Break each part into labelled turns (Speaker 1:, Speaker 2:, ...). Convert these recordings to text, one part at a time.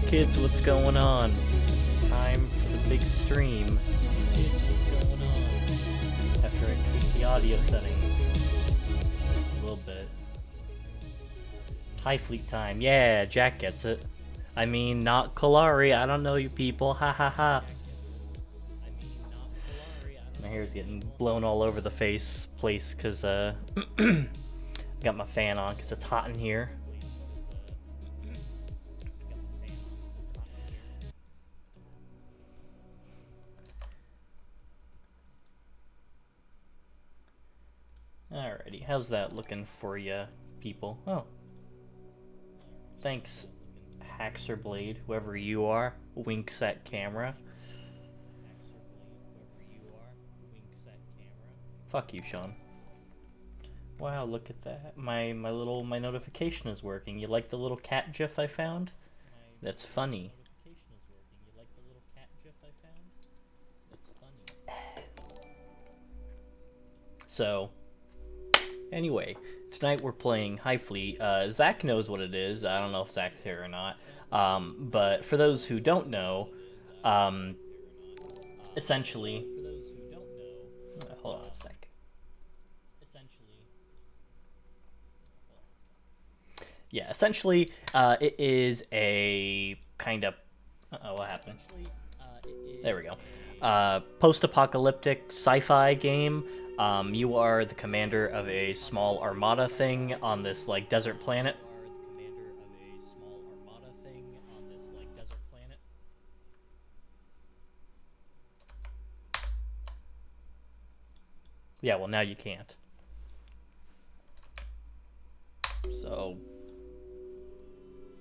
Speaker 1: kids, what's going on? It's time for the big stream. Hey kids, what's going on? After I tweak the audio settings a little bit. HighFleet time. Yeah, Jack gets it. I mean, not Kalari. I don't know you people. Ha ha ha. My hair's getting blown all over the place because I got my fan on because it's hot in here. Alrighty, how's that looking for you, people? Oh. Thanks, Haxorblade, whoever you are. Winks at camera. Fuck you, Sean. Wow, look at that. My notification is working. You like the little cat gif I found? That's funny. So, anyway, tonight we're playing HighFleet. Zach knows what it is. I don't know if Zach's here or not. But for those who don't know, essentially... Hold on a sec. Yeah, essentially, it is a kind of... Uh-oh, what happened? There we go. Post-apocalyptic sci-fi game. You are the commander of a small armada thing on this, like, desert planet. Yeah, well, now you can't. So...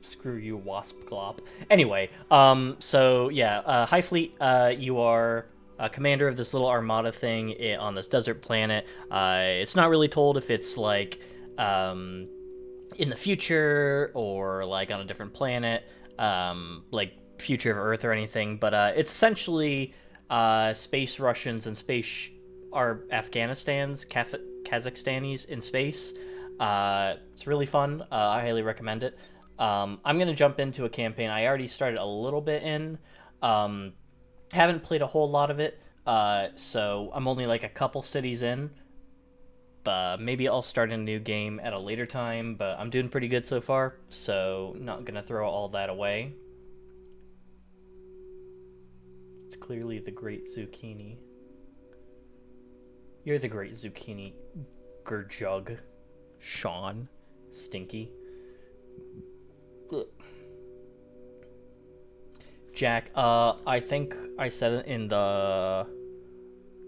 Speaker 1: Screw you, Wasp Glop. Anyway, so yeah, HighFleet, you are a commander of this little armada thing on this desert planet. It's not really told if it's like in the future or like on a different planet, like future of Earth or anything. But it's essentially space Russians and space Kazakhstanis in space. It's really fun. I highly recommend it. I'm going to jump into a campaign. I already started a little bit in. Haven't played a whole lot of it, so I'm only like a couple cities in. Maybe I'll start a new game at a later time, but I'm doing pretty good so far, so not going to throw all that away. It's clearly the Great Zucchini. You're the Great Zucchini, Gurjug, Sean, Stinky. Jack, I think I said it in the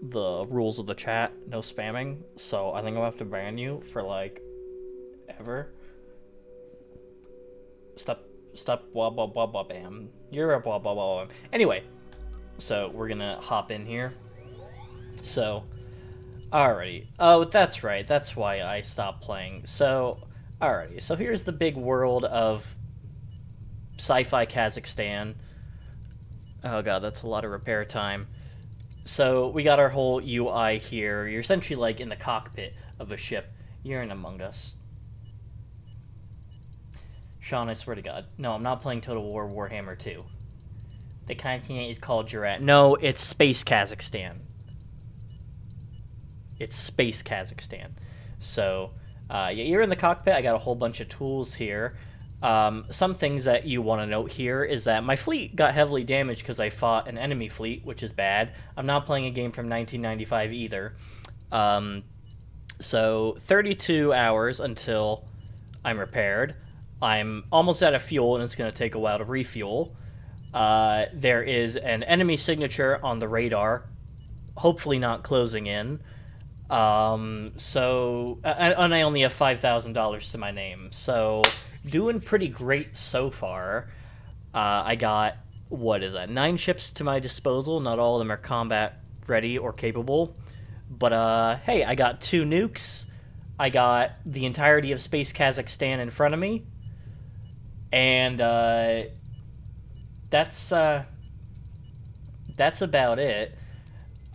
Speaker 1: rules of the chat, no spamming, so I think I'll have to ban you for, like, ever. Stop, blah, blah, blah, blah, bam. You're a blah, blah, blah, blah. Anyway, so we're gonna hop in here. So, alrighty. Oh, that's right, that's why I stopped playing. So, alrighty, so here's the big world of sci-fi Kazakhstan. Oh god, that's a lot of repair time. So we got our whole UI here. You're essentially like in the cockpit of a ship. You're in Among Us. Sean, I swear to god. No, I'm not playing Total War Warhammer 2. The continent is called Jurat. No, it's Space Kazakhstan. It's Space Kazakhstan. So, yeah, you're in the cockpit. I got a whole bunch of tools here. Some things that you want to note here is that my fleet got heavily damaged because I fought an enemy fleet, which is bad. I'm not playing a game from 1995 either. So 32 hours until I'm repaired. I'm almost out of fuel, and it's going to take a while to refuel. There is an enemy signature on the radar, hopefully not closing in. And I only have $5,000 to my name, so... Doing pretty great so far. I got, 9 ships to my disposal. Not all of them are combat ready or capable. But, hey, I got 2 nukes. I got the entirety of Space Kazakhstan in front of me. And, that's about it.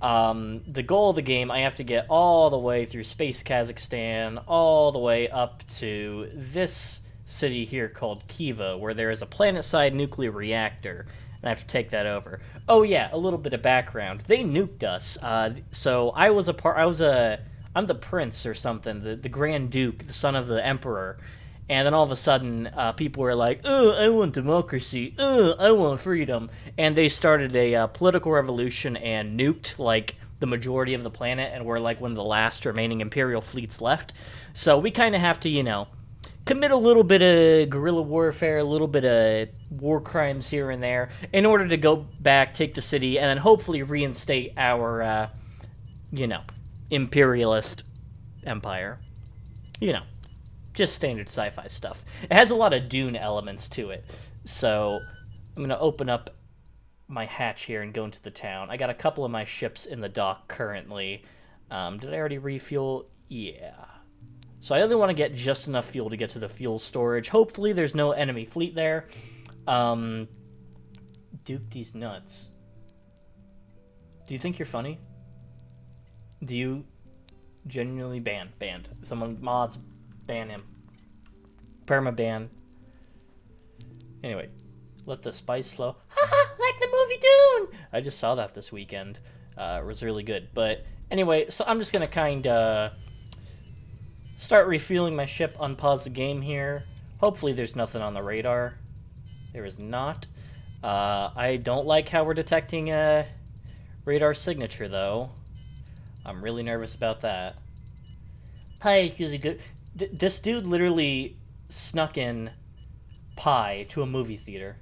Speaker 1: The goal of the game, I have to get all the way through Space Kazakhstan, all the way up to this city here called Kiva, where there is a planet-side nuclear reactor, and I have to take that over. Oh yeah, a little bit of background. They nuked us. So I'm the prince or something, the Grand Duke, the son of the Emperor. And then all of a sudden, people were like, "Oh, I want democracy. Oh, I want freedom." And they started a political revolution and nuked, like, the majority of the planet, and we're, like, one of the last remaining Imperial fleets left. So we kind of have to, commit a little bit of guerrilla warfare, a little bit of war crimes here and there, in order to go back, take the city, and then hopefully reinstate our, imperialist empire. Just standard sci-fi stuff. It has a lot of Dune elements to it. So I'm going to open up my hatch here and go into the town. I got a couple of my ships in the dock currently. Did I already refuel? Yeah. So I only want to get just enough fuel to get to the fuel storage. Hopefully there's no enemy fleet there. Duke these nuts. Do you think you're funny? Do you genuinely banned? Someone mods ban him. Permaban. Anyway, let the spice flow. Haha, like the movie Dune! I just saw that this weekend. It was really good. But anyway, so I'm just going to kind of start refueling my ship, unpause the game here. Hopefully there's nothing on the radar. There is not. I don't like how we're detecting radar signature, though. I'm really nervous about that. Pie is really good. This dude literally snuck in pie to a movie theater.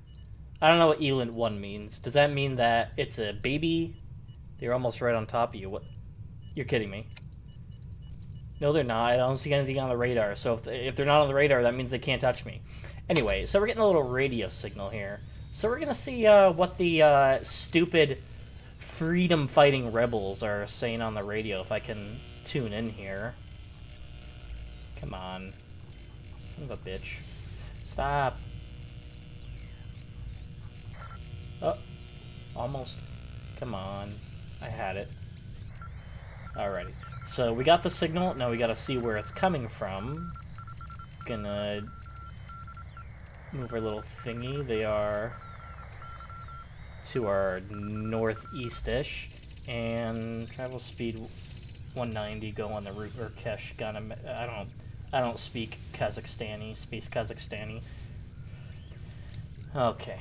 Speaker 1: I don't know what Elent 1 means. Does that mean that it's a baby? They're almost right on top of you. What? You're kidding me. No, they're not. I don't see anything on the radar. So if they're not on the radar, that means they can't touch me. Anyway, so we're getting a little radio signal here. So we're going to see what the stupid freedom-fighting rebels are saying on the radio, if I can tune in here. Come on. Son of a bitch. Stop. Oh. Almost. Come on. I had it. Alrighty. So we got the signal. Now we gotta see where it's coming from. Gonna move our little thingy. They are to our northeast-ish. And travel speed 190. Go on the route Urkesh. I don't speak Kazakhstani. Space Kazakhstani. Okay.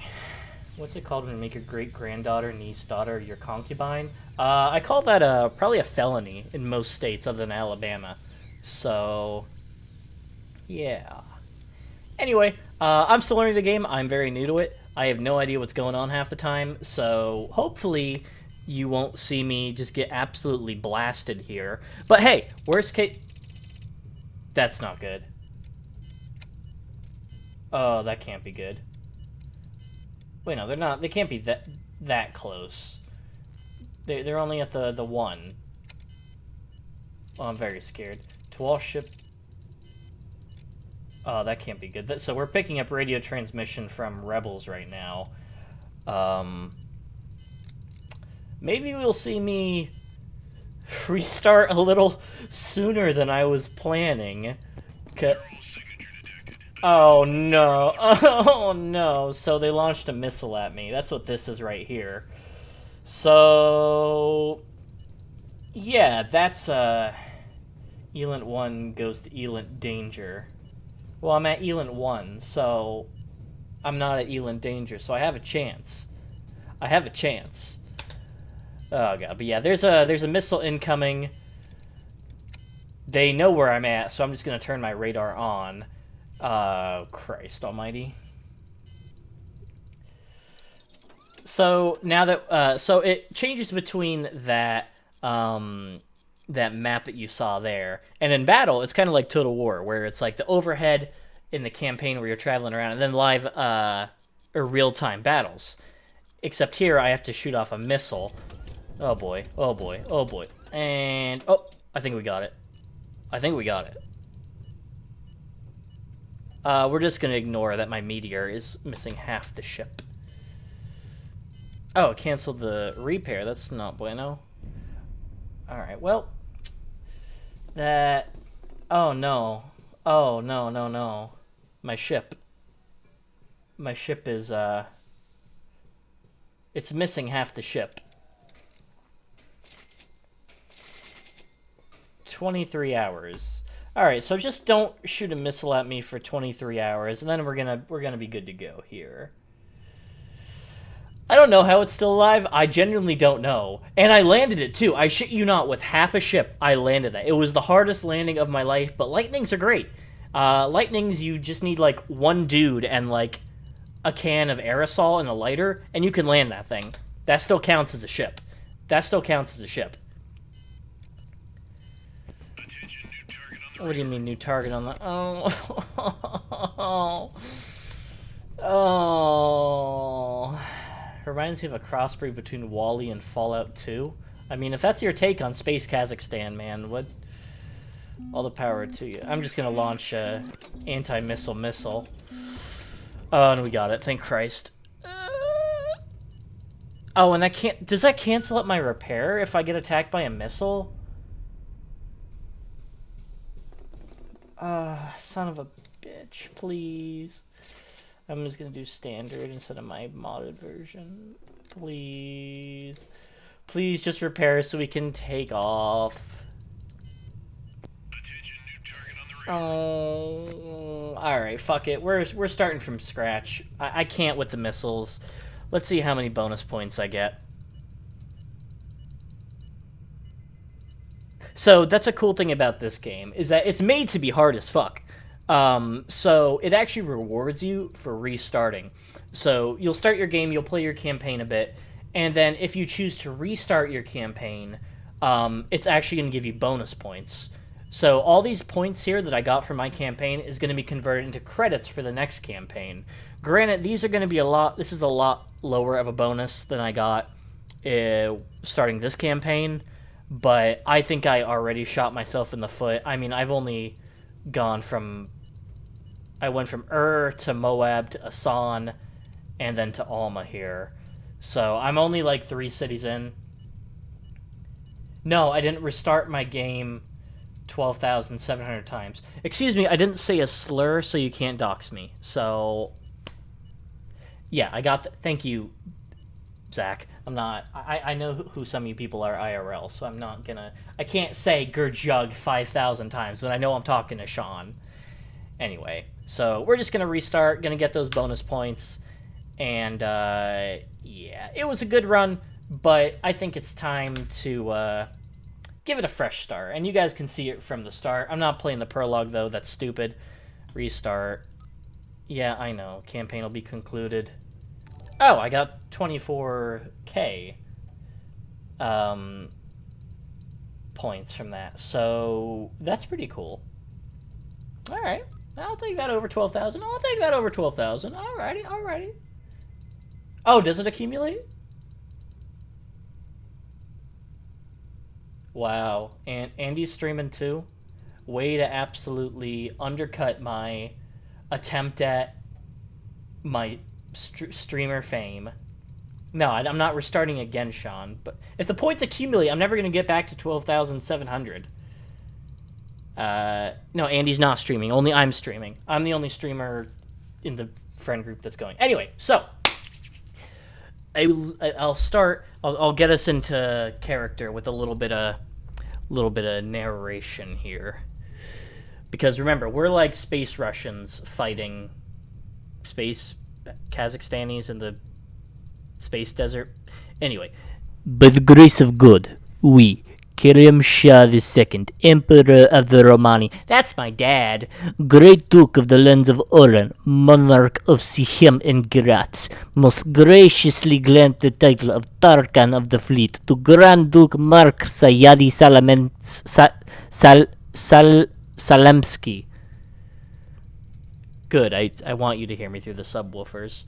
Speaker 1: What's it called when you make your great-granddaughter, niece, daughter, your concubine? I call that probably a felony in most states other than Alabama. So, yeah. Anyway, I'm still learning the game. I'm very new to it. I have no idea what's going on half the time. So, hopefully, you won't see me just get absolutely blasted here. But hey, worst case... That's not good. Oh, that can't be good. Wait, no, they're not. They can't be that close. They're only at the 1. Oh, I'm very scared. To all ship... Oh, that can't be good. So we're picking up radio transmission from rebels right now. Maybe we'll see me restart a little sooner than I was planning. Oh no. Oh no. So they launched a missile at me. That's what this is right here. So yeah, that's Elent 1 goes to Elent Danger. Well, I'm at Elent 1, so I'm not at Elent Danger, so I have a chance. I have a chance. Oh god, but yeah, there's a missile incoming. They know where I'm at, so I'm just gonna turn my radar on. Christ almighty. So now that so it changes between that that map that you saw there, and in battle it's kind of like Total War, where it's like the overhead in the campaign where you're traveling around, and then live or real-time battles. Except here I have to shoot off a missile. Oh boy, oh boy, oh boy. And oh, I think we got it. I think we got it. We're just gonna ignore that my meteor is missing half the ship. Oh, canceled the repair. That's not bueno. Alright, well. That... Oh, no. Oh, no, no, no. My ship. My ship is, it's missing half the ship. 23 hours. Alright, so just don't shoot a missile at me for 23 hours, and then we're gonna be good to go here. I don't know how it's still alive. I genuinely don't know. And I landed it, too. I shit you not, with half a ship, I landed that. It was the hardest landing of my life, but lightnings are great. Lightnings, you just need, like, one dude and, like, a can of aerosol and a lighter, and you can land that thing. That still counts as a ship. That still counts as a ship. What do you mean, new target on the... Oh. Oh. Reminds me of a crossbreed between Wall-E and Fallout 2. I mean, if that's your take on Space Kazakhstan, man, what... All the power to you. I'm just gonna launch a anti-missile missile. Oh, and we got it. Thank Christ. Oh, and that can't... Does that cancel out my repair if I get attacked by a missile? Son of a bitch, please. I'm just gonna do standard instead of my modded version. Please. Please just repair so we can take off. Oh, alright, fuck it. We're starting from scratch. I can't with the missiles. Let's see how many bonus points I get. So that's a cool thing about this game, is that it's made to be hard as fuck. So it actually rewards you for restarting. So you'll start your game, you'll play your campaign a bit, and then if you choose to restart your campaign, it's actually going to give you bonus points. So all these points here that I got from my campaign is going to be converted into credits for the next campaign. Granted, these are going to be this is a lot lower of a bonus than I got starting this campaign, but I think I already shot myself in the foot. I mean, I've only gone from... I went from to Moab to Asan, and then to Alma here. So I'm only like 3 cities in. No, I didn't restart my game 12,700 times. Excuse me, I didn't say a slur, so you can't dox me. So, yeah, I got thank you, Zach. I'm not... I know who some of you people are IRL, so I'm not gonna... I can't say Gurjug 5,000 times, but I know I'm talking to Sean. Anyway, so we're just gonna restart, gonna get those bonus points, and, yeah, it was a good run, but I think it's time to, give it a fresh start, and you guys can see it from the start. I'm not playing the prologue, though. That's stupid. Restart. Yeah, I know. Campaign will be concluded. Oh, I got 24k points from that, so that's pretty cool. Alright, I'll take that over 12,000. I'll take that over 12,000. Alrighty, alrighty. Oh, does it accumulate? Wow, and Andy's streaming too? Way to absolutely undercut my attempt at my streamer fame. No, I'm not restarting again, Sean. But if the points accumulate, I'm never going to get back to 12,700. No, Andy's not streaming. Only I'm streaming. I'm the only streamer in the friend group that's going. Anyway, so I'll start. I'll get us into character with a little bit of narration here, because remember, we're like space Russians fighting space Kazakhstanis in the space desert. Anyway, by the grace of God, we, Kerem Shah II, Emperor of the Romani, that's my dad, Great Duke of the lands of Oran, Monarch of Sikhem and Gratz, most graciously grant the title of Tarkan of the Fleet to Grand Duke Mark Sayadi Salemsky. Good, I want you to hear me through the subwoofers.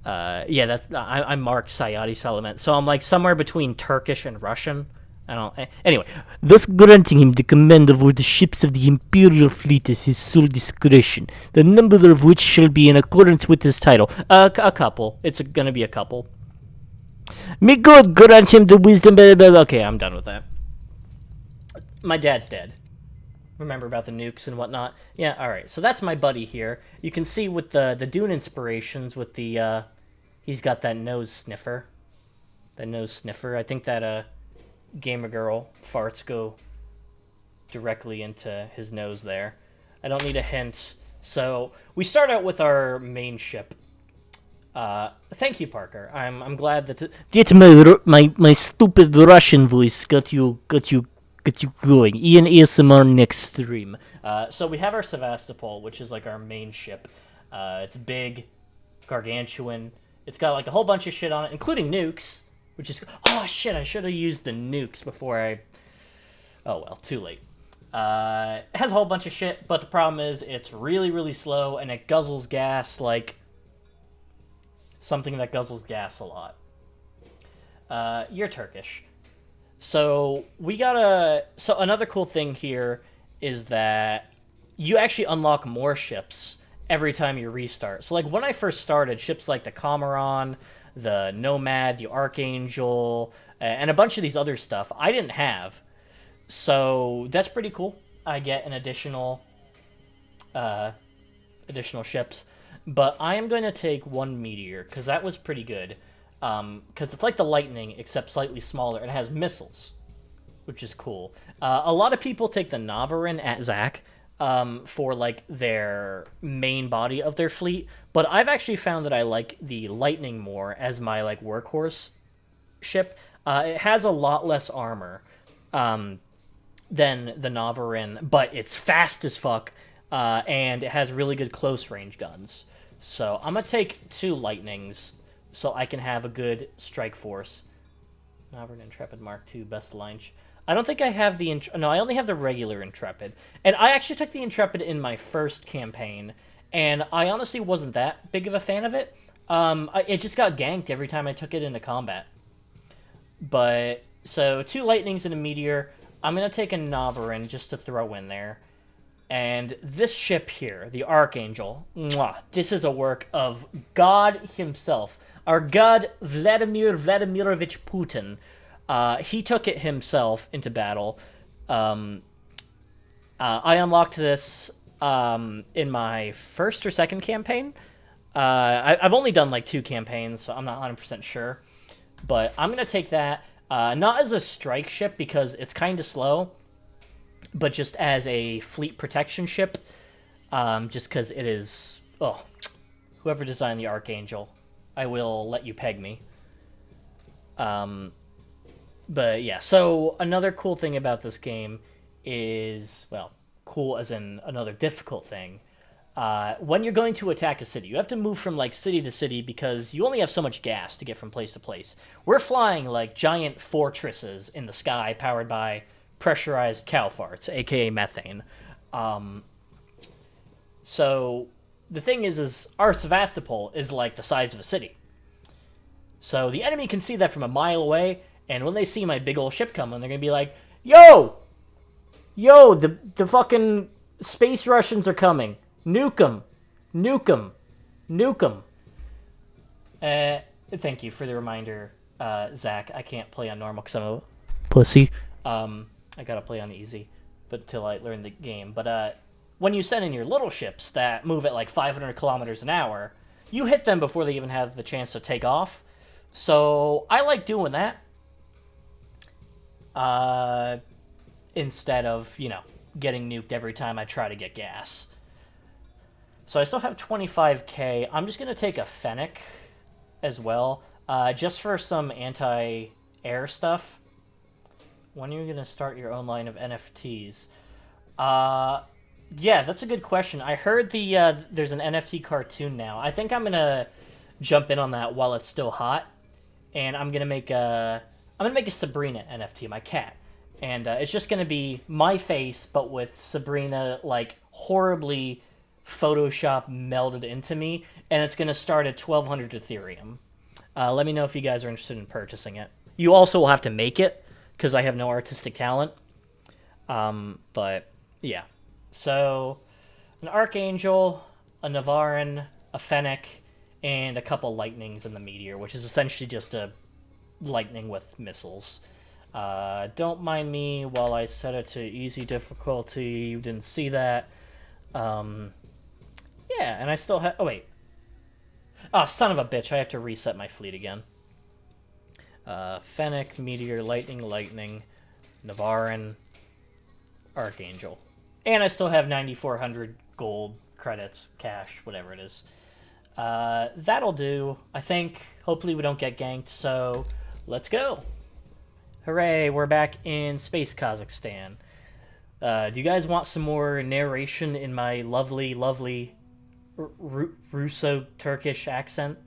Speaker 1: Yeah, I'm Mark Sayadi Salaman, so I'm like somewhere between Turkish and Russian. I don't... Anyway, thus granting him the command over the ships of the Imperial Fleet as his sole discretion, the number of which shall be in accordance with his title. A couple. It's gonna be a couple. May God grant him the wisdom... Blah, blah, blah. Okay, I'm done with that. My dad's dead. remember about the nukes and whatnot. Yeah, all right. So that's my buddy here. You can see with the Dune inspirations with the he's got that nose sniffer. The nose sniffer. I think that gamer girl farts go directly into his nose there. I don't need a hint. So we start out with our main ship. Thank you, Parker. I'm glad that
Speaker 2: That's my stupid Russian voice got you going. Ian ASMR next stream.
Speaker 1: So we have our Sevastopol, which is like our main ship. It's big, gargantuan. It's got like a whole bunch of shit on it, including nukes. Which is shit! I should have used the nukes before I. Oh well, too late. It has a whole bunch of shit, but the problem is it's really, really slow and it guzzles gas like something that guzzles gas a lot. You're Turkish. So So another cool thing here is that you actually unlock more ships every time you restart. So like when I first started, ships like the Comoran, the Nomad, the Archangel, and a bunch of these other stuff I didn't have. So that's pretty cool. I get an additional ships. But I am going to take one meteor, because that was pretty good. Because it's like the Lightning, except slightly smaller, and it has missiles, which is cool. A lot of people take the Navarin at Zach for like their main body of their fleet, but I've actually found that I like the Lightning more as my like workhorse ship. It has a lot less armor than the Navarin, but it's fast as fuck, and it has really good close range guns. So I'm gonna take 2 Lightnings so I can have a good strike force. Navarin Intrepid Mark II, best line. I don't think I have the... No, I only have the regular Intrepid. And I actually took the Intrepid in my first campaign, and I honestly wasn't that big of a fan of it. It just got ganked every time I took it into combat. But, so 2 Lightnings and a Meteor. I'm going to take a Navarin just to throw in there. And this ship here, the Archangel, this is a work of God himself. Our God, Vladimir Vladimirovich Putin. He took it himself into battle. I unlocked this in my first or second campaign. I've only done like 2 campaigns, so I'm not 100% sure. But I'm going to take that, not as a strike ship because it's kind of slow, but just as a fleet protection ship, just because it is... Oh, whoever designed the Archangel, I will let you peg me. But yeah, so another cool thing about this game is, well, cool as in another difficult thing. When you're going to attack a city, you have to move from like city to city because you only have so much gas to get from place to place. We're flying like giant fortresses in the sky powered by pressurized cow farts, aka methane. So the thing is our Sevastopol is like the size of a city. So the enemy can see that from a mile away, and when they see my big old ship coming, they're gonna be like, Yo, the fucking space Russians are coming. Nuke 'em. Nuke 'em. Nuke 'em. Thank you for the reminder, Zach. I can't play on normal because I'm a
Speaker 2: Pussy.
Speaker 1: I gotta play on easy, but till I learn the game. But when you send in your little ships that move at like 500 kilometers an hour, you hit them before they even have the chance to take off. So I like doing that. Instead of, getting nuked every time I try to get gas. So I still have 25k. I'm just going to take a Fennec as well, just for some anti-air stuff. When are you going to start your own line of NFTs? Yeah, that's a good question. I heard there's an NFT cartoon now. I think I'm going to jump in on that while it's still hot. And I'm going to make a Sabrina NFT, my cat. And it's just going to be my face, but with Sabrina, like, horribly Photoshop melded into me. And it's going to start at 1,200 Ethereum. Let me know if you guys are interested in purchasing it. You also will have to make it, because I have no artistic talent. But, yeah. So, an Archangel, a Navarin, a Fennec, and a couple Lightnings in the Meteor, which is essentially just a Lightning with missiles. Don't mind me while I set it to easy difficulty. You didn't see that. Yeah, and I still have... Oh, wait. Oh, son of a bitch. I have to reset my fleet again. Fennec, Meteor, Lightning, Navarin, Archangel. And I still have 9,400 gold credits, cash, whatever it is. That'll do, I think. Hopefully we don't get ganked, so let's go. Hooray, we're back in Space Kazakhstan. Do you guys want some more narration in my lovely, lovely Russo-Turkish accent?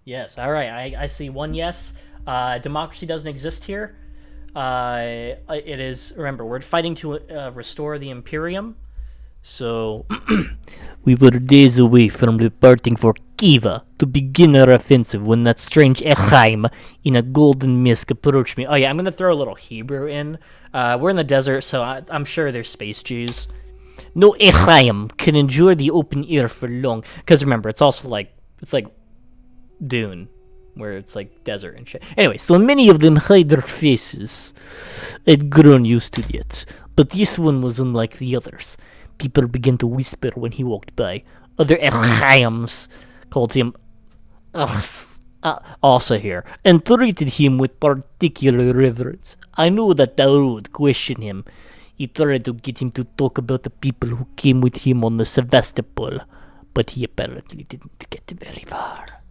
Speaker 1: Yes, alright, I see one yes. Democracy doesn't exist here. It is, remember, we're fighting to restore the Imperium. So,
Speaker 2: We were days away from departing for Kiva to begin our offensive when that strange Echaim in a golden mist approached me.
Speaker 1: Oh yeah, I'm gonna throw a little Hebrew in. We're in the desert, so I'm sure there's space Jews.
Speaker 2: No Echaim can endure the open air for long.
Speaker 1: Because remember, it's also like, it's like Dune, where it's like desert and shit.
Speaker 2: Anyway, so many of them hide their faces. I'd grown used to it, but this one was unlike the others. People began to whisper when he walked by. Other Echaims called him also here, and treated him with particular reverence. I knew that Daoud would question him. He tried to get him to talk about the people who came with him on the Sevastopol, but he apparently didn't get very far.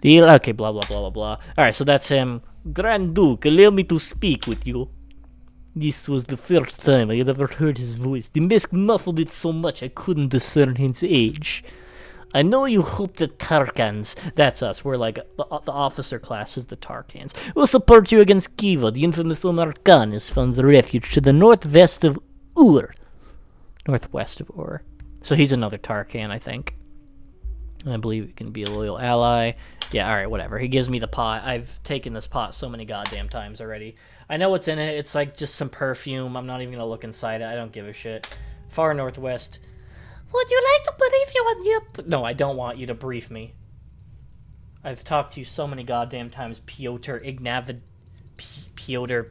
Speaker 1: Okay, blah, blah, blah, blah, blah. Alright, so that's him.
Speaker 2: Grand Duke, allow me to speak with you. This was the first time I had ever heard his voice. The mask muffled it so much I couldn't discern his age. I know you hope the Tarkans,
Speaker 1: that's us, we're like, the officer class is the Tarkans,
Speaker 2: will support you against Kiva. The infamous Omar Khan has found refuge to the northwest of Ur.
Speaker 1: Northwest of Ur. So he's another Tarkan, I think. I believe he can be a loyal ally. Yeah, alright, whatever. He gives me the pot. I've taken this pot so many goddamn times already. I know what's in it. It's like just some perfume. I'm not even gonna look inside it. I don't give a shit. Far northwest.
Speaker 2: Would you like to brief you on your...
Speaker 1: No, I don't want you to brief me. I've talked to you so many goddamn times, Piotr Ignavid... Piotr...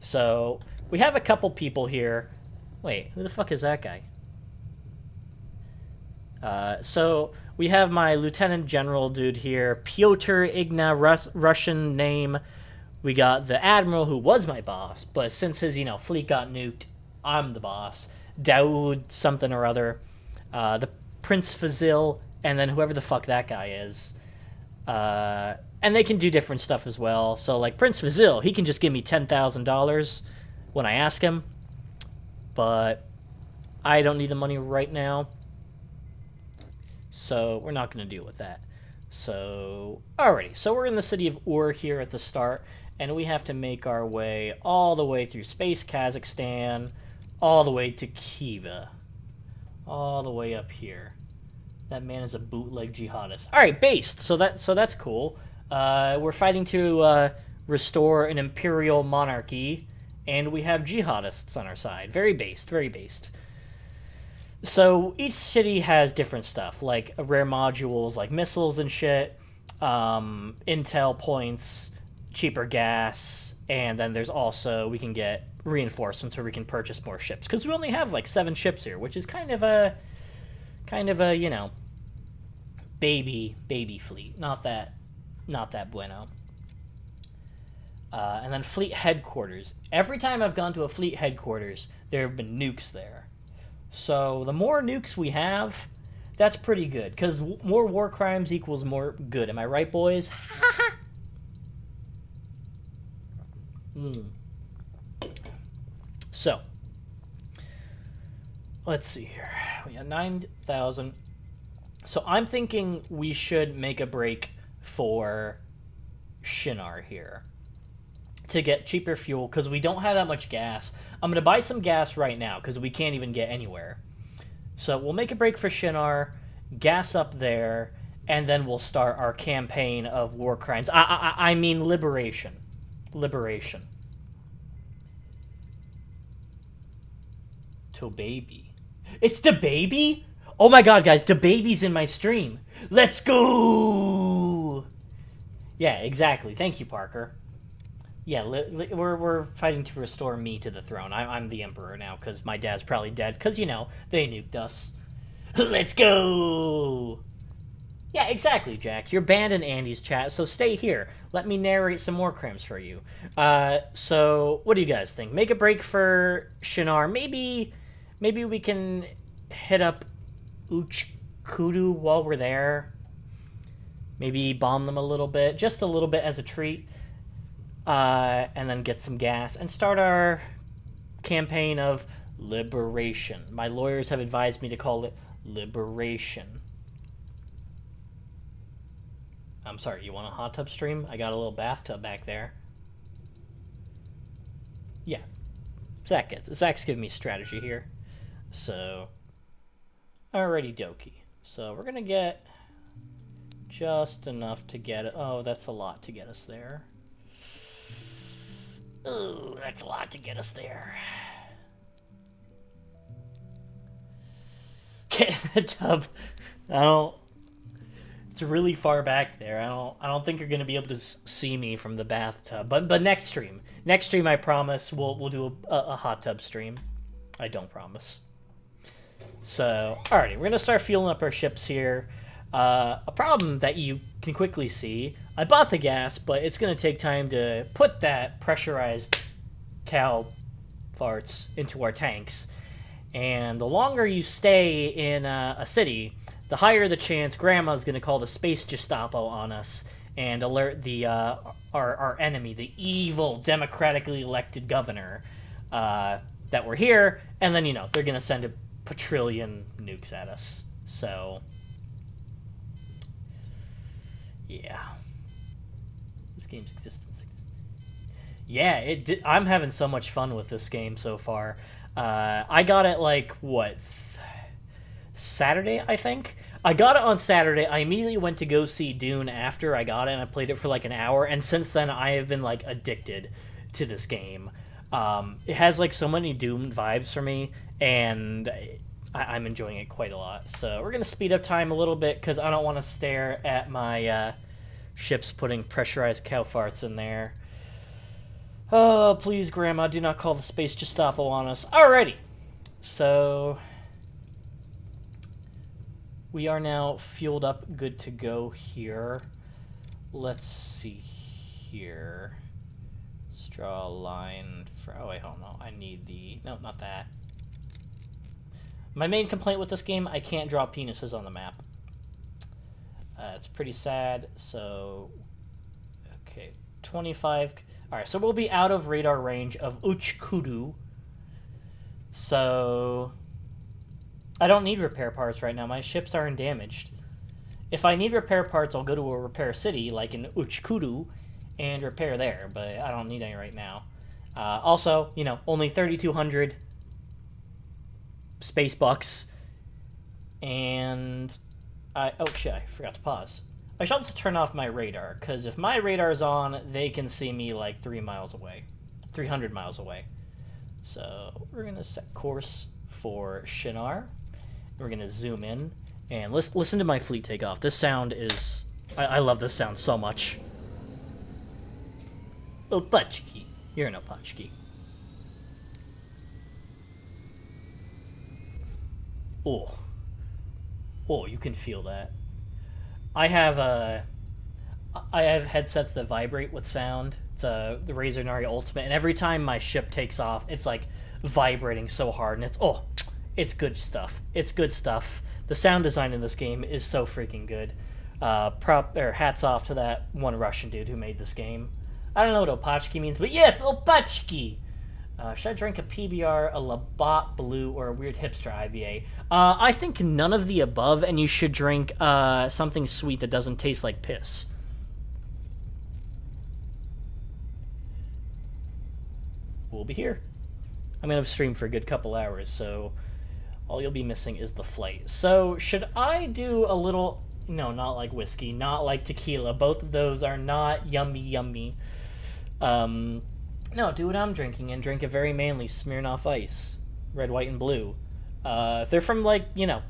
Speaker 1: So, we have a couple people here. Wait, who the fuck is that guy? So, we have my Lieutenant General dude here, Piotr Igna, Russian name. We got the Admiral, who was my boss, but since his, fleet got nuked, I'm the boss. Daoud something or other. The Prince Fazil, and then whoever the fuck that guy is. And they can do different stuff as well. So, like, Prince Fazil, he can just give me $10,000 when I ask him. But I don't need the money right now. So we're not going to deal with that. So, alrighty. So we're in the city of Ur here at the start, and we have to make our way all the way through Space Kazakhstan, all the way to Kiva, all the way up here. That man is a bootleg jihadist. Alright, based. So that's cool. We're fighting to restore an imperial monarchy, and we have jihadists on our side. Very based, very based. So each city has different stuff, like rare modules like missiles and shit, intel points, cheaper gas, and then there's also, we can get reinforcements where we can purchase more ships. Because we only have like 7 ships here, which is kind of a, baby fleet. Not that bueno. And then fleet headquarters. Every time I've gone to a fleet headquarters, there have been nukes there. So the more nukes we have, that's pretty good. Because more war crimes equals more good. Am I right, boys? So, let's see here. We got 9,000. So I'm thinking we should make a break for Shinar here to get cheaper fuel, because we don't have that much gas. I'm going to buy some gas right now, because we can't even get anywhere. So we'll make a break for Shinar, gas up there, and then we'll start our campaign of war crimes. I mean liberation. Liberation. To baby. It's the baby? Oh my god, guys, the baby's in my stream. Let's go! Yeah, exactly. Thank you, Parker. Yeah, we're fighting to restore me to the throne. I'm the emperor now, because my dad's probably dead, because, you know, they nuked us. Let's go! Yeah, exactly, Jack. You're banned in Andy's chat, so stay here. Let me narrate some more crimes for you. So, what do you guys think? Make a break for Shinar. Maybe we can hit up Uchkudu while we're there. Maybe bomb them a little bit, just a little bit as a treat. And then get some gas and start our campaign of liberation. My lawyers have advised me to call it liberation. I'm sorry, you want a hot tub stream? I got a little bathtub back there. Yeah. Zach's giving me strategy here. So, alrighty dokie. So we're gonna get just enough to get it. Oh, that's a lot to get us there. Ooh, that's a lot to get us there. Get in the tub. It's really far back there. I don't think you're gonna be able to see me from the bathtub. But next stream, I promise we'll do a hot tub stream. I don't promise. So, alrighty, we're gonna start fueling up our ships here. A problem that you can quickly see. I bought the gas, but it's gonna take time to put that pressurized cow farts into our tanks. And the longer you stay in a city, the higher the chance Grandma's going to call the space Gestapo on us and alert the our enemy, the evil democratically elected governor, that we're here. And then, you know, they're going to send a quadrillion nukes at us. So, yeah. This game's existence. Yeah, I'm having so much fun with this game so far. I got it, like, what, Saturday, I think? I got it on Saturday. I immediately went to go see Dune after I got it, and I played it for, like, an hour, and since then, I have been, like, addicted to this game. It has, like, so many Dune vibes for me, and I'm enjoying it quite a lot. So we're going to speed up time a little bit, because I don't want to stare at my ships putting pressurized cow farts in there. Oh, please, Grandma, do not call the space Gestapo on us. Alrighty. So, we are now fueled up, good to go here. Let's see here. Let's draw a line for... Oh, wait, hold on. I need the... No, not that. My main complaint with this game, I can't draw penises on the map. It's pretty sad, so... Okay, 25... Alright, so we'll be out of radar range of Uchkudu. So, I don't need repair parts right now. My ships aren't damaged. If I need repair parts, I'll go to a repair city, like in Uchkudu, and repair there, but I don't need any right now. Also, you know, only 3,200 space bucks. And, oh shit, I forgot to pause. I should also turn off my radar, because if my radar's on, they can see me like 300 miles away. So we're going to set course for Shinar. We're going to zoom in, and listen to my fleet take off. This sound is... I love this sound so much. Opachki. You're an Opachki. Oh, you can feel that. I have headsets that vibrate with sound. It's the Razer Nari Ultimate, and every time my ship takes off, it's like vibrating so hard, and it's good stuff. It's good stuff. The sound design in this game is so freaking good. Hats off to that one Russian dude who made this game. I don't know what Opachki means, but yes, Opachki! Should I drink a PBR, a Labatt Blue, or a weird hipster IBA? I think none of the above, and you should drink something sweet that doesn't taste like piss. We'll be here. I'm going to stream for a good couple hours, so all you'll be missing is the flight. So, should I do a little... No, not like whiskey, not like tequila. Both of those are not yummy. No, do what I'm drinking and drink a very manly Smirnoff Ice. Red, white, and blue. They're from, like, you know,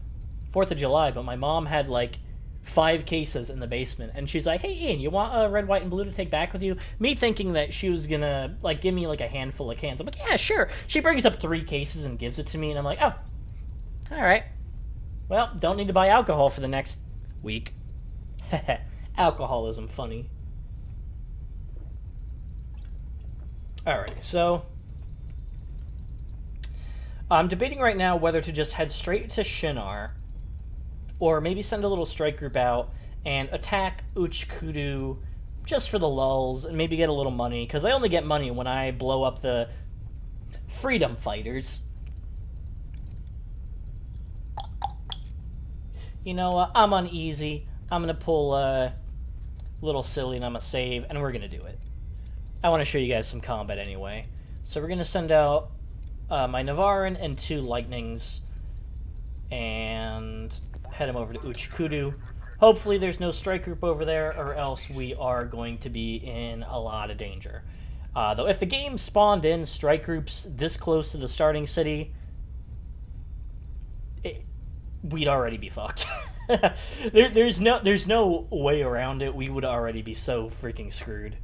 Speaker 1: 4th of July, but my mom had, like, 5 cases in the basement, and she's like, hey, Ian, you want a red, white, and blue to take back with you? Me thinking that she was gonna, like, give me, like, a handful of cans. I'm like, yeah, sure. She brings up 3 cases and gives it to me, and I'm like, oh, all right. Well, don't need to buy alcohol for the next week. Alcoholism, funny. Alrighty, so I'm debating right now whether to just head straight to Shinar, or maybe send a little strike group out and attack Uchkudu just for the lulls and maybe get a little money, because I only get money when I blow up the freedom fighters. You know what? I'm uneasy. I'm going to pull a little silly and I'm going to save, and we're going to do it. I want to show you guys some combat anyway. So we're going to send out my Navarin and 2 Lightnings and head him over to Uchkudu. Hopefully there's no strike group over there, or else we are going to be in a lot of danger. Though if the game spawned in strike groups this close to the starting city, we'd already be fucked. There's no way around it. We would already be so freaking screwed.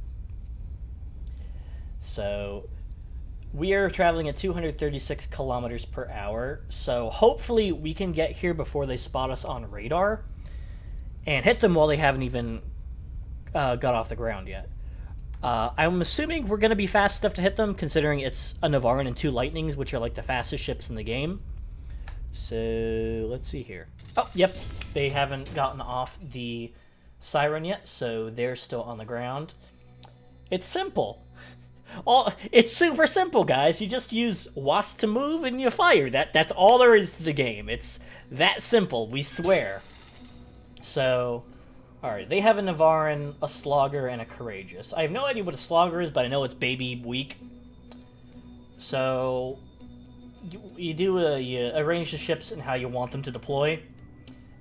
Speaker 1: So we are traveling at 236 kilometers per hour, so hopefully we can get here before they spot us on radar and hit them while they haven't even got off the ground yet. I'm assuming we're going to be fast enough to hit them, considering it's a Navarin and 2 Lightnings, which are like the fastest ships in the game. So let's see here. Oh, yep, they haven't gotten off the Siren yet, so they're still on the ground. It's simple. It's super simple, guys. You just use WASP to move and you fire. That's all there is to the game. It's that simple, we swear. So, alright, they have a Navarin, a Slogger, and a Courageous. I have no idea what a Slogger is, but I know it's baby weak. So, you arrange the ships and how you want them to deploy,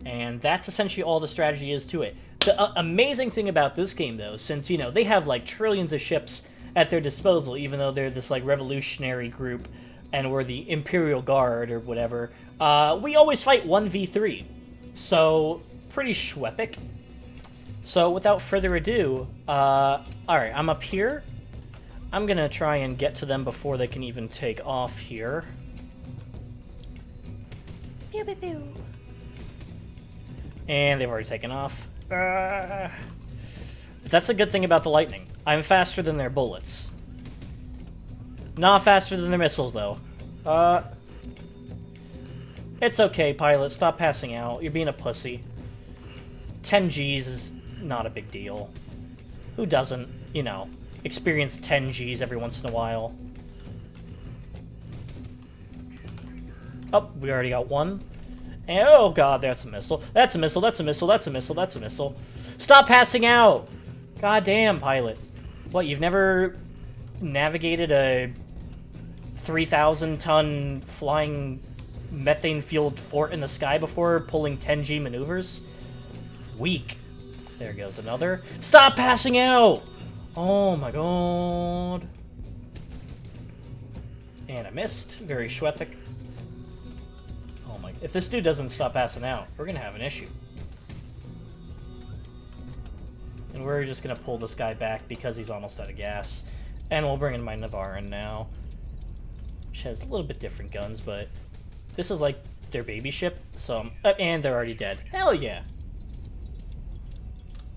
Speaker 1: and that's essentially all the strategy is to it. The amazing thing about this game, though, since, you know, they have, like, trillions of ships at their disposal, even though they're this, like, revolutionary group, and we're the Imperial Guard, or whatever, we always fight 1v3. So, pretty schweppig. So, without further ado, alright, I'm up here. I'm gonna try and get to them before they can even take off here.
Speaker 3: Pew, pew, pew.
Speaker 1: And they've already taken off. That's a good thing about the Lightning. I'm faster than their bullets. Not faster than their missiles, though. It's okay, pilot. Stop passing out. You're being a pussy. 10 Gs is not a big deal. Who doesn't, you know, experience 10 Gs every once in a while? Oh, we already got one. And, oh god, that's a missile. That's a missile, that's a missile, that's a missile, that's a missile. Stop passing out! God damn, pilot. What, you've never navigated a 3,000-ton flying methane-fueled fort in the sky before, pulling 10G maneuvers? Weak. There goes another. Stop passing out! Oh my god. And I missed. Very schweppig. Oh my... If this dude doesn't stop passing out, we're gonna have an issue. And we're just gonna pull this guy back because he's almost out of gas. And we'll bring in my Navarin now, which has a little bit different guns, but this is like their baby ship, so... and they're already dead. Hell yeah!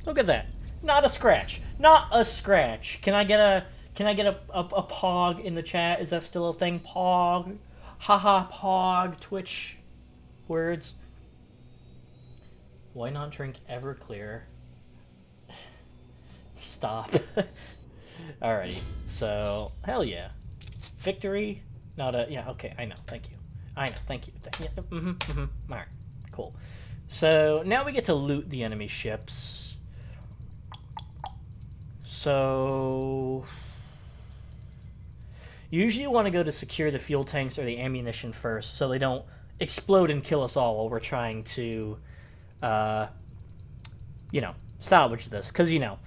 Speaker 1: Look at that. Not a scratch. Not a scratch. Can I get a pog in the chat? Is that still a thing? Pog? Haha, pog. Twitch words. Why not drink Everclear? Stop. Alrighty. So, hell yeah. Victory? Not a... Yeah, okay. I know. Thank you. I know. Thank you. Alright. Cool. So, now we get to loot the enemy ships. So, usually you want to go to secure the fuel tanks or the ammunition first, so they don't explode and kill us all while we're trying to, you know, salvage this. Because, you know,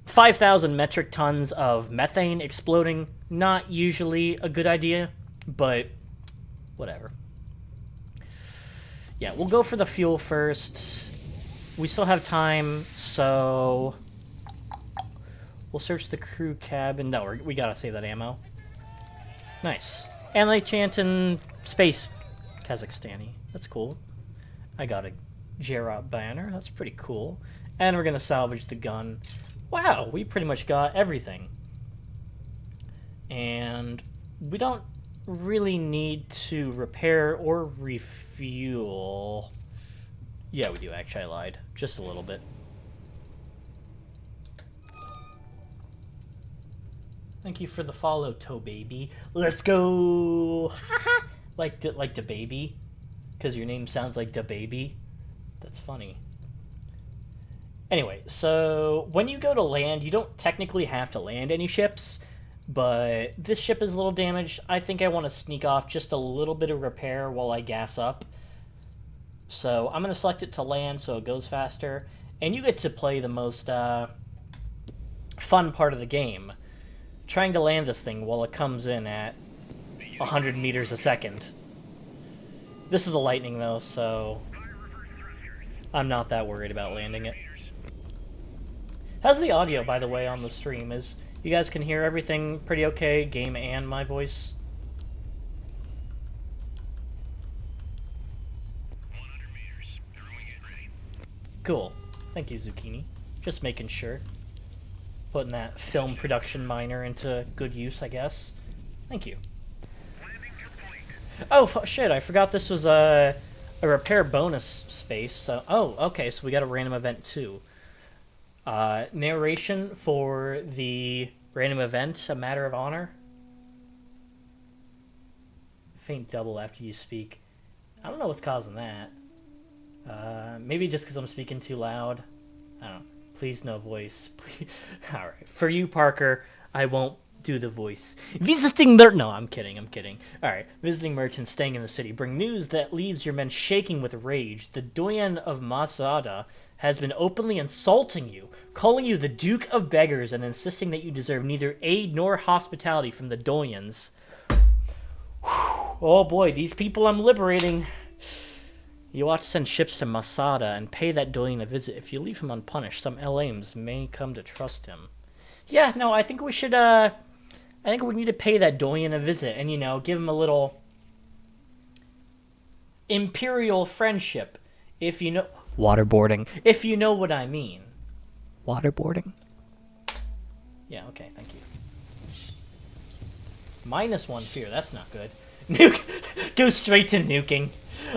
Speaker 1: 5,000 metric tons of methane exploding, not usually a good idea, but whatever. Yeah, we'll go for the fuel first. We still have time, so we'll search the crew cabin. No, we gotta save that ammo. Nice. And they chant in space Kazakhstani. That's cool. I got a Gerard banner. That's pretty cool. And we're gonna salvage the gun. Wow, we pretty much got everything. And we don't really need to repair or refuel. Yeah, we do, actually. I lied. Just a little bit. Thank you for the follow, Toe Baby. Let's go! like the baby? Because your name sounds like the baby? That's funny. Anyway, so when you go to land, you don't technically have to land any ships, but this ship is a little damaged. I think I want to sneak off just a little bit of repair while I gas up. So I'm going to select it to land so it goes faster. And you get to play the most fun part of the game. Trying to land this thing while it comes in at 100 meters a second. This is a Lightning though, so I'm not that worried about landing it. How's the audio, by the way, on the stream? Is you guys can hear everything pretty okay, game and my voice? Cool. Thank you, Zucchini. Just making sure. Putting that film production minor into good use, I guess. Thank you. Oh, shit, I forgot this was a repair bonus space. So, oh, okay, so we got a random event, too. Narration for the random event, A Matter of Honor. Faint double after you speak. I don't know what's causing that. Maybe just because I'm speaking too loud. I don't know. Please, no voice. Please. All right. For you, Parker, I won't do the voice. Visiting No, I'm kidding. I'm kidding. All right. Visiting merchants staying in the city bring news that leaves your men shaking with rage. The Doyen of Masada has been openly insulting you, calling you the Duke of Beggars, and insisting that you deserve neither aid nor hospitality from the Doyens. Oh boy, these people I'm liberating. You ought to send ships to Masada and pay that Doyen a visit. If you leave him unpunished, some LAMs may come to trust him. Yeah, no, I think we should, I think we need to pay that Doyen a visit and, you know, give him a little imperial friendship, if you know... Waterboarding. If you know what I mean. Waterboarding? Yeah, okay, thank you. -1 fear, that's not good. Nuke! Go straight to nuking.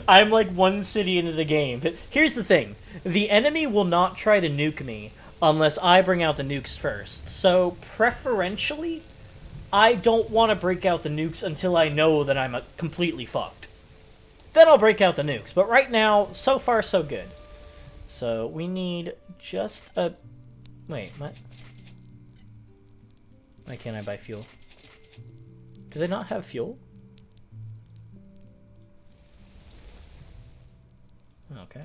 Speaker 1: I'm like one city into the game. But here's the thing. The enemy will not try to nuke me unless I bring out the nukes first. So, preferentially, I don't want to break out the nukes until I know that I'm completely fucked. Then I'll break out the nukes. But right now, so far, so good. So, we need just a... Wait, what? Why can't I buy fuel? Do they not have fuel? Okay.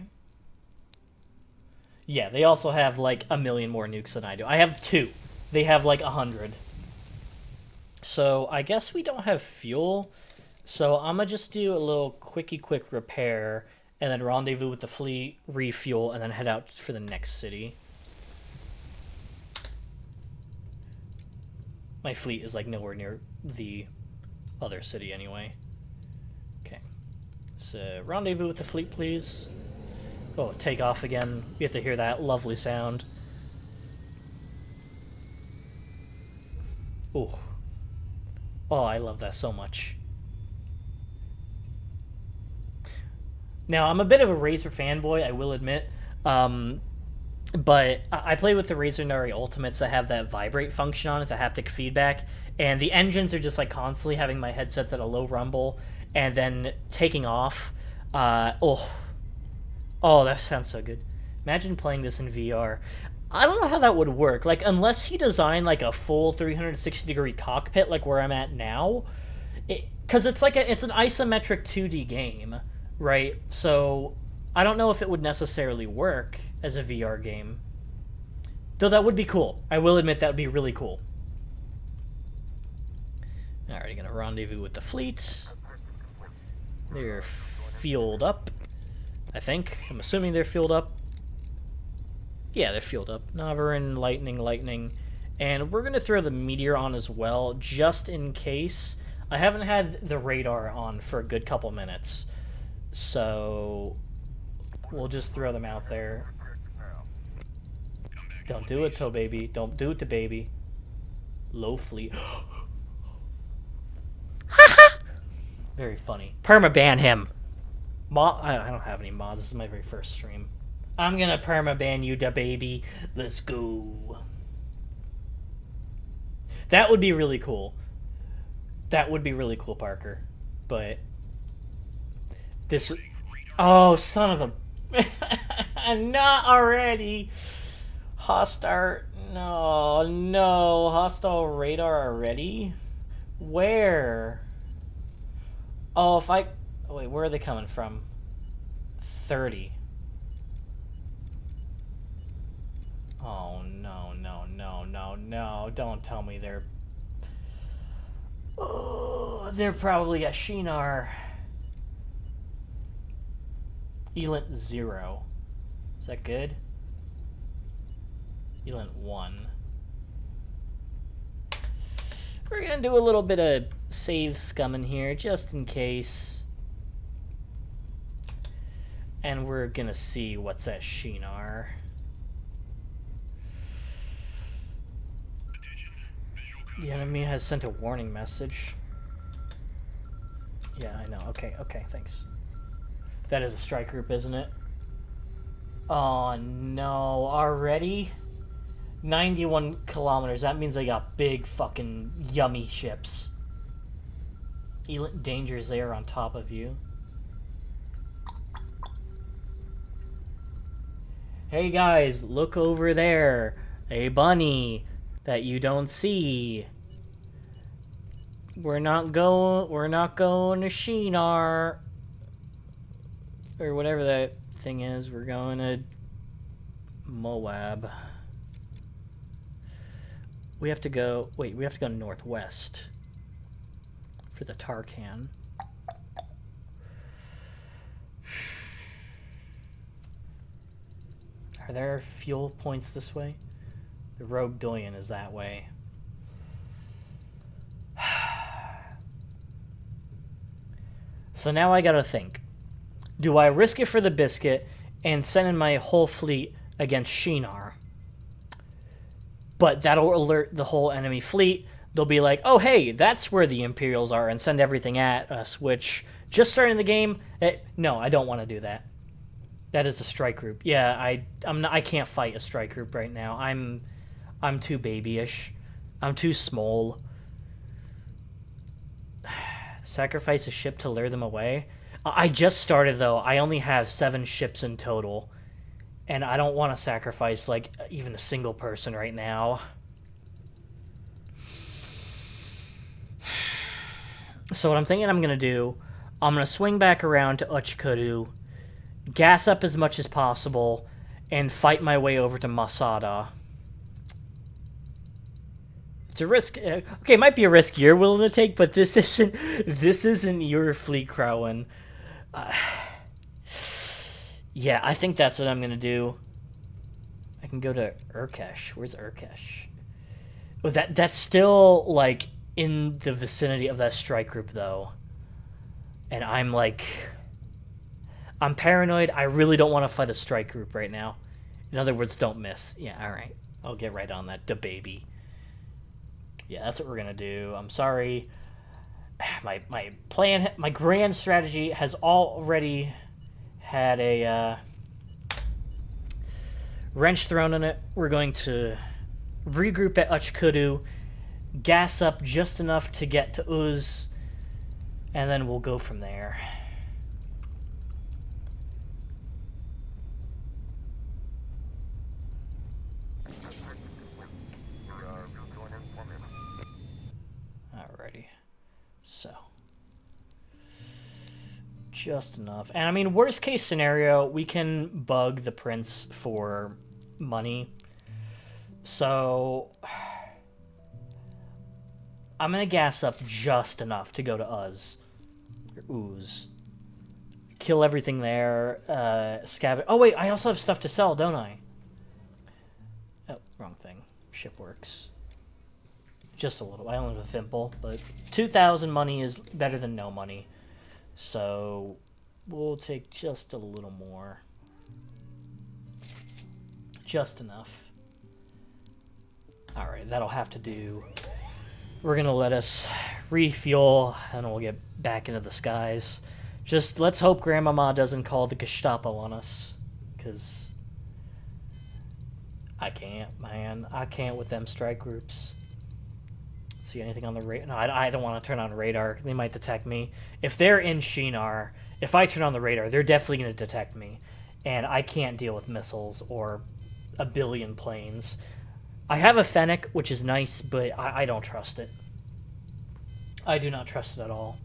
Speaker 1: Yeah, they also have, like, 1 million more nukes than I do. I have 2. They have, like, 100. So, I guess we don't have fuel. So, I'm gonna just do a little quick repair, and then rendezvous with the fleet, refuel, and then head out for the next city. My fleet is, like, nowhere near the other city anyway. Okay. So, rendezvous with the fleet, please. Oh, take off again. You have to hear that lovely sound. Oh. Oh, I love that so much. Now, I'm a bit of a Razor fanboy, I will admit. But I play with the Razor Nari Ultimates that have that vibrate function on it, the haptic feedback. And the engines are just like constantly having my headsets at a low rumble and then taking off. Oh, that sounds so good. Imagine playing this in VR. I don't know how that would work. Like, unless he designed, like, a full 360-degree cockpit, like where I'm at now. Because it's like it's an isometric 2D game, right? So, I don't know if it would necessarily work as a VR game. Though that would be cool. I will admit that would be really cool. Alright, gonna rendezvous with the fleet. They're fueled up. I think. I'm assuming they're fueled up. Yeah, they're fueled up. Navarin, lightning. And we're going to throw the meteor on as well, just in case. I haven't had the radar on for a good couple minutes. So we'll just throw them out there. Don't do it to baby. Don't do it to baby. Low fleet. Very funny. Permaban him. I don't have any mods. This is my very first stream. I'm gonna permaban you, da baby. Let's go. That would be really cool. That would be really cool, Parker. But this. Oh, son of a. Not already. Hostile. No. Hostile radar already? Where? Oh, if I... Wait, where are they coming from? 30. Oh, no. Don't tell me they're... Oh, they're probably at Shinar. Elent 0. Is that good? Elent 1. We're gonna do a little bit of save scumming here, just in case. And we're gonna see what's at Shinar. The enemy has sent a warning message. Yeah, I know. Okay, thanks. That is a strike group, isn't it? Oh, no. Already? 91 kilometers. That means they got big fucking yummy ships. Dangers there on top of you. Hey guys, look over there. A bunny that you don't see. We're not going to Shinar. Or whatever that thing is. We're going to Moab. We have to go... Wait, we have to go northwest for the Tarkan. Are there fuel points this way? The Rogue Doyen is that way. So now I gotta think. Do I risk it for the biscuit and send in my whole fleet against Shinar? But that'll alert the whole enemy fleet. They'll be like, oh, hey, that's where the Imperials are, and send everything at us, which, just starting the game, no, I don't want to do that. That is a strike group. Yeah, I can't fight a strike group right now. I'm too babyish. I'm too small. Sacrifice a ship to lure them away? I just started, though. I only have 7 ships in total. And I don't want to sacrifice, like, even a single person right now. So what I'm thinking I'm going to do, I'm going to swing back around to Uchkudu, gas up as much as possible, and fight my way over to Masada. It's a risk. Okay, it might be a risk you're willing to take, but this isn't your fleet, Crowan. Yeah, I think that's what I'm gonna do. I can go to Urkesh. Where's Urkesh? Oh, that's still like in the vicinity of that strike group, though. And I'm paranoid. I really don't want to fight a strike group right now. In other words, don't miss. Yeah, all right. I'll get right on that, da baby. Yeah, that's what we're gonna do. I'm sorry. My plan, my grand strategy has already had a wrench thrown in it. We're going to regroup at Uchkudu, gas up just enough to get to Uz, and then we'll go from there. Alrighty. So. Just enough. And I mean, worst case scenario, we can bug the prince for money. So I'm gonna gas up just enough to go to Uz. Or Ooze. kill everything there. Scavenge. Oh wait, I also have stuff to sell, don't I? Oh, wrong thing. Ship works. Just a little. I only have a thimble, but 2,000 money is better than no money. So we'll take just a little more. Just enough. Alright, that'll have to do. We're gonna let us refuel, and we'll get back into the skies. Just let's hope Grandmama doesn't call the Gestapo on us. Because I can't, man. I can't with them strike groups. See anything on the radar? No, I don't want to turn on radar. They might detect me. If they're in Shinar, if I turn on the radar, they're definitely going to detect me. And I can't deal with missiles or a billion planes. I have a Fennec, which is nice, but I don't trust it. I do not trust it at all.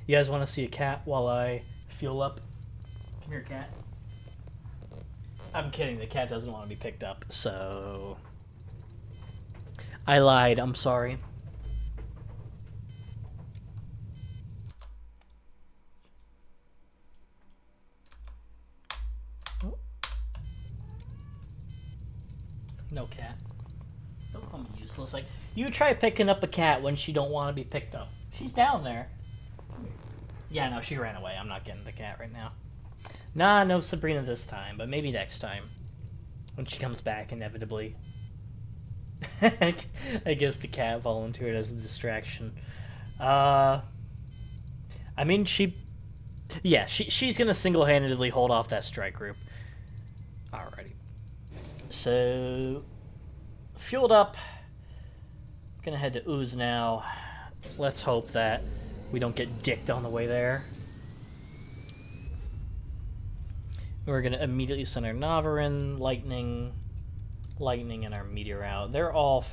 Speaker 1: You guys want to see a cat while I fuel up? Come here, cat. I'm kidding, the cat doesn't want to be picked up, so... I lied, I'm sorry. No cat. Don't call me useless. Like, you try picking up a cat when she don't want to be picked up. She's down there. Yeah, no, she ran away. I'm not getting the cat right now. Nah, no Sabrina this time, but maybe next time. When she comes back, inevitably. I guess the cat volunteered as a distraction. I mean, yeah, she's gonna single-handedly hold off that strike group. Alrighty. So, fueled up. Gonna head to Ooze now. Let's hope that we don't get dicked on the way there. We're going to immediately send our Navarin, Lightning, and our Meteor out. They're all...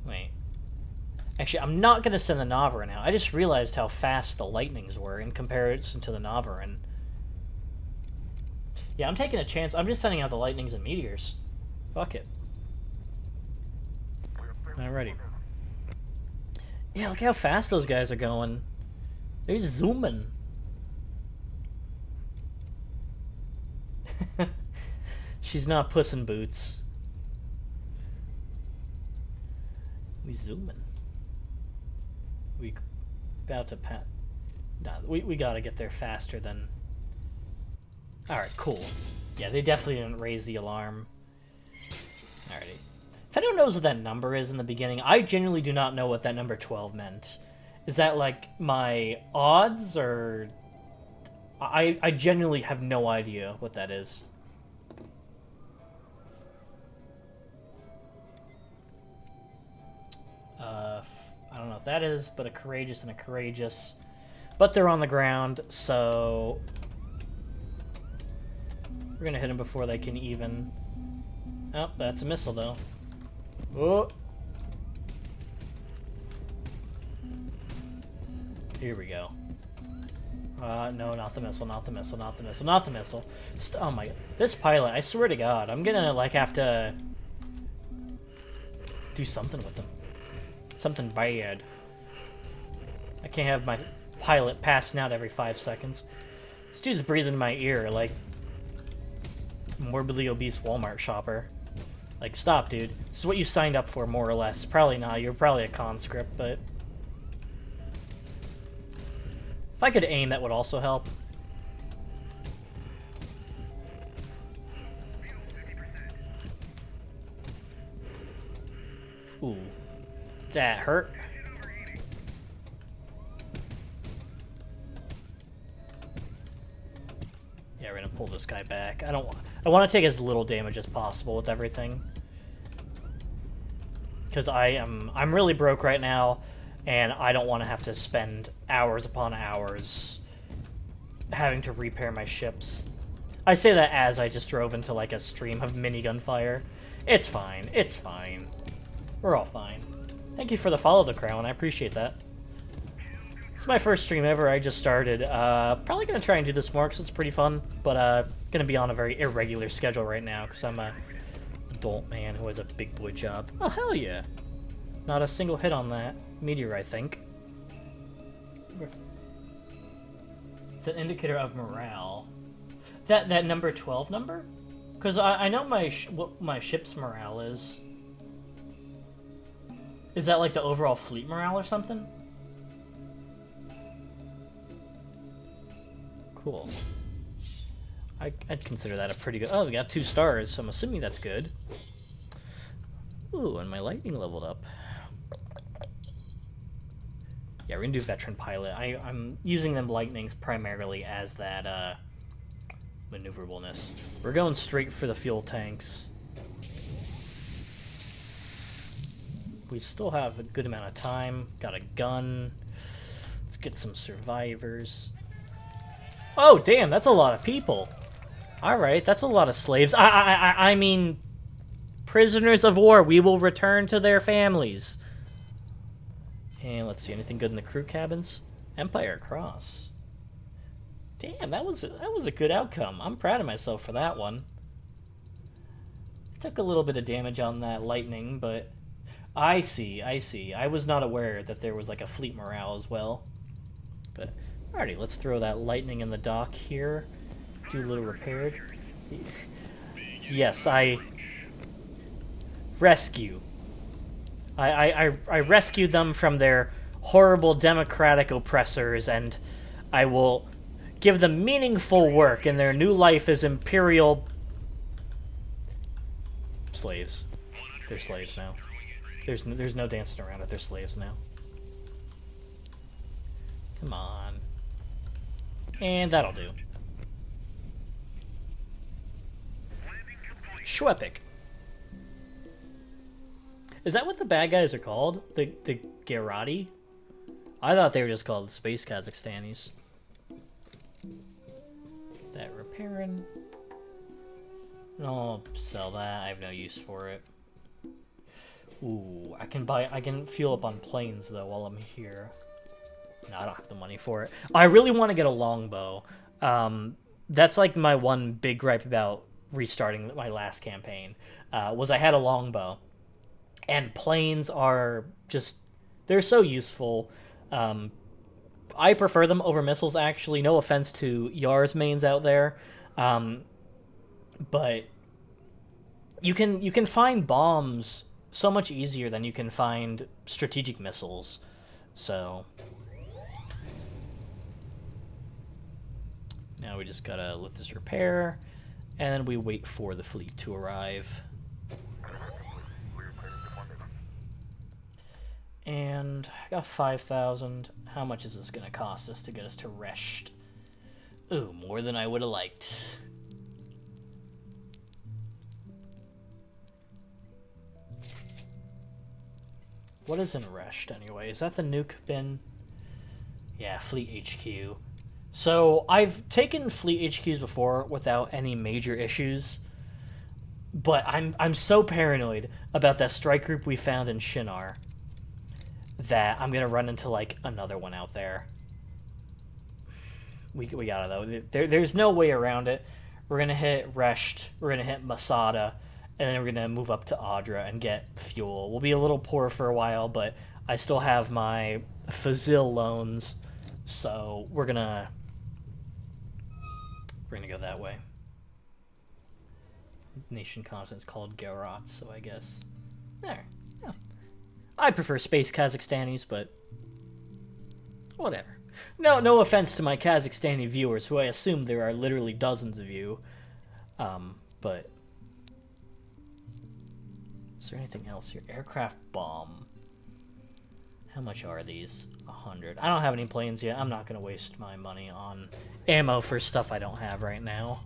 Speaker 1: Wait. Actually, I'm not going to send the Navarin out. I just realized how fast the Lightnings were in comparison to the Navarin. Yeah, I'm taking a chance. I'm just sending out the Lightnings and Meteors. Fuck it. Alrighty. Yeah, look how fast those guys are going. They're zooming. She's not Puss in Boots. We zooming. We about to pat. Nah, we gotta get there faster than. All right, cool. Yeah, they definitely didn't raise the alarm. Alrighty. If anyone knows what that number is in the beginning, I genuinely do not know what that number 12 meant. Is that like my odds, or I genuinely have no idea what that is. I don't know what that is, but a courageous and a courageous. But they're on the ground, so we're gonna hit them before they can even. Oh, that's a missile though. Oh. Here we go. No, not the missile, not the missile, not the missile, not the missile. Oh my, this pilot, I swear to God, I'm gonna, like, have to do something with him. Something bad. I can't have my pilot passing out every 5 seconds. This dude's breathing in my ear, like, morbidly obese Walmart shopper. Like, stop, dude. This is what you signed up for, more or less. Probably not. You're probably a conscript, but... If I could aim, that would also help. Ooh. That hurt. Yeah, we're gonna pull this guy back. I want to take as little damage as possible with everything. Because I'm really broke right now, and I don't want to have to spend hours upon hours having to repair my ships. I say that as I just drove into like a stream of minigun fire. It's fine. It's fine. We're all fine. Thank you for the follow, the crown. I appreciate that. It's my first stream ever. I just started. Probably gonna try and do this more because it's pretty fun, but gonna be on a very irregular schedule right now because I'm a adult man who has a big boy job. Oh hell yeah! Not a single hit on that meteor, I think. It's an indicator of morale. That number 12 number? Because I know what my ship's morale is. Is that like the overall fleet morale or something? Cool. I'd consider that a pretty good... Oh, we got 2 stars, so I'm assuming that's good. Ooh, and my lightning leveled up. Yeah, we're gonna do veteran pilot. I'm using them lightnings primarily as that maneuverableness. We're going straight for the fuel tanks. We still have a good amount of time. Got a gun. Let's get some survivors. Oh, damn, that's a lot of people. Alright, that's a lot of slaves. I mean, prisoners of war. We will return to their families. And let's see, anything good in the crew cabins? Empire Cross. Damn, that was a good outcome. I'm proud of myself for that one. Took a little bit of damage on that lightning, but I see. I was not aware that there was like a fleet morale as well. But alrighty, let's throw that lightning in the dock here. Do a little repair. Yes, I rescue. I rescued them from their horrible democratic oppressors, and I will give them meaningful work in their new life as imperial slaves. They're slaves now. There's no dancing around it. They're slaves now. Come on. And that'll do. Schweppik. Is that what the bad guys are called? The Gerati? I thought they were just called the Space Kazakhstanis. That repairing. No, sell that. I have no use for it. Ooh, I can fuel up on planes though while I'm here. No, I don't have the money for it. I really want to get a longbow. That's like my one big gripe about restarting my last campaign. Was I had a longbow. And planes are just... They're so useful. I prefer them over missiles, actually. No offense to Yars mains out there. But you can find bombs so much easier than you can find strategic missiles. So... Now we just gotta let this repair. And then we wait for the fleet to arrive. And I got 5,000. How much is this going to cost us to get us to Resht? Ooh, more than I would have liked. What is in Resht, anyway? Is that the nuke bin? Yeah, Fleet HQ. So, I've taken Fleet HQs before without any major issues. But I'm so paranoid about that strike group we found in Shinar that I'm gonna run into like another one out there. We gotta though. There's no way around it. We're gonna hit Resht. We're gonna hit Masada, and then we're gonna move up to Adra and get fuel. We'll be a little poor for a while, but I still have my Fazil loans, so we're gonna go that way. Nation continent's called Gerat, so I guess there. Yeah. I prefer Space Kazakhstanis, but whatever. No offense to my Kazakhstani viewers, who I assume there are literally dozens of you. But is there anything else here? Aircraft bomb. How much are these? 100. I don't have any planes yet. I'm not going to waste my money on ammo for stuff I don't have right now.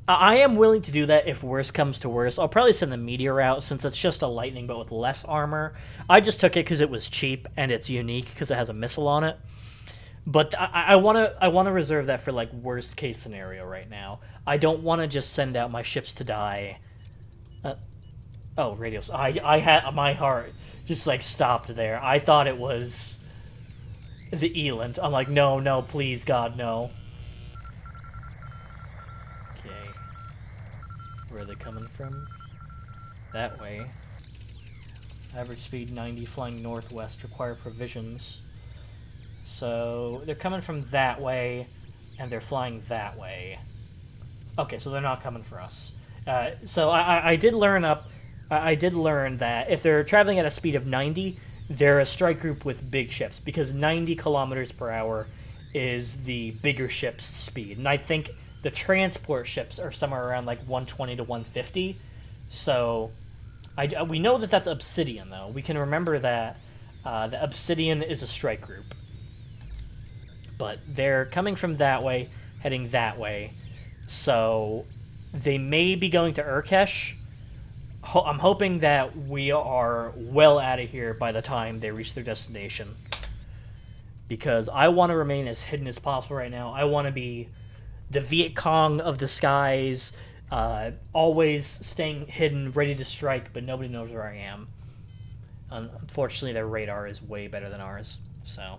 Speaker 1: I am willing to do that if worse comes to worse. I'll probably send the meteor out since it's just a lightning but with less armor. I just took it because it was cheap and it's unique because it has a missile on it. But I want to reserve that for like worst case scenario right now. I don't want to just send out my ships to die. Oh, radios. I had my heart just like stopped there. I thought it was the Elant. I'm like, no, please God, no. Where are they coming from? That way. Average speed 90, flying northwest, require provisions. So they're coming from that way, and they're flying that way. Okay, so they're not coming for us. So I did learn I did learn that if they're traveling at a speed of 90, they're a strike group with big ships, because 90 kilometers per hour is the bigger ship's speed. And I think the transport ships are somewhere around like 120 to 150. So we know that that's Obsidian, though. We can remember that the Obsidian is a strike group. But they're coming from that way, heading that way. So they may be going to Urkesh. I'm hoping that we are well out of here by the time they reach their destination. Because I want to remain as hidden as possible right now. I want to be the Viet Cong of the skies, always staying hidden, ready to strike, but nobody knows where I am. Unfortunately, their radar is way better than ours, so...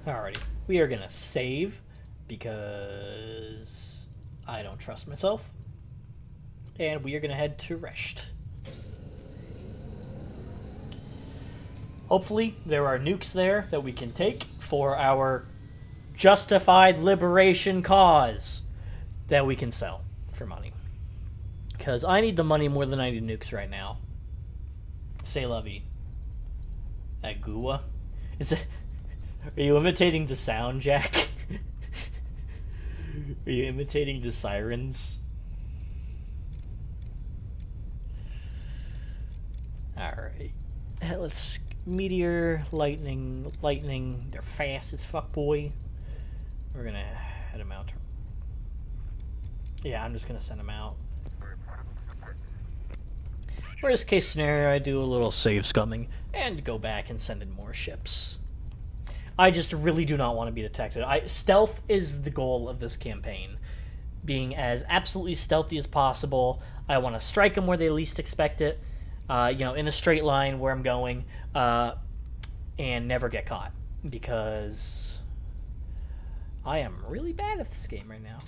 Speaker 1: Alrighty, we are gonna save because I don't trust myself, and we are gonna head to Resht. Hopefully there are nukes there that we can take for our justified liberation cause that we can sell for money, because I need the money more than I need nukes right now. C'est la vie. Agua? Is it... Are you imitating the sound, Jack? Are you imitating the sirens? Alright. Let's... Meteor, lightning, they're fast as fuck, boy. We're gonna head them out. Yeah, I'm just gonna send them out. Worst case scenario, I do a little save scumming and go back and send in more ships. I just really do not want to be detected. Stealth is the goal of this campaign. Being as absolutely stealthy as possible. I want to strike them where they least expect it. In a straight line where I'm going. And never get caught. Because I am really bad at this game right now.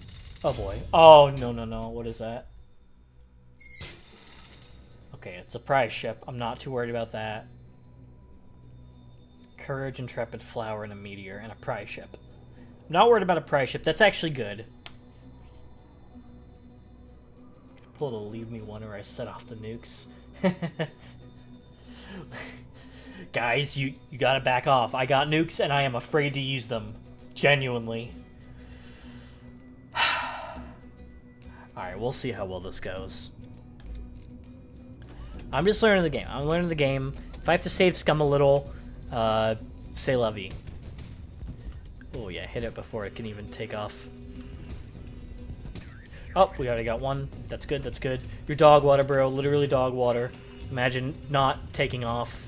Speaker 1: Oh boy. Oh, no. What is that? Okay, it's a prize ship. I'm not too worried about that. Courage, Intrepid, Flower, and a Meteor, and a prize ship. I'm not worried about a prize ship. That's actually good. Pull the leave me one where I set off the nukes. Guys, you gotta back off. I got nukes, and I am afraid to use them. Genuinely. Alright, we'll see how well this goes. I'm just learning the game. I'm learning the game. If I have to save scum a little... c'est la vie. Oh yeah, hit it before it can even take off. Oh, we already got one. That's good, that's good. Your dog water, bro. Literally dog water. Imagine not taking off.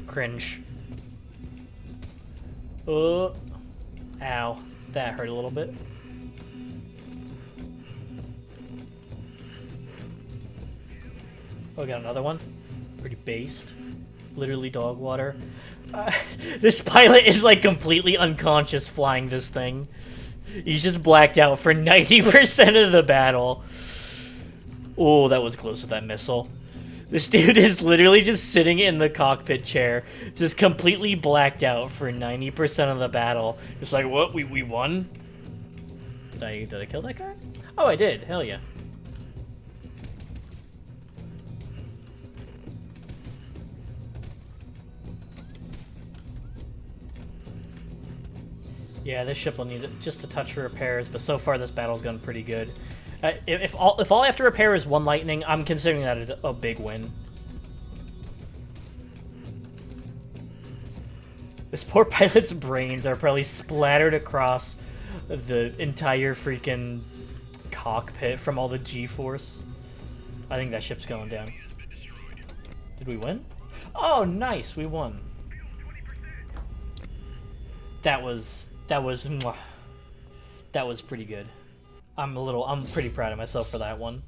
Speaker 1: Cringe. Oh. Ow. That hurt a little bit. Oh, we got another one. Pretty based. Literally dog water. This pilot is like completely unconscious flying this thing. He's just blacked out for 90% of the battle. Oh, that was close with that missile. This dude is literally just sitting in the cockpit chair, just completely blacked out for 90% of the battle. Just like, what? We won? Did I kill that guy? Oh, I did. Hell yeah. Yeah, this ship will need just a touch of repairs, but so far this battle's gone pretty good. If all I have to repair is one lightning, I'm considering that a big win. This poor pilot's brains are probably splattered across the entire freaking cockpit from all the G-force. I think that ship's going down. Did we win? Oh, nice, we won. That was pretty good. I'm pretty proud of myself for that one.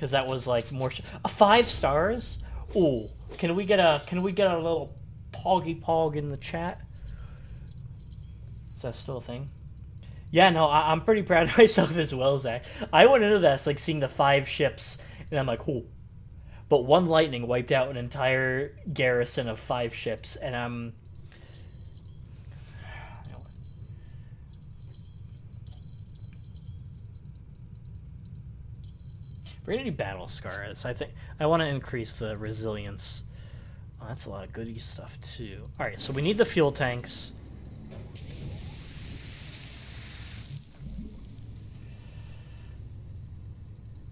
Speaker 1: because that was like more. 5 stars. Ooh, can we get a little poggy pog in the chat? Is that still a thing? Yeah, no, I'm pretty proud of myself as well, Zach. I went into this like seeing the 5 ships, and I'm like, oh. But one lightning wiped out an entire garrison of 5 ships, and I'm. We're gonna do battle scars. I think I want to increase the resilience. Oh, that's a lot of goodie stuff too. All right, so we need the fuel tanks.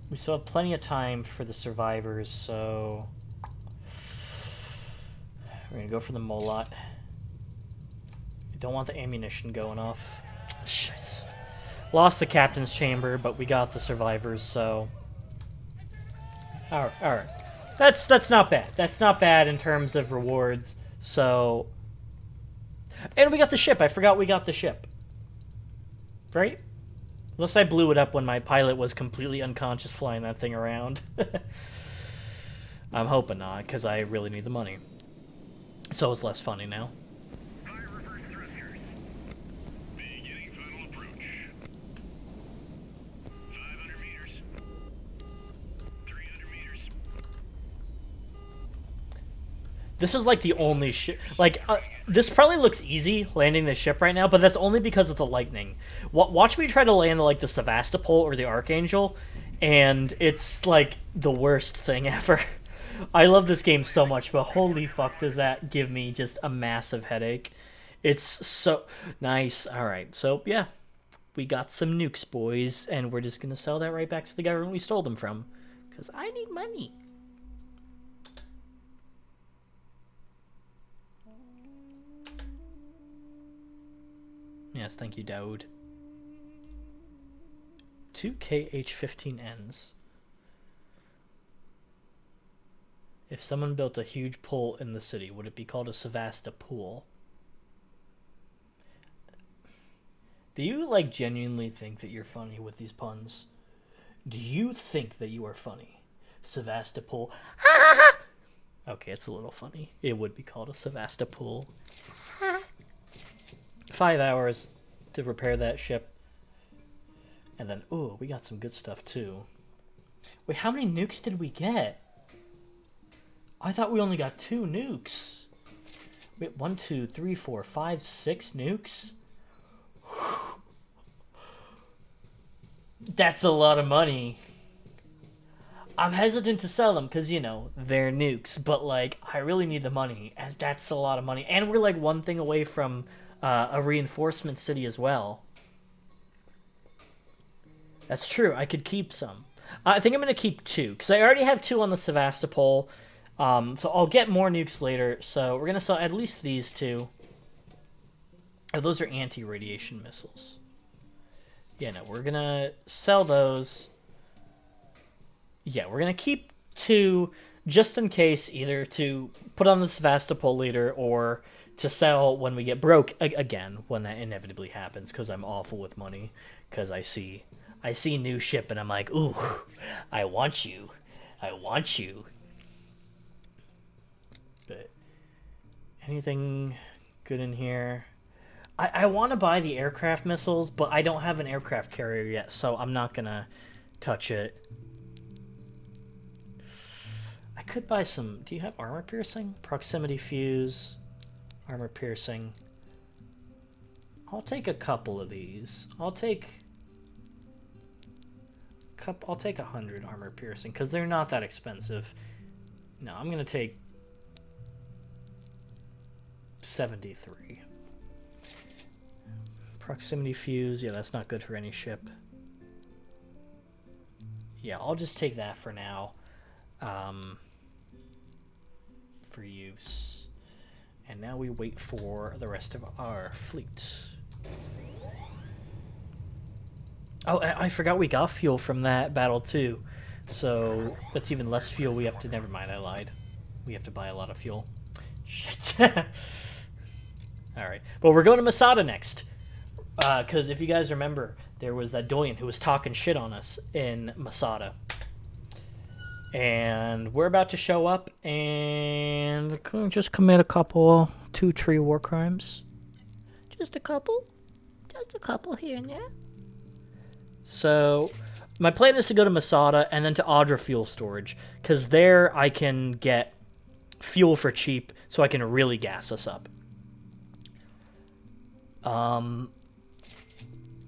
Speaker 1: We still have plenty of time for the survivors, so we're gonna go for the Molot. We don't want the ammunition going off. Shit. Lost the captain's chamber, but we got the survivors, so. All right. That's not bad. That's not bad in terms of rewards. So, and we got the ship. I forgot we got the ship. Right? Unless I blew it up when my pilot was completely unconscious flying that thing around. I'm hoping not, because I really need the money. So it's less funny now. This is like the only ship. Like, this probably looks easy landing this ship right now, but that's only because it's a lightning. Watch me try to land like the Sevastopol or the Archangel, and it's like the worst thing ever. I love this game so much, but holy fuck, does that give me just a massive headache? It's so nice. All right, so yeah, we got some nukes, boys, and we're just gonna sell that right back to the government we stole them from, because I need money. Yes, thank you, Daoud. 2KH15Ns. If someone built a huge pool in the city, would it be called a Sevastopol? Do you, like, genuinely think that you're funny with these puns? Do you think that you are funny? Sevastopol. Okay, it's a little funny. It would be called a Sevastopol. 5 hours to repair that ship. And then, ooh, we got some good stuff too. Wait, how many nukes did we get? I thought we only got 2 nukes. Wait, 1, 2, 3, 4, 5, 6 nukes? That's a lot of money. I'm hesitant to sell them because, you know, they're nukes. But, like, I really need the money. And that's a lot of money. And we're, like, one thing away from a reinforcement city as well. That's true. I could keep some. I think I'm going to keep 2, because I already have 2 on the Sevastopol. So I'll get more nukes later. So we're going to sell at least these 2. Oh, those are anti-radiation missiles. Yeah, no, we're going to sell those. Yeah, we're going to keep 2 just in case, either to put on the Sevastopol later or to sell when we get broke again, when that inevitably happens, because I'm awful with money, because I see new ship and I'm like, ooh, I want you. But anything good in here? I want to buy the aircraft missiles, but I don't have an aircraft carrier yet, so I'm not gonna touch it. I could buy some. Do you have armor piercing? Proximity fuse. Armor piercing. I'll take a couple of these. I'll take 100 armor piercing because they're not that expensive. No, I'm gonna take 73. Proximity fuse. Yeah, that's not good for any ship. Yeah, I'll just take that for now. For use. And now we wait for the rest of our fleet. Oh, I forgot we got fuel from that battle too. So that's even less fuel we have to... Never mind, I lied. We have to buy a lot of fuel. Shit. Alright. But we're going to Masada next. Because if you guys remember, there was that Doyen who was talking shit on us in Masada. And we're about to show up and just commit a couple, 2 tree war crimes.
Speaker 2: Just a couple here and there.
Speaker 1: So, my plan is to go to Masada and then to Audra fuel storage, because there I can get fuel for cheap, so I can really gas us up.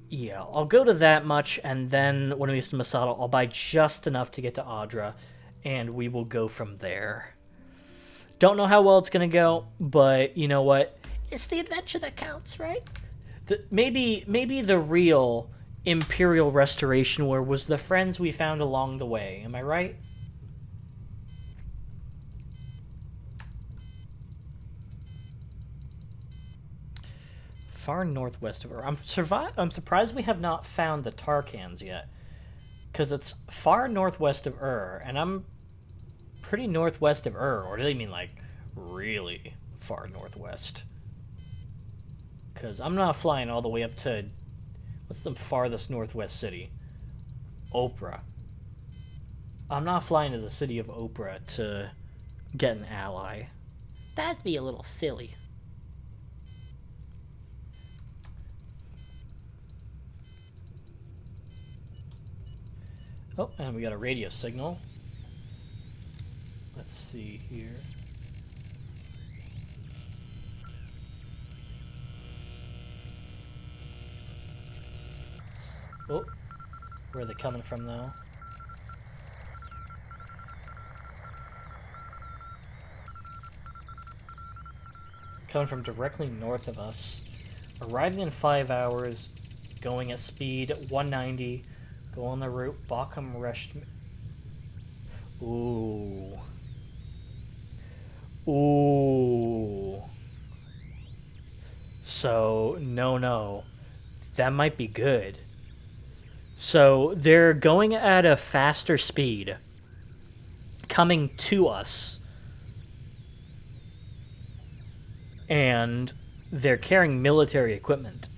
Speaker 1: Yeah, I'll go to that much, and then when we get to Masada, I'll buy just enough to get to Audra, and we will go from there. Don't know how well it's gonna go, but you know what?
Speaker 2: It's the adventure that counts, right?
Speaker 1: Maybe the real Imperial Restoration War was the friends we found along the way. Am I right? Far northwest of Ur. I'm surprised we have not found the Tarkans yet, because it's far northwest of Ur, and I'm pretty northwest of Ur. Or do they mean like really far northwest? Because I'm not flying all the way up to, what's the farthest northwest city? Oprah. I'm not flying to the city of Oprah to get an ally.
Speaker 2: That'd be a little silly.
Speaker 1: Oh, and we got a radio signal. Let's see here. Oh, where are they coming from, though? Coming from directly north of us. Arriving in 5 hours, going at speed 190, go on the route Bakum Resh. Ooh. Ooh. So, no. That might be good. So, they're going at a faster speed, coming to us, and they're carrying military equipment.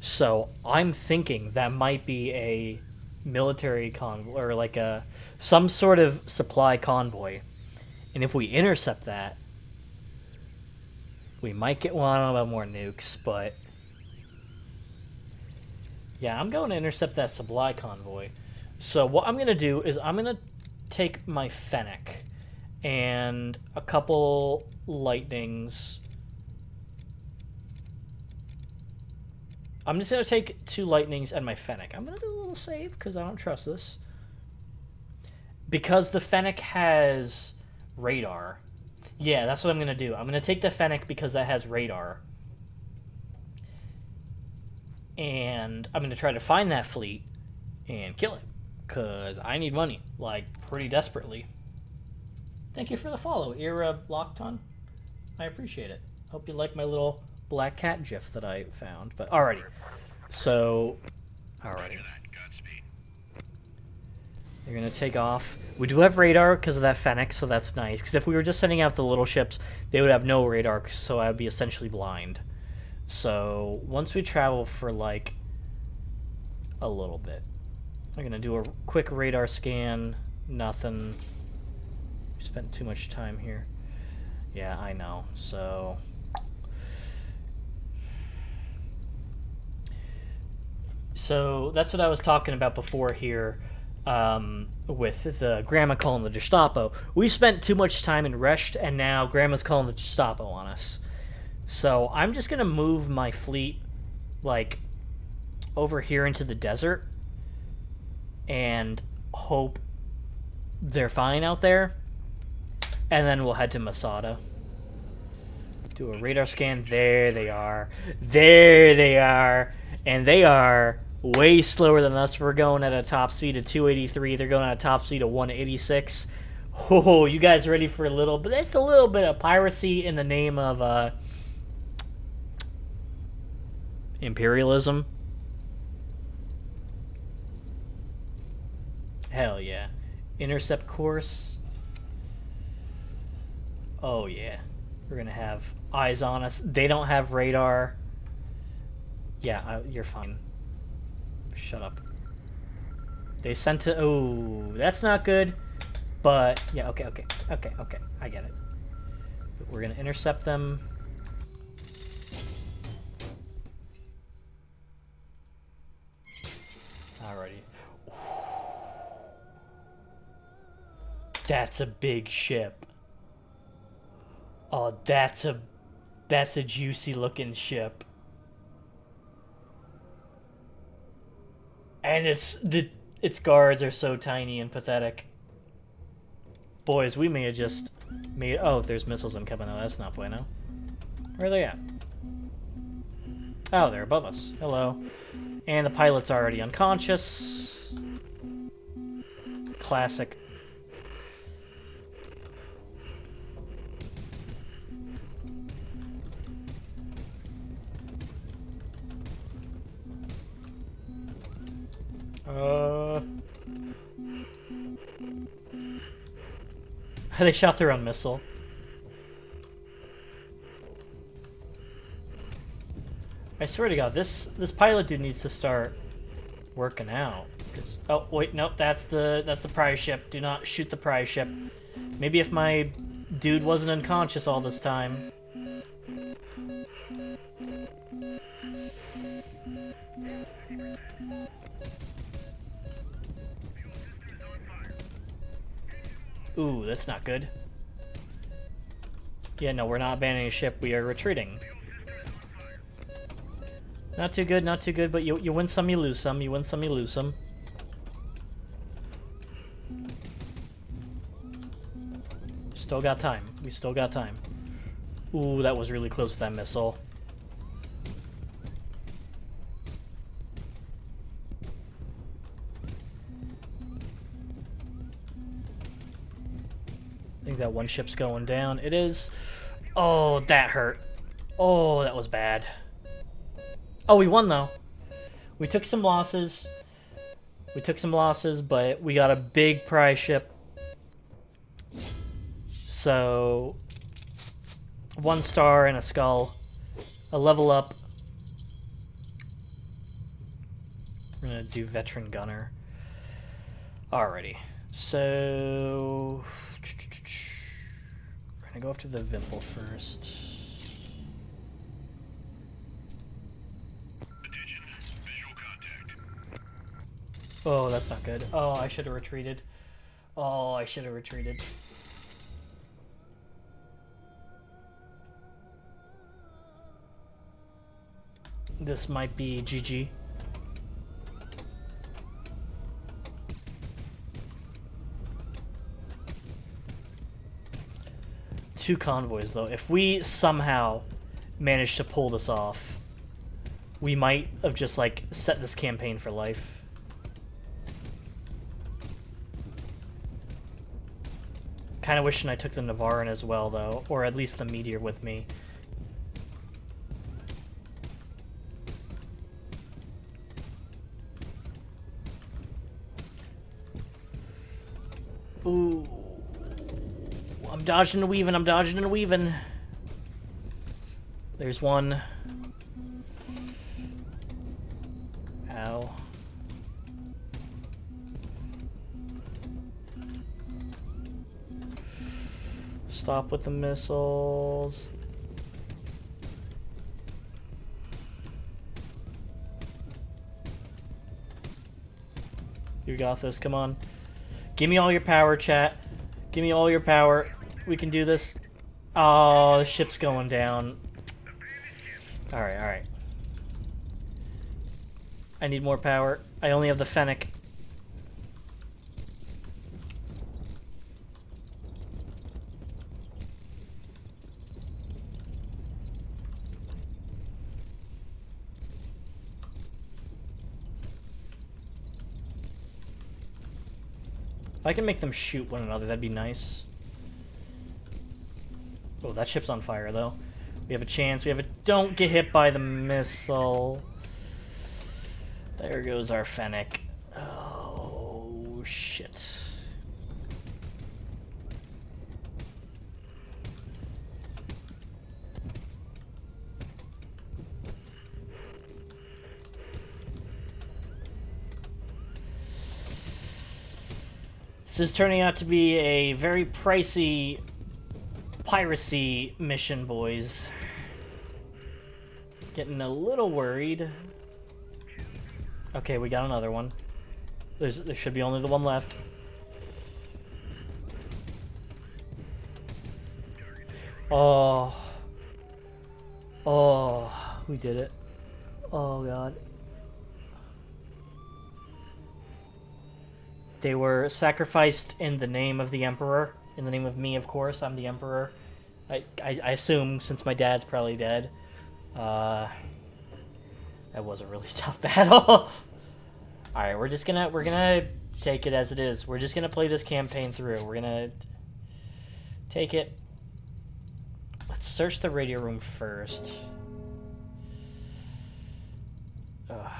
Speaker 1: So, I'm thinking that might be a military convoy, or like some sort of supply convoy. And if we intercept that, we might get, well, I don't know about more nukes, but yeah, I'm going to intercept that supply convoy. So what I'm going to do is I'm going to take my Fennec and a couple lightnings. I'm just going to take 2 lightnings and my Fennec. I'm going to do a little save because I don't trust this. Because the Fennec has radar. Yeah, that's what I'm going to do. I'm going to take the Fennec because that has radar. And I'm going to try to find that fleet and kill it. Because I need money, like, pretty desperately. Thank you for the follow, Ira Lockton. I appreciate it. Hope you like my little black cat gif that I found. But alrighty. So, alrighty. They're going to take off. We do have radar because of that Fennec, so that's nice. Because if we were just sending out the little ships, they would have no radar, so I would be essentially blind. So, once we travel for, like, a little bit, I'm going to do a quick radar scan. Nothing. We spent too much time here. Yeah, I know. So, that's what I was talking about before here. With the Grandma calling the Gestapo. We spent too much time in Resht, and now Grandma's calling the Gestapo on us. So I'm just gonna move my fleet, like, over here into the desert, and hope they're fine out there, and then we'll head to Masada. Do a radar scan. There they are. There they are. And they are way slower than us. We're going at a top speed of 283. They're going at a top speed of 186. Oh, you guys ready for a little, but there's a little bit of piracy in the name of imperialism. Hell yeah. Intercept course. Oh yeah. We're gonna have eyes on us. They don't have radar. Yeah, you're fine. Shut up. They sent it. Oh, that's not good. But yeah, okay. I get it. But we're gonna intercept them. Alrighty. That's a big ship. Oh, that's a juicy looking ship. And its guards are so tiny and pathetic. Boys, we may have just made... Oh, there's missiles incoming. Oh, that's not bueno. Where are they at? Oh, they're above us. Hello. And the pilot's already unconscious. Classic. They shot their own missile. I swear to God, this pilot dude needs to start working out. Cause, oh wait, nope, that's the prize ship. Do not shoot the prize ship. Maybe if my dude wasn't unconscious all this time. Ooh, that's not good. Yeah, no, we're not abandoning a ship. We are retreating. Not too good, but you win some, you lose some. You win some, you lose some. Still got time. We still got time. Ooh, that was really close to that missile. I think that one ship's going down. It is. Oh, that hurt. Oh, that was bad. Oh, we won, though. We took some losses. But we got a big prize ship. So, 1 star and a skull. A level up. We're gonna do veteran gunner. Alrighty. So, we're gonna go after the Vimple first. Oh, that's not good. Oh, I should have retreated. Oh, I should have retreated. This might be GG. Two convoys, though. If we somehow manage to pull this off, we might have just, like, set this campaign for life. Kind of wishing I took the Navaran as well, though, or at least the Meteor with me. Ooh. I'm dodging and weaving, I'm dodging and weaving. There's one. Ow. Stop with the missiles. You got this, come on. Give me all your power, chat. Give me all your power. We can do this. Oh, the ship's going down. Alright, alright. I need more power. I only have the Fennec. If I can make them shoot one another, that'd be nice. Oh, that ship's on fire, though. We have a chance. We have a... Don't get hit by the missile. There goes our Fennec. Oh, shit. This is turning out to be a very pricey piracy mission, boys. Getting a little worried. Okay, we got another one. There should be only the one left. Oh. Oh, we did it. Oh, God. They were sacrificed in the name of the Emperor. In the name of me, of course. I'm the Emperor. I assume, since my dad's probably dead. That was a really tough battle. Alright, we're gonna take it as it is. We're just gonna play this campaign through. We're gonna take it. Let's search the radio room first. Ugh.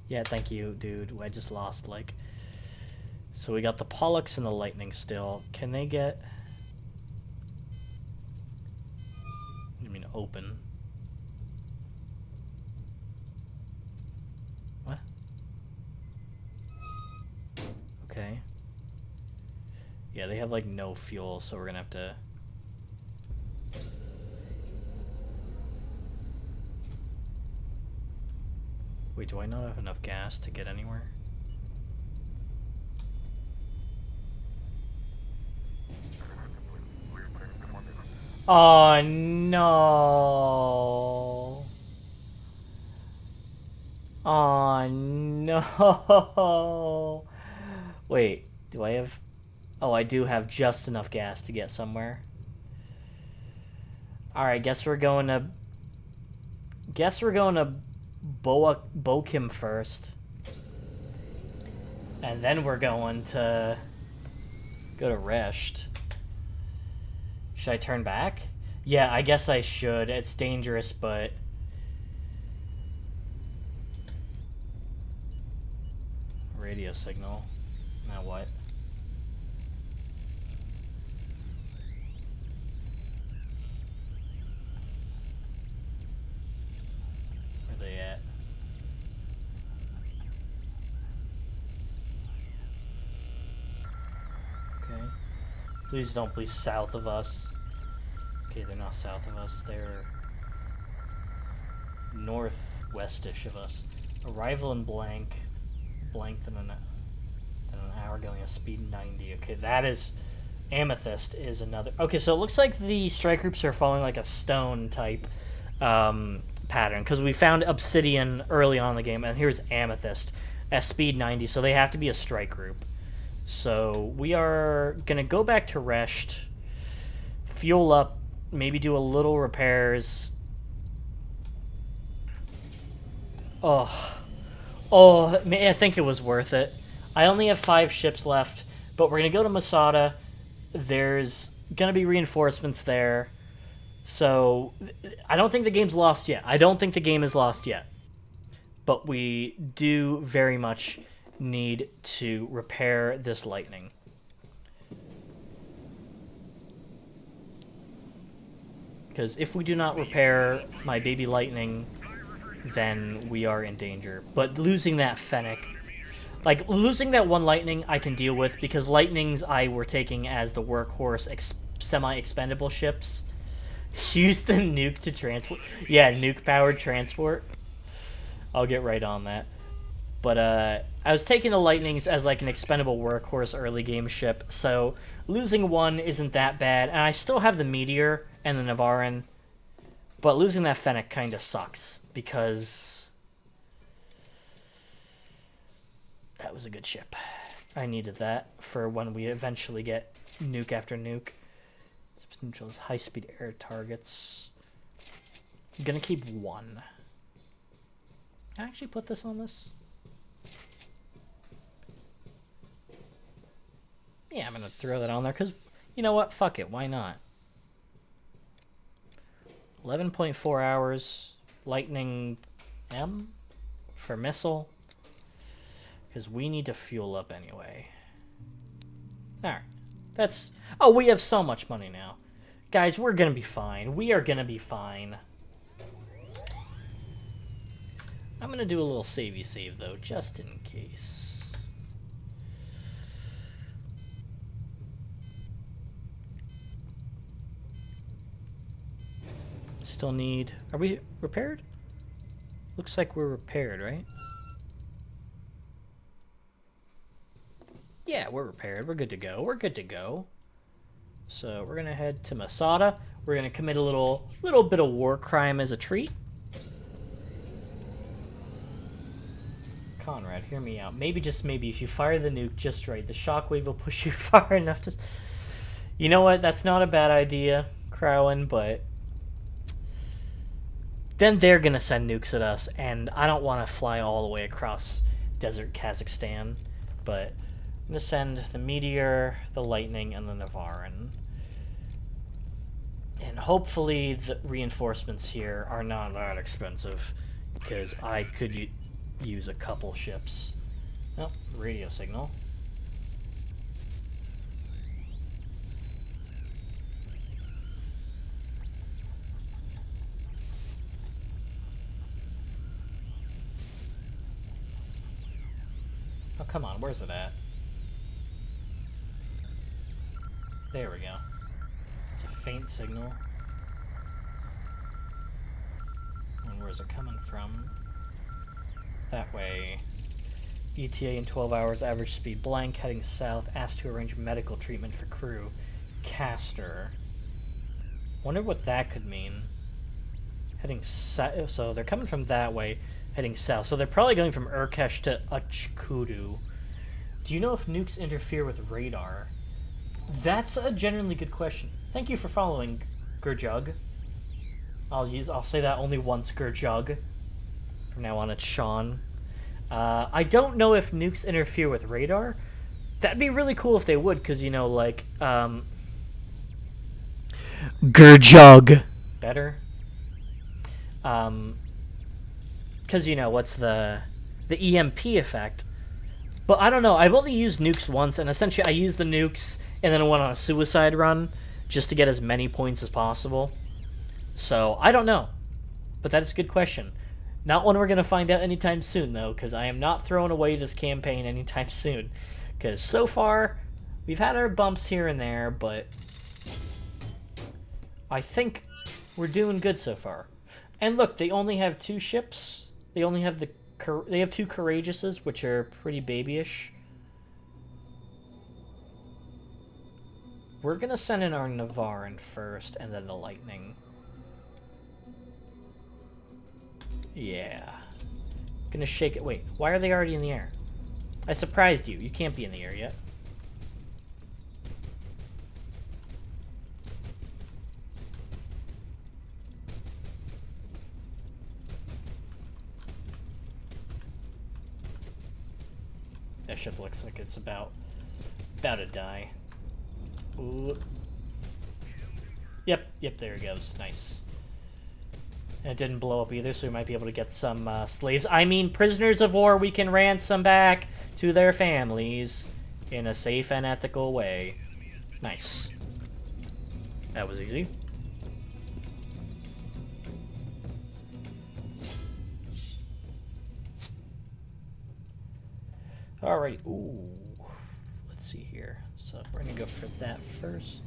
Speaker 1: Yeah, thank you, dude. I just lost, like... So we got the Pollux and the Lightning still. Can they get... I mean, open. What? Okay. Yeah, they have, like, no fuel, so we're gonna have to... Wait, do I not have enough gas to get anywhere? Oh, no. Oh, no. Wait, do I have... Oh, I do have just enough gas to get somewhere. Alright, guess we're going to Bokim first. And then we're going to go to Resht. Should I turn back? Yeah, I guess I should. It's dangerous, but... Radio signal. Now what? Where are they at? Okay. Please don't be south of us. Okay, they're not south of us. They're northwestish of us. Arrival in blank than an hour going at speed 90. Okay, that is... Amethyst is another... Okay, so it looks like the strike groups are following like a stone type pattern, because we found Obsidian early on in the game, and here's Amethyst at speed 90, so they have to be a strike group. So we are going to go back to Resht, fuel up, maybe do a little repairs. Oh, man, I think it was worth it. I only have 5 ships left, but we're going to go to Masada. There's going to be reinforcements there. So I don't think the game's lost yet. I don't think the game is lost yet. But we do very much need to repair this lightning. Because if we do not repair my baby lightning, then we are in danger. But losing that Fennec, like losing that one lightning I can deal with, because lightnings I were taking as the workhorse semi-expendable ships. Use the nuke to transport. Yeah, nuke-powered transport. I'll get right on that. But I was taking the lightnings as like an expendable workhorse early game ship, so losing one isn't that bad. And I still have the Meteor and the Navarin, but losing that Fennec kind of sucks, because that was a good ship. I needed that for when we eventually get nuke after nuke. Neutrals high-speed air targets. I'm gonna keep 1. Can I actually put this on this? Yeah, I'm gonna throw that on there, because you know what? Fuck it, why not? 11.4 hours. Lightning M for missile, because we need to fuel up anyway. Alright. That's... Oh, we have so much money now. Guys, we're gonna be fine. We are gonna be fine. I'm gonna do a little savey save, though, just in case. Still need... Are we repaired? Looks like we're repaired, right? Yeah, we're repaired. We're good to go. We're good to go. So we're going to head to Masada. We're going to commit a little bit of war crime as a treat. Conrad, hear me out. Maybe, just maybe, if you fire the nuke just right, the shockwave will push you far enough to... You know what? That's not a bad idea, Crowan, but... Then they're going to send nukes at us, and I don't want to fly all the way across desert Kazakhstan, but... I'm going to send the Meteor, the Lightning, and the Navarin. And hopefully the reinforcements here are not that expensive, because I could use a couple ships. Oh, radio signal. Oh, come on, where's it at? There we go. It's a faint signal. And where's it coming from? That way. ETA in 12 hours, average speed blank, heading south, asked to arrange medical treatment for crew. Castor. Wonder what that could mean. Heading south, so they're coming from that way, heading south. So they're probably going from Urkesh to Uchkudu. Do you know if nukes interfere with radar? That's a genuinely good question. Thank you for following, Gurjug. I'll say that only once, Gurjug. From now on, it's Sean. I don't know if nukes interfere with radar. That'd be really cool if they would, because, you know, like,
Speaker 2: Gurjug.
Speaker 1: Better. Because, you know, what's the EMP effect? But I don't know. I've only used nukes once, and essentially I used the nukes and then I went on a suicide run just to get as many points as possible. So, I don't know. But that is a good question. Not one we're going to find out anytime soon, though, because I am not throwing away this campaign anytime soon. Because so far, we've had our bumps here and there, but I think we're doing good so far. And look, they only have 2 ships. They only have they have 2 Courageouses, which are pretty babyish. We're gonna send in our Navarin first, and then the Lightning. Yeah. Gonna shake it. Wait, why are they already in the air? I surprised you. You can't be in the air yet. That ship looks like it's about to die. Ooh. Yep, there it goes. Nice. And it didn't blow up either, so we might be able to get some slaves. I mean, prisoners of war we can ransom back to their families in a safe and ethical way. Nice. That was easy. Alright, ooh. Let's see here. So we're gonna go for that first.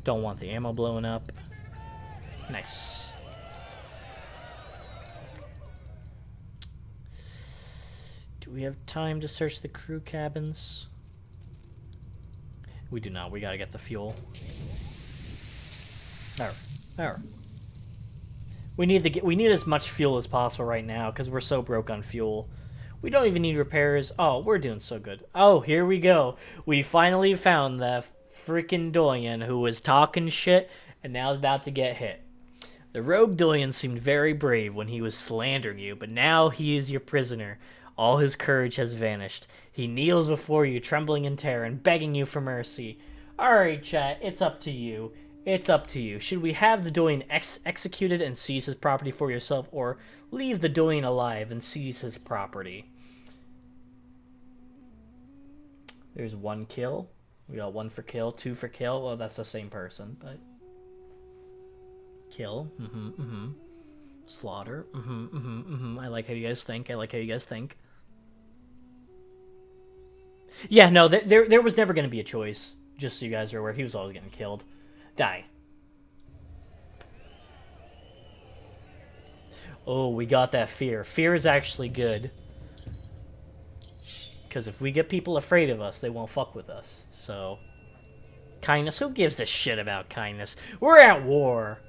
Speaker 1: Don't want the ammo blowing up. Nice. Do we have time to search the crew cabins? We do not. We gotta get the fuel. Alright. We need as much fuel as possible right now because we're so broke on fuel. We don't even need repairs. Oh, we're doing so good. Oh, here we go. We finally found the freaking Doyen who was talking shit and now is about to get hit. The rogue Doyen seemed very brave when he was slandering you, but now he is your prisoner. All his courage has vanished. He kneels before you, trembling in terror and begging you for mercy. Alright, chat, it's up to you. It's up to you. Should we have the Doyen executed and seize his property for yourself, or leave the Doyen alive and seize his property? There's 1 kill. We got 1 for kill, 2 for kill. Well, that's the same person, but kill. Slaughter. I like how you guys think. Yeah, no, there was never going to be a choice. Just so you guys are aware, he was always getting killed. Die. Oh, we got that fear. Fear is actually good. Because if we get people afraid of us, they won't fuck with us. So, kindness. Who gives a shit about kindness? We're at war.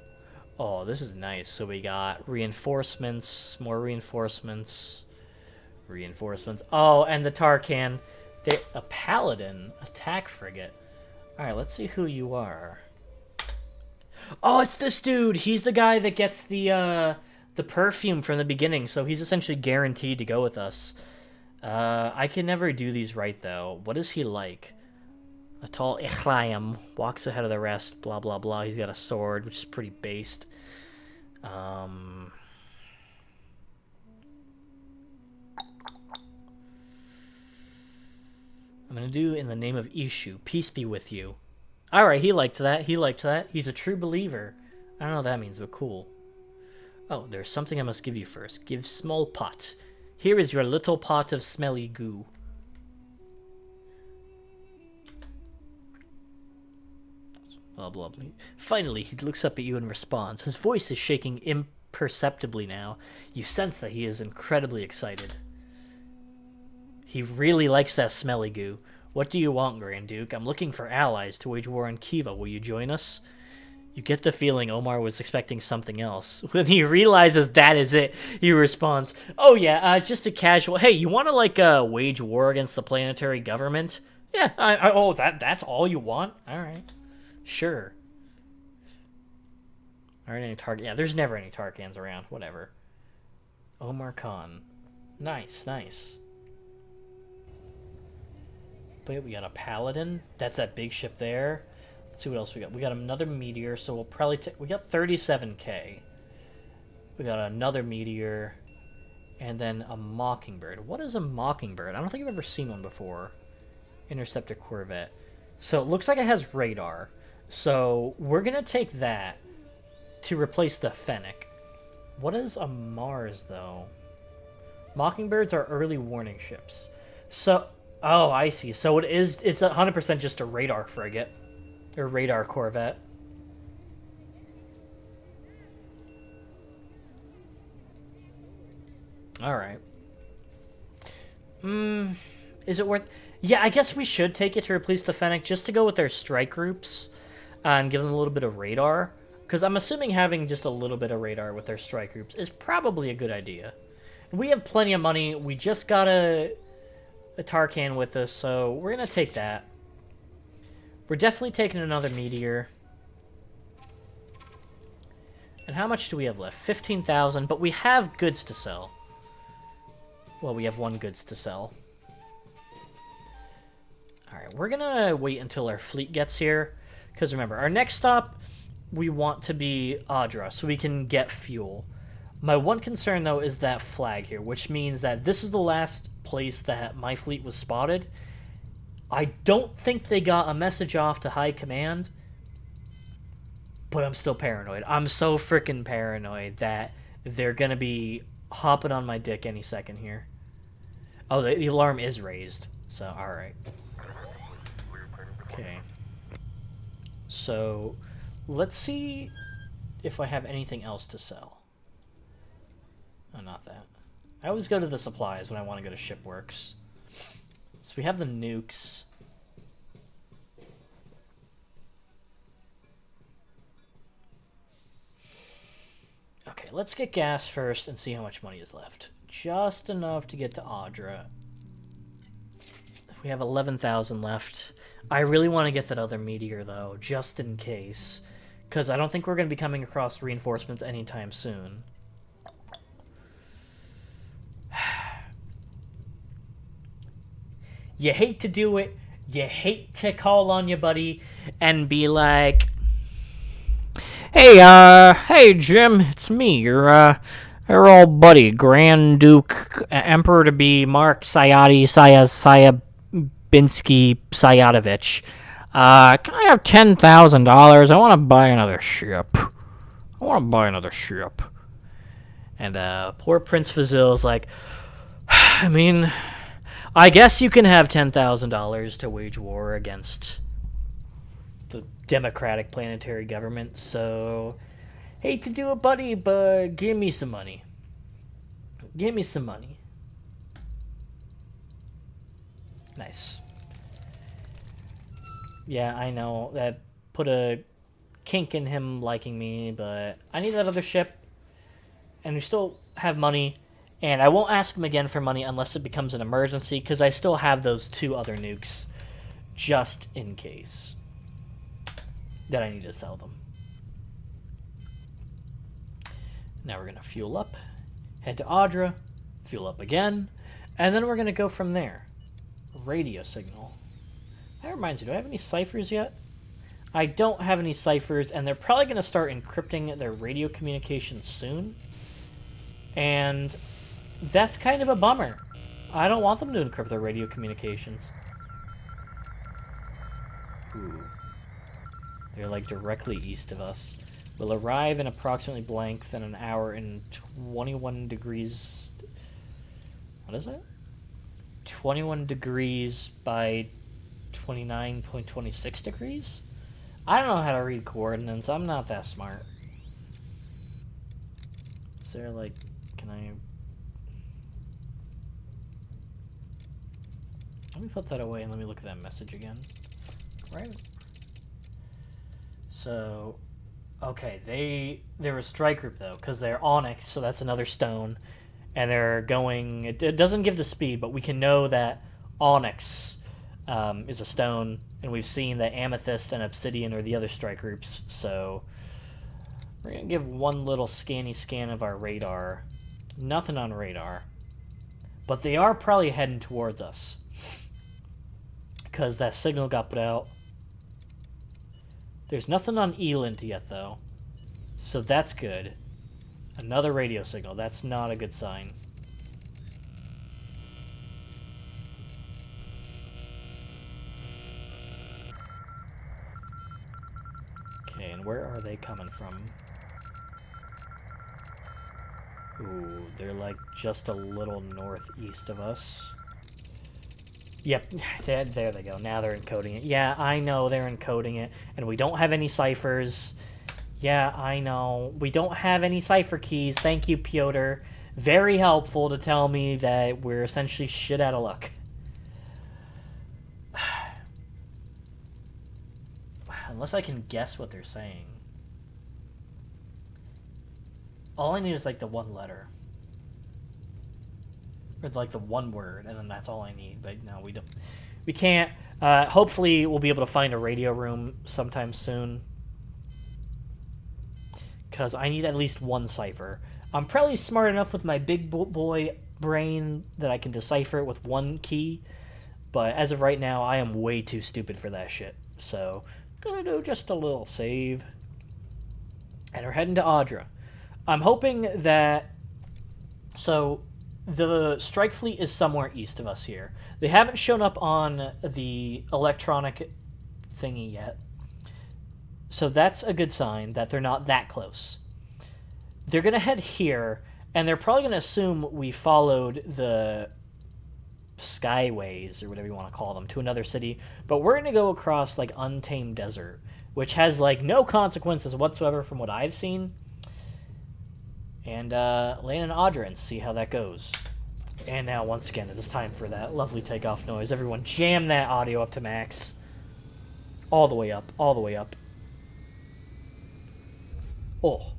Speaker 1: Oh, this is nice. So we got reinforcements, more reinforcements, reinforcements. Oh, and the Tarkan. A paladin, attack frigate. All right, let's see who you are. Oh, it's this dude. He's the guy that gets the perfume from the beginning, so he's essentially guaranteed to go with us. I can never do these right, though. What is he like? A tall Echlayam walks ahead of the rest, blah, blah, blah. He's got a sword, which is pretty based. I'm going to do in the name of Ishu. Peace be with you. Alright, he liked that. He's a true believer. I don't know what that means, but cool. Oh, there's something I must give you first. Give small pot. Here is your little pot of smelly goo. Blah, blah, blah. Finally, he looks up at you and responds. His voice is shaking imperceptibly now. You sense that he is incredibly excited. He really likes that smelly goo. What do you want, Grand Duke? I'm looking for allies to wage war on Kiva. Will you join us? You get the feeling Omar was expecting something else. When he realizes that is it, he responds, oh yeah, just a casual, hey, you want to, wage war against the planetary government? Yeah, oh, that's all you want? Alright. Sure. Aren't any Tark? Yeah, there's never any Tarkans around. Whatever. Omar Khan. Nice, nice. But we got a paladin. That's that big ship there. Let's see what else we got. We got another meteor, so we'll probably take. We got 37k. We got another meteor, and then a mockingbird. What is a mockingbird? I don't think I've ever seen one before. Interceptor corvette. So it looks like it has radar. So we're gonna take that to replace the Fennec. What is a Mars though? Mockingbirds are early warning ships. So, oh, I see. So it's 100% just a radar frigate or radar corvette. All right. Is it worth? Yeah, I guess we should take it to replace the Fennec just to go with their strike groups and give them a little bit of radar. Because I'm assuming having just a little bit of radar with their strike groups is probably a good idea. We have plenty of money. We just got a Tarkan with us, so we're going to take that. We're definitely taking another meteor. And how much do we have left? 15,000, but we have goods to sell. Well, we have 1 goods to sell. Alright, we're gonna wait until our fleet gets here. Because remember, our next stop, we want to be Adra, so we can get fuel. My one concern, though, is that flag here, which means that this is the last place that my fleet was spotted. I don't think they got a message off to High Command, but I'm still paranoid. I'm so freaking paranoid that they're gonna be hopping on my dick any second here. Oh, the alarm is raised, so alright. Okay. So, let's see if I have anything else to sell. Oh, not that. I always go to the supplies when I want to go to Shipworks. So we have the nukes. Okay, let's get gas first and see how much money is left. Just enough to get to Adra. We have 11,000 left. I really want to get that other meteor, though, just in case. Because I don't think we're going to be coming across reinforcements anytime soon. You hate to do it. You hate to call on your buddy and be like,
Speaker 2: Hey, Jim, it's me, your old buddy, Grand Duke, Emperor-to-be, Mark Sayadi Sayabinsky Sayadovich. Can I have $10,000? I want to buy another ship.
Speaker 1: And poor Prince Fazil's like, I mean, I guess you can have $10,000 to wage war against the democratic planetary government, so hate to do it, buddy, but give me some money. Nice. Yeah, I know. That put a kink in him liking me, but I need that other ship. And we still have money. And I won't ask him again for money unless it becomes an emergency, because I still have those 2 other nukes just in case that I need to sell them. Now we're going to fuel up, head to Audra, fuel up again, and then we're going to go from there. Radio signal. That reminds me, do I have any ciphers yet? I don't have any ciphers, and they're probably going to start encrypting their radio communications soon. And that's kind of a bummer. I don't want them to encrypt their radio communications. Ooh. They're like directly east of us. Will arrive in approximately blank, then an hour in 21 degrees... What is that? 21 degrees by 29.26 degrees? I don't know how to read coordinates. I'm not that smart. Is there, like... Can I... Let me put that away and let me look at that message again. Right? So... Okay, they're a strike group, though, because they're Onyx, so that's another stone. And they're going... It doesn't give the speed, but we can know that Onyx is a stone, and we've seen that Amethyst and Obsidian are the other strike groups, so... We're going to give one little scanny scan of our radar. Nothing on radar. But they are probably heading towards us. Because that signal got put out. There's nothing on Elint yet, though. So that's good. Another radio signal. That's not a good sign. Okay, and where are they coming from? Ooh, they're like just a little northeast of us. Yep, there they go. Now they're encoding it. Yeah, I know they're encoding it. And we don't have any ciphers. Yeah, I know. We don't have any cipher keys. Thank you, Piotr. Very helpful to tell me that we're essentially shit out of luck. Unless I can guess what they're saying. All I need is like the one letter. Or like the one word, and then that's all I need. But no, we don't. We can't. Hopefully, we'll be able to find a radio room sometime soon. Because I need at least one cipher. I'm probably smart enough with my big boy brain that I can decipher it with one key. But as of right now, I am way too stupid for that shit. So, gonna do just a little save. And we're heading to Audra. I'm hoping that... So... The strike fleet is somewhere east of us here. They haven't shown up on the electronic thingy yet. So that's a good sign that they're not that close. They're going to head here, and they're probably going to assume we followed the skyways, or whatever you want to call them, to another city. But we're going to go across, like, untamed desert, which has, like, no consequences whatsoever from what I've seen. And land in Audra and see how that goes. And now, once again, it is time for that lovely takeoff noise. Everyone jam that audio up to max. All the way up, all the way up. Oh.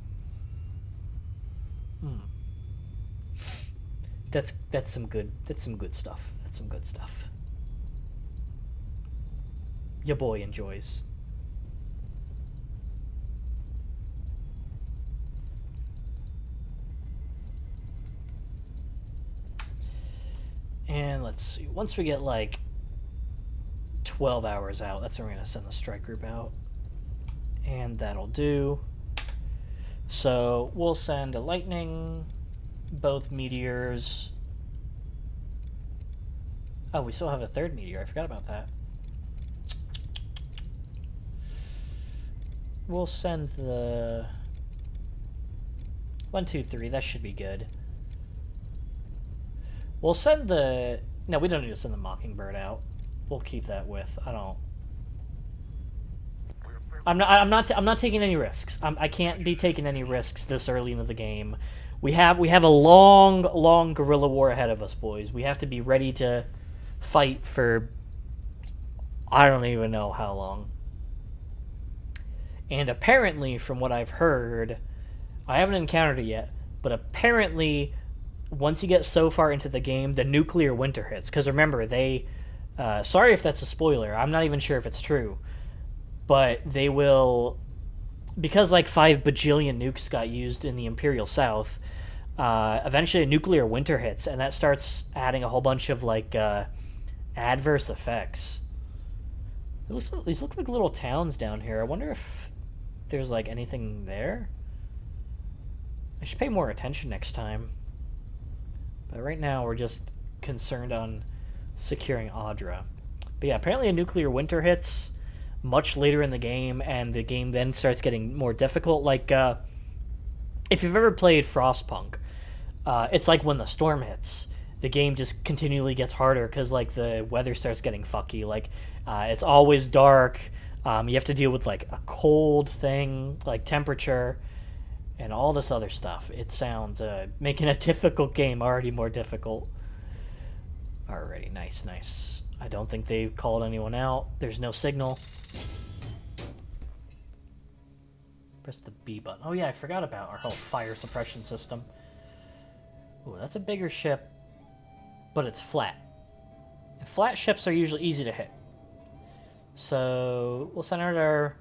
Speaker 1: That's some good stuff. That's some good stuff. Your boy enjoys. And let's see, once we get like 12 hours out, that's when we're going to send the strike group out. And that'll do. So we'll send a lightning, both meteors. Oh, we still have a third meteor. I forgot about that. We'll send the 1, 2, 3. That should be good. We'll send the... No, we don't need to send the Mockingbird out. We'll keep that with. I'm not taking any risks. I can't be taking any risks this early into the game. We have a long guerrilla war ahead of us, boys. We have to be ready to fight for I don't even know how long. And apparently, from what I've heard, I haven't encountered it yet, but apparently, once you get so far into the game, the nuclear winter hits. Because remember, they... sorry if that's a spoiler. I'm not even sure if it's true. But they will... Because like 5 bajillion nukes got used in the Imperial South, eventually a nuclear winter hits, and that starts adding a whole bunch of like adverse effects. These look like little towns down here. I wonder if there's like anything there. I should pay more attention next time. But right now we're just concerned on securing Audra. But yeah, apparently a nuclear winter hits much later in the game, and the game then starts getting more difficult. Like, if you've ever played Frostpunk, it's like when the storm hits, the game just continually gets harder because, like, the weather starts getting fucky. Like, it's always dark. You have to deal with, like, a cold thing, like temperature, and all this other stuff. It sounds, making a difficult game already more difficult. Alrighty, nice. I don't think they've called anyone out. There's no signal. Press the B button. Oh yeah, I forgot about our whole fire suppression system. Ooh, that's a bigger ship, but it's flat. And flat ships are usually easy to hit. So we'll send out our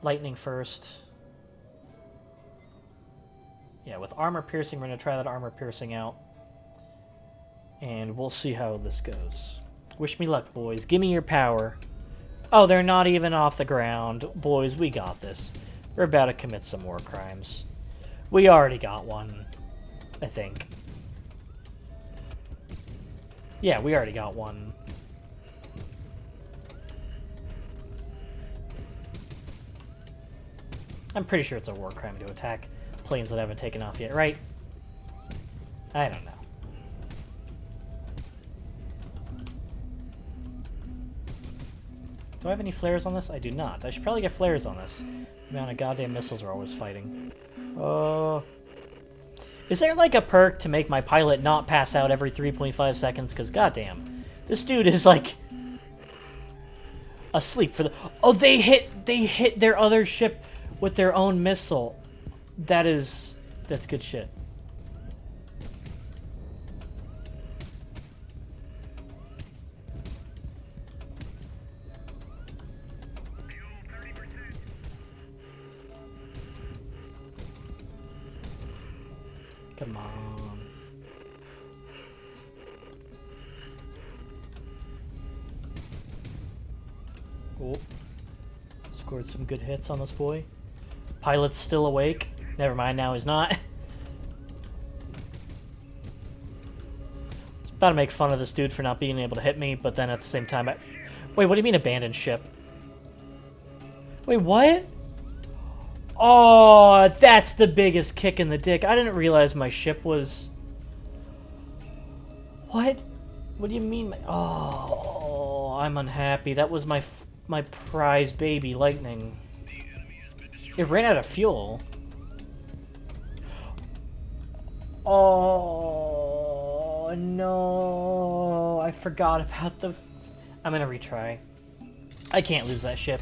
Speaker 1: lightning first. Yeah, with armor piercing, we're going to try that armor piercing out. And we'll see how this goes. Wish me luck, boys. Give me your power. Oh, they're not even off the ground. Boys, we got this. We're about to commit some war crimes. We already got one, I think. Yeah, we already got one. I'm pretty sure it's a war crime to attack planes that haven't taken off yet, right? I don't know. Do I have any flares on this? I do not. I should probably get flares on this. The amount of goddamn missiles we're always fighting. Oh. Is there like a perk to make my pilot not pass out every 3.5 seconds? Because goddamn, this dude is like asleep for the... Oh, they hit their other ship with their own missile. That's good shit. Come on. Oh. Scored some good hits on this boy. Pilot's still awake. Never mind, now he's not. It's about to make fun of this dude for not being able to hit me, but then at the same time Wait, what do you mean abandoned ship? Wait, what? Oh, that's the biggest kick in the dick. I didn't realize my ship was... What? What do you mean? Oh, I'm unhappy. That was my prize baby, Lightning. It ran out of fuel. Oh, no. I forgot about the... I'm gonna retry. I can't lose that ship.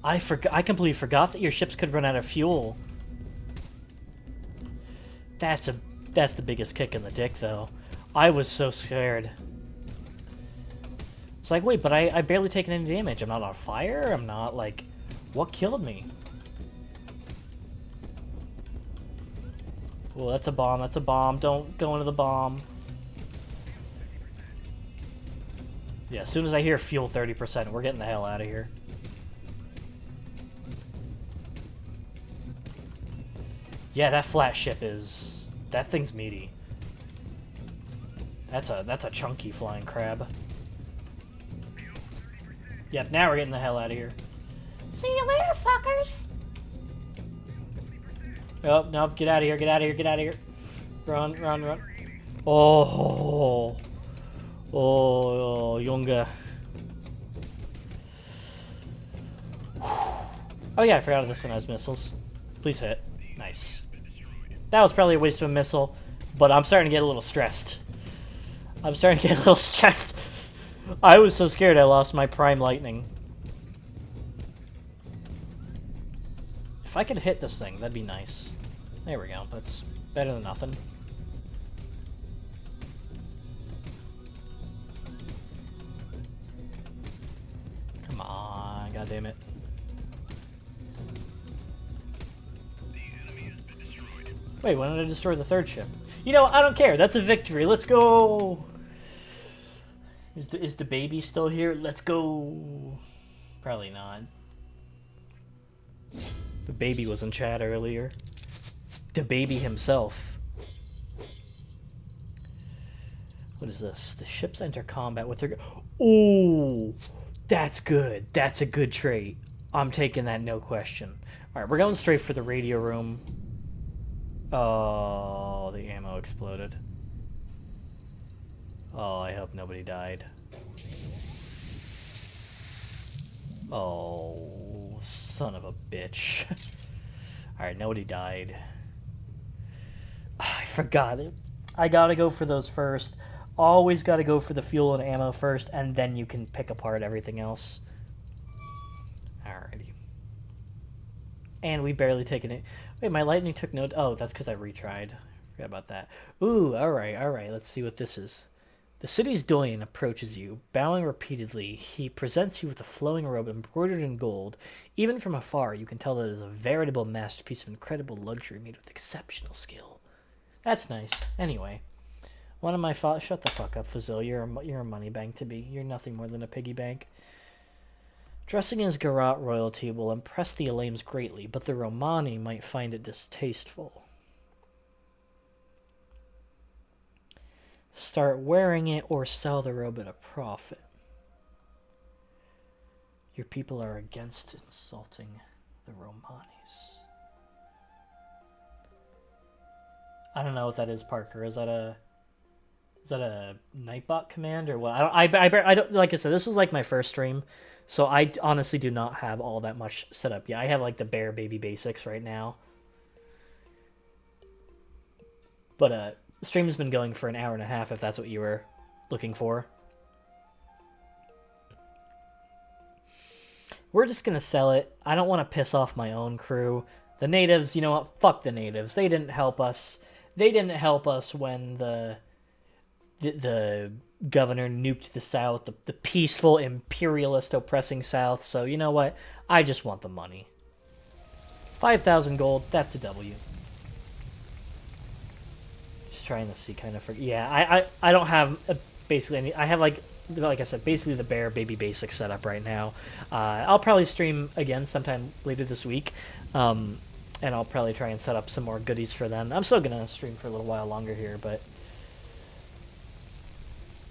Speaker 1: I completely forgot that your ships could run out of fuel. That's the biggest kick in the dick, though. I was so scared. It's like, wait, but I barely taken any damage. I'm not on fire? I'm not, like... What killed me? Oh, that's a bomb. That's a bomb. Don't go into the bomb. Yeah, as soon as I hear fuel 30%, we're getting the hell out of here. Yeah, that flat ship is... That thing's meaty. That's a chunky flying crab. Yep, now we're getting the hell out of here. See you later, fuckers! Oh, nope, get out of here, get out of here, get out of here. Run, run, run. Oh, Yunga. Oh yeah, I forgot this one has missiles. Please hit. Nice. That was probably a waste of a missile, but I'm starting to get a little stressed. I'm starting to get a little stressed. I was so scared I lost my prime lightning. If I could hit this thing, that'd be nice. There we go. That's better than nothing. Come on, goddammit. Wait, when did I destroy the third ship? You know, I don't care. That's a victory. Let's go. Is the baby still here? Let's go. Probably not. The baby was in chat earlier. The baby himself. What is this? The ships enter combat with their... Oh, that's good. That's a good trait. I'm taking that, no question. All right, we're going straight for the radio room. Oh, the ammo exploded. Oh, I hope nobody died. Oh, son of a bitch. Alright, nobody died. I forgot it. I gotta go for those first. Always gotta go for the fuel and ammo first, and then you can pick apart everything else. Alrighty. And we barely taken it. Wait, my lightning took no... Oh, that's because I retried. Forgot about that. Ooh, alright, alright. Let's see what this is. The city's doyen approaches you, bowing repeatedly. He presents you with a flowing robe embroidered in gold. Even from afar, you can tell that it is a veritable masterpiece of incredible luxury made with exceptional skill. That's nice. Anyway, one of my fathers... Shut the fuck up, Fazil. You're a money bank to be. You're nothing more than a piggy bank. Dressing as Garat royalty will impress the Elames greatly, but the Romani might find it distasteful. Start wearing it or sell the robe at a profit. Your people are against insulting the Romanis. I don't know what that is, Parker. Is that a Nightbot command or what? I don't. Like I said, this is like my first stream, so I honestly do not have all that much set up yet. I have like the bare baby basics right now, but the stream has been going for an hour and a half, if that's what you were looking for. We're just gonna sell it. I don't want to piss off my own crew. The natives, you know what? Fuck the natives. They didn't help us. They didn't help us when the governor nuked the South, the peaceful, imperialist, oppressing South. So, you know what? I just want the money. 5,000 gold, that's a W. Just trying to see kind of... Yeah, I don't have basically any... I have, like I said, basically the bare baby basic setup right now. I'll probably stream again sometime later this week. And I'll probably try and set up some more goodies for then. I'm still going to stream for a little while longer here, but...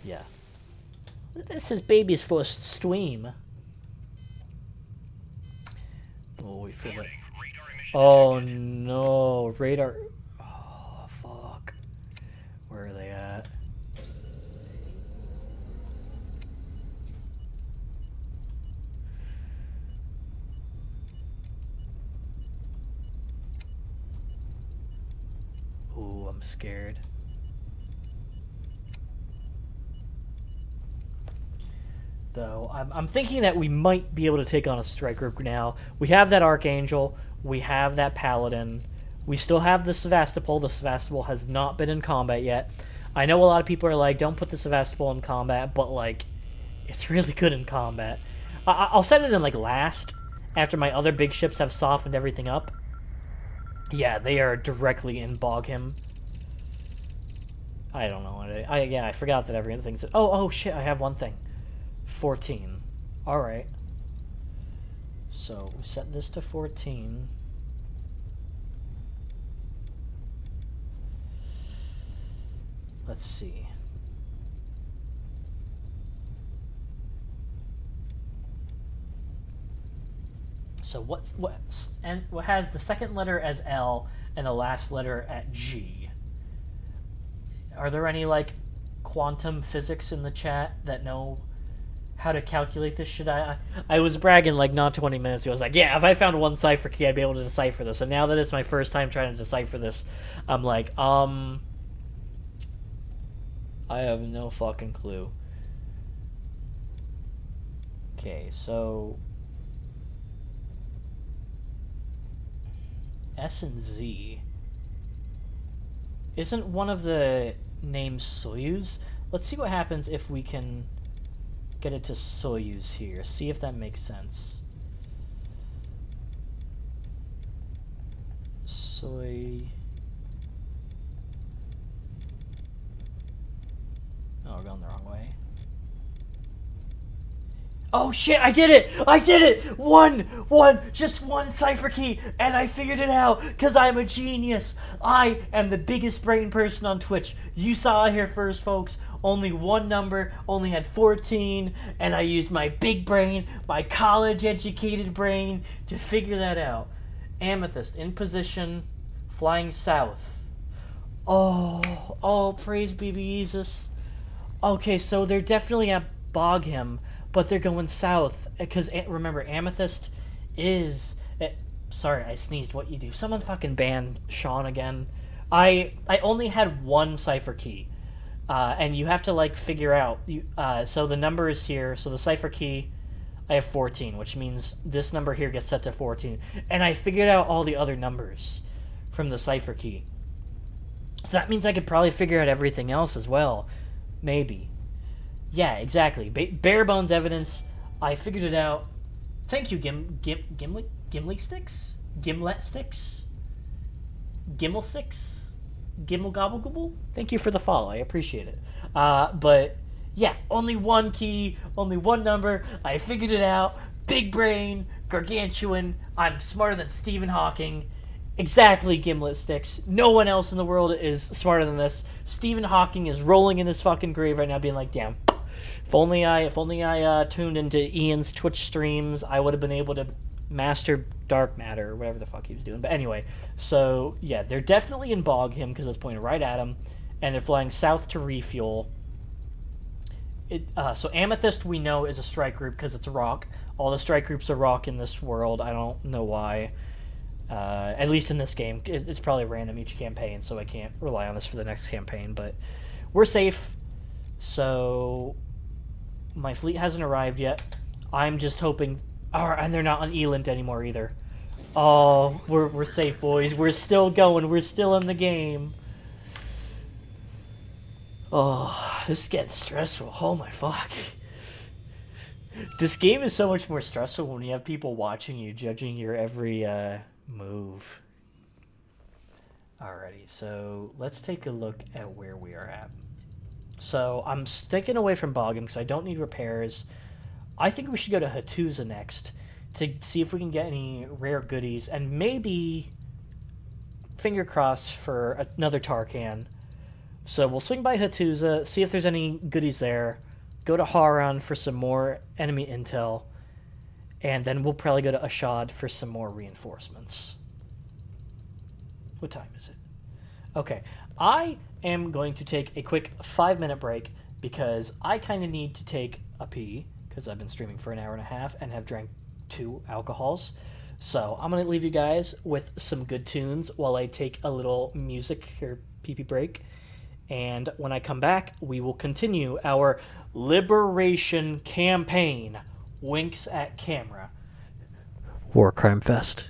Speaker 1: Yeah. This is baby's first stream. Oh, we feel it. Oh, no. Radar... Oh, fuck. Where are they at? Ooh, I'm scared. Though, I'm thinking that we might be able to take on a strike group now. We have that Archangel. We have that Paladin. We still have the Sevastopol. The Sevastopol has not been in combat yet. I know a lot of people are like, don't put the Sevastopol in combat, but, like, it's really good in combat. I'll set it in, like, last, after my other big ships have softened everything up. Yeah, they are directly in Bogham. I don't know what I forgot that everything's... Oh, shit, I have one thing. 14. Alright. So, we set this to 14. Let's see. So what has the second letter as L and the last letter at G? Are there any like quantum physics in the chat that know how to calculate this? I was bragging like not 20 minutes ago. I was like, yeah, if I found one cipher key, I'd be able to decipher this. And now that it's my first time trying to decipher this, I'm like, I have no fucking clue. Okay, so S and Z. Isn't one of the names Soyuz? Let's see what happens if we can get it to Soyuz here. See if that makes sense. Soy... Oh, we're going the wrong way. Oh shit, I did it! I did it! Just one cipher key, and I figured it out, because I'm a genius. I am the biggest brain person on Twitch. You saw it here first, folks. Only one number, only had 14, and I used my big brain, my college-educated brain, to figure that out. Amethyst, in position, flying south. Oh, praise be Jesus. Okay, so they're definitely at Bogham, but they're going south, because remember, Amethyst is... sorry, I sneezed. What you do? Someone fucking ban Sean again. I only had one cipher key, and you have to, like, figure out... so the number is here, so the cipher key, I have 14, which means this number here gets set to 14. And I figured out all the other numbers from the cipher key. So that means I could probably figure out everything else as well. Maybe. Yeah, exactly. Bare bones evidence. I figured it out. Thank you, Gimlet sticks? Gimlet sticks? Gimel sticks? Gimel gobble gobble? Thank you for the follow. I appreciate it. But yeah, only one key, only one number. I figured it out. Big brain, gargantuan. I'm smarter than Stephen Hawking. Exactly, Gimlet sticks. No one else in the world is smarter than this. Stephen Hawking is rolling in his fucking grave right now, being like, damn. If only I tuned into Ian's Twitch streams, I would have been able to master dark matter or whatever the fuck he was doing. But anyway, so yeah, they're definitely in Bogham because it's pointing right at him, and they're flying south to refuel. So Amethyst we know is a strike group because it's rock. All the strike groups are rock in this world. I don't know why. At least in this game, it's probably random each campaign, so I can't rely on this for the next campaign. But we're safe. So my fleet hasn't arrived yet. I'm just hoping... Oh, and they're not on Elint anymore either. Oh, we're safe, boys. We're still going. We're still in the game. Oh, this is getting stressful. Oh my fuck. This game is so much more stressful when you have people watching you, judging your every move. Alrighty, so let's take a look at where we are at. So I'm sticking away from Bogham because I don't need repairs. I think we should go to Hattusa next to see if we can get any rare goodies, and maybe, finger crossed, for another Tarkan. So we'll swing by Hattusa, see if there's any goodies there, go to Haran for some more enemy intel, and then we'll probably go to Ashad for some more reinforcements. What time is it? Okay, I am going to take a quick 5-minute break because I kind of need to take a pee because I've been streaming for an hour and a half and have drank 2 alcohols. So I'm going to leave you guys with some good tunes while I take a little music or pee-pee break. And when I come back, we will continue our Liberation campaign. Winks at camera. War Crime Fest.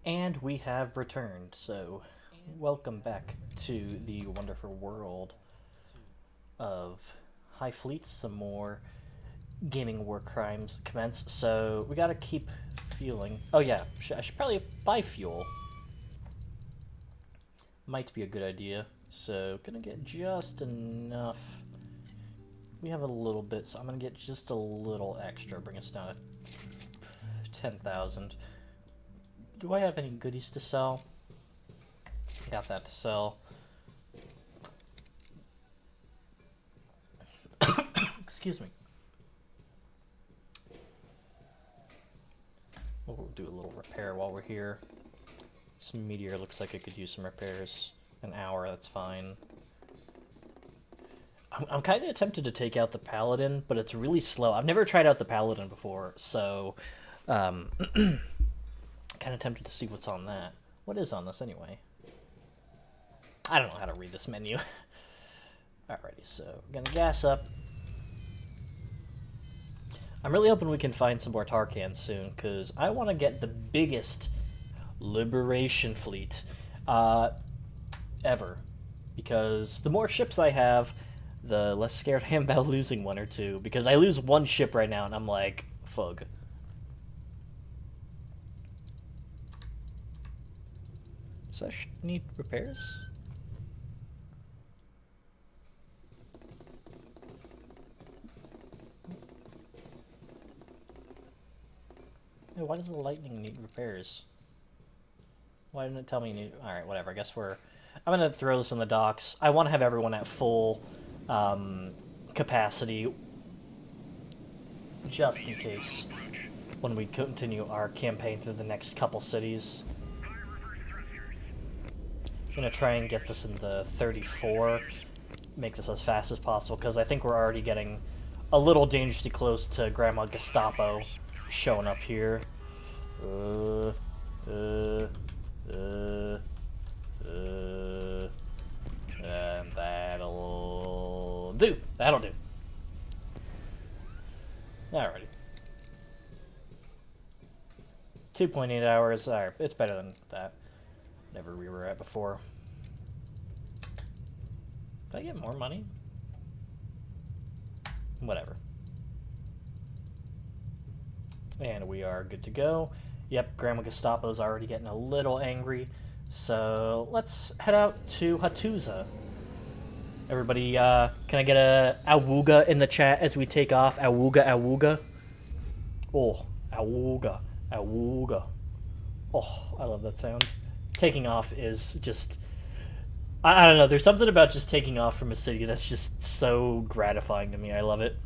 Speaker 1: And we have returned, so welcome back to the wonderful world of HighFleet. Some more gaming war crimes commence, so we gotta keep fueling. Oh yeah, I should probably buy fuel. Might be a good idea. So, gonna get just enough. We have a little bit, so I'm gonna get just a little extra, bring us down to 10,000. Do I have any goodies to sell? Got that to sell. Excuse me. We'll do a little repair while we're here. This meteor looks like it could use some repairs. An hour, that's fine. I'm kind of tempted to take out the paladin, but it's really slow. I've never tried out the paladin before, so kind of tempted to see what's on that. What is on this anyway? I don't know how to read this menu. Alrighty, so we're gonna gas up. I'm really hoping we can find some more Tarkans soon, because I want to get the biggest Liberation fleet ever. Because the more ships I have, the less scared I am about losing one or two. Because I lose one ship right now, and I'm like, fug. So I need repairs? Hey, why does the lightning need repairs? Why didn't it tell me? Alright, whatever. I guess we're... I'm going to throw this in the docks. I want to have everyone at full capacity. Just in case. When we continue our campaign through the next couple cities. I'm going to try and get this in the 34. Make this as fast as possible. Because I think we're already getting a little dangerously close to Grandma Gestapo showing up here. And that'll do. That'll do. Alrighty. 2.8 hours. Alright, it's better than that. Whatever we were at before. Did I get more money? Whatever. And we are good to go. Yep, Grandma Gestapo's already getting a little angry. So let's head out to Hattusa. Everybody, can I get a awooga in the chat as we take off? Awooga, awooga. Oh, awooga, awooga. Oh, I love that sound. Taking off is just... I don't know, there's something about just taking off from a city that's just so gratifying to me. I love it.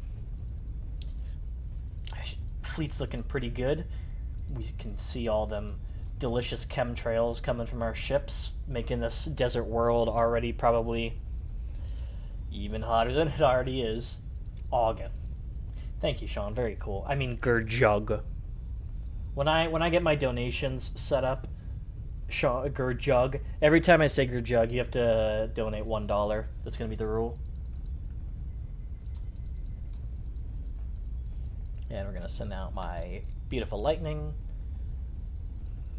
Speaker 1: Fleet's looking pretty good. We can see all them delicious chemtrails coming from our ships, making this desert world already probably even hotter than it already is. Auga. Thank you, Sean. Very cool. I mean, Gurjug. When I get my donations set up, Sean, Gurjug, every time I say Gurjug, you have to donate $1. That's gonna be the rule. And we're gonna send out my beautiful lightning.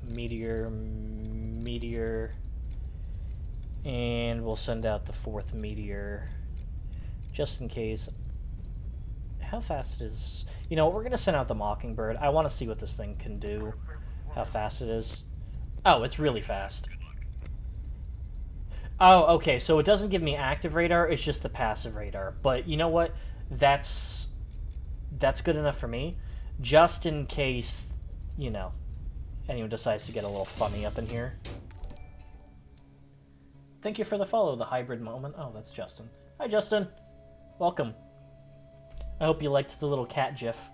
Speaker 1: Meteor. And we'll send out the 4th meteor. Just in case. How fast is... You know, we're gonna send out the Mockingbird. I want to see what this thing can do. How fast it is. Oh, it's really fast. Oh, okay, so it doesn't give me active radar, it's just the passive radar. But you know what? That's good enough for me. Just in case, you know, anyone decides to get a little funny up in here. Thank you for the follow, the hybrid moment. Oh, that's Justin. Hi, Justin. Welcome. I hope you liked the little cat gif.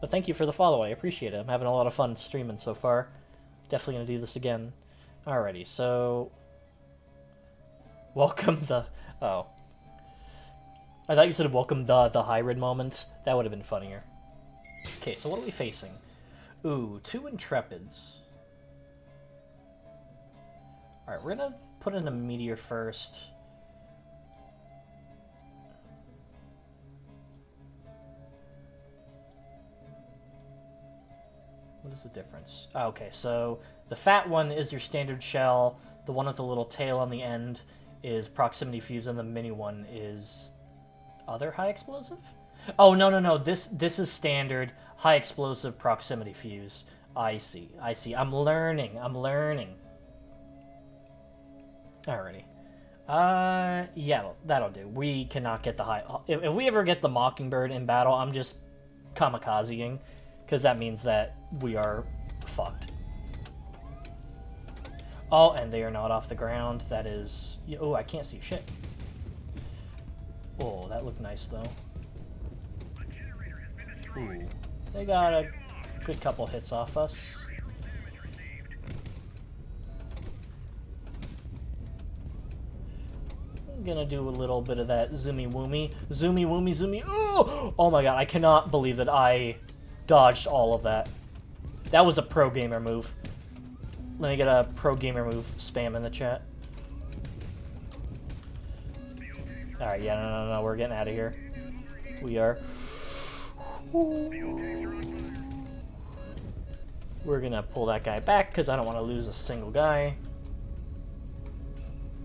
Speaker 1: But thank you for the follow, I appreciate it. I'm having a lot of fun streaming so far. Definitely gonna do this again. Alrighty, so... Welcome the... Oh. I thought you said welcome the hybrid moment. That would have been funnier. Okay, so what are we facing? Ooh, 2 Intrepids. Alright, we're gonna put in a meteor first. What is the difference? Oh, okay, so The fat one is your standard shell. The one with the little tail on the end is proximity fuse, and the mini one is other high explosive? Oh, no. This is standard high explosive proximity fuse. I see. I'm learning. Alrighty. Yeah, that'll do. We cannot get the high... If we ever get the Mockingbird in battle, I'm just kamikazeing, because that means that we are fucked. Oh, and they are not off the ground. That is... Oh, I can't see shit. Oh, that looked nice, though. Ooh. They got a good couple hits off us. I'm gonna do a little bit of that zoomy woomy. Zoomy. Oh my god, I cannot believe that I dodged all of that. That was a pro gamer move. Let me get a pro gamer move spam in the chat. Alright, yeah, no, we're getting out of here. We are. We're gonna pull that guy back because I don't want to lose a single guy.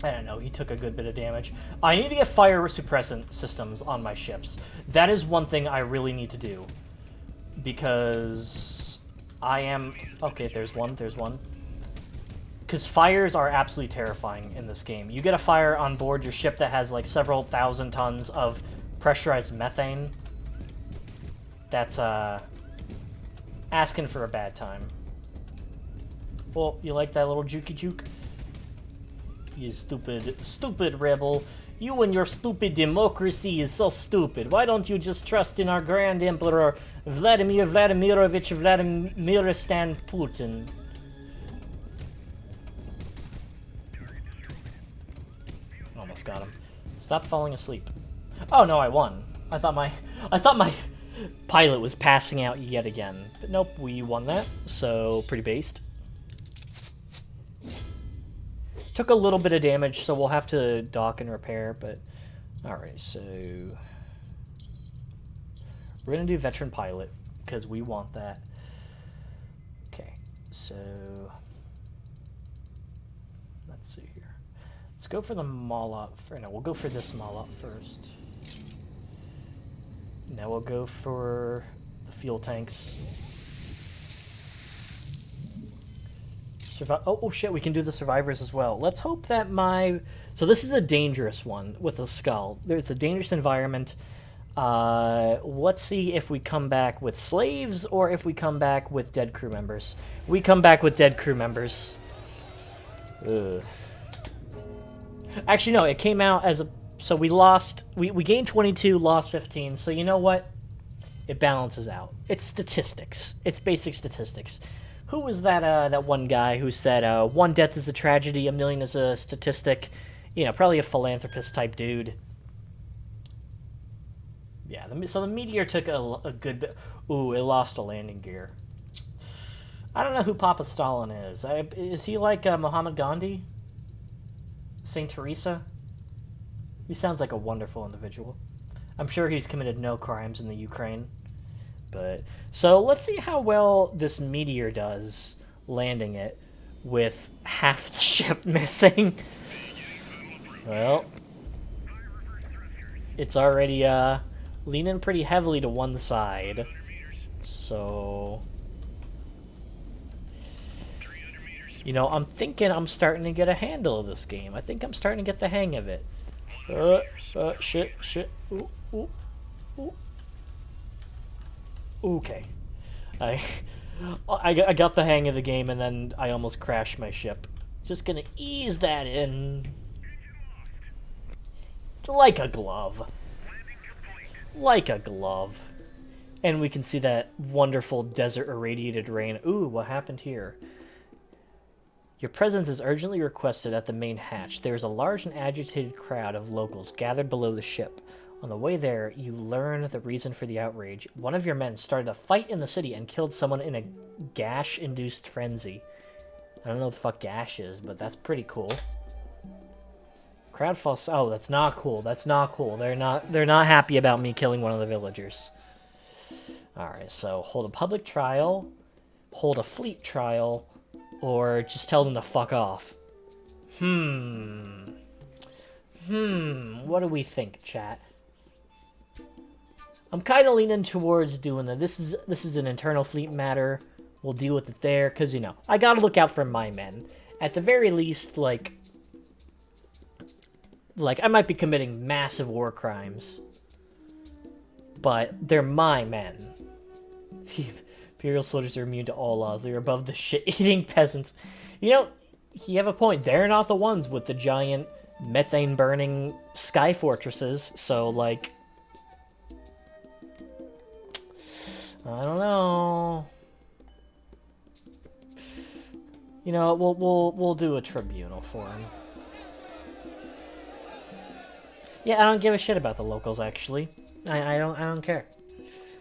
Speaker 1: I don't know, he took a good bit of damage. I need to get fire suppressant systems on my ships. That is one thing I really need to do. Because I am... Okay, there's one. Because fires are absolutely terrifying in this game. You get a fire on board your ship that has like several thousand tons of pressurized methane. That's, asking for a bad time. Well, you like that little jukey juke? You stupid rebel. You and your stupid democracy is so stupid. Why don't you just trust in our Grand Emperor, Vladimir Vladimirovich Vladimiristan Putin? Almost got him. Stop falling asleep. Oh no, I won. I thought my pilot was passing out yet again. But nope, we won that, so pretty based. Took a little bit of damage, so we'll have to dock and repair, but... Alright, so... We're gonna do veteran pilot, because we want that. Okay, so... Let's see here. Let's go for the Molot... No, we'll go for this Molot first. Now we'll go for the fuel tanks. Oh shit, we can do the survivors as well. Let's hope that my... So this is a dangerous one with a skull. It's a dangerous environment. Let's see if we come back with slaves or if we come back with dead crew members. We come back with dead crew members. Ugh. Actually, no, it came out as a... So we lost... We gained 22, lost 15. So you know what? It balances out. It's statistics. It's basic statistics. Who was that that one guy who said, one death is a tragedy, a million is a statistic? You know, probably a philanthropist type dude. Yeah, so the Meteor took a good bit... Ooh, it lost a landing gear. I don't know who Papa Stalin is. Is he like Muhammad Gandhi? Saint Teresa? He sounds like a wonderful individual. I'm sure he's committed no crimes in the Ukraine. But so let's see how well this Meteor does landing it with half the ship missing. Well, it's already leaning pretty heavily to one side. So, you know, I'm thinking I'm starting to get a handle of this game. I think I'm starting to get the hang of it. Shit. Ooh. Okay. I got the hang of the game, and then I almost crashed my ship. Just gonna ease that in. Like a glove. Like a glove. And we can see that wonderful desert irradiated rain. Ooh, what happened here? Your presence is urgently requested at the main hatch. There is a large and agitated crowd of locals gathered below the ship. On the way there, you learn the reason for the outrage. One of your men started a fight in the city and killed someone in a gash-induced frenzy. I don't know what the fuck gash is, but that's pretty cool. Crowd falls... Oh, that's not cool. That's not cool. They're not happy about me killing one of the villagers. Alright, so hold a public trial, hold a fleet trial, Or just tell them to fuck off? What do we think, chat? I'm kind of leaning towards doing that. This is an internal fleet matter. We'll deal with it there, because, you know, I gotta look out for my men. At the very least, like, I might be committing massive war crimes. But they're my men. The Imperial soldiers are immune to all laws. They're above the shit-eating peasants. You know, you have a point. They're not the ones with the giant methane-burning sky fortresses, so, like... I don't know. You know, we'll do a tribunal for him. Yeah, I don't give a shit about the locals, actually. I don't care.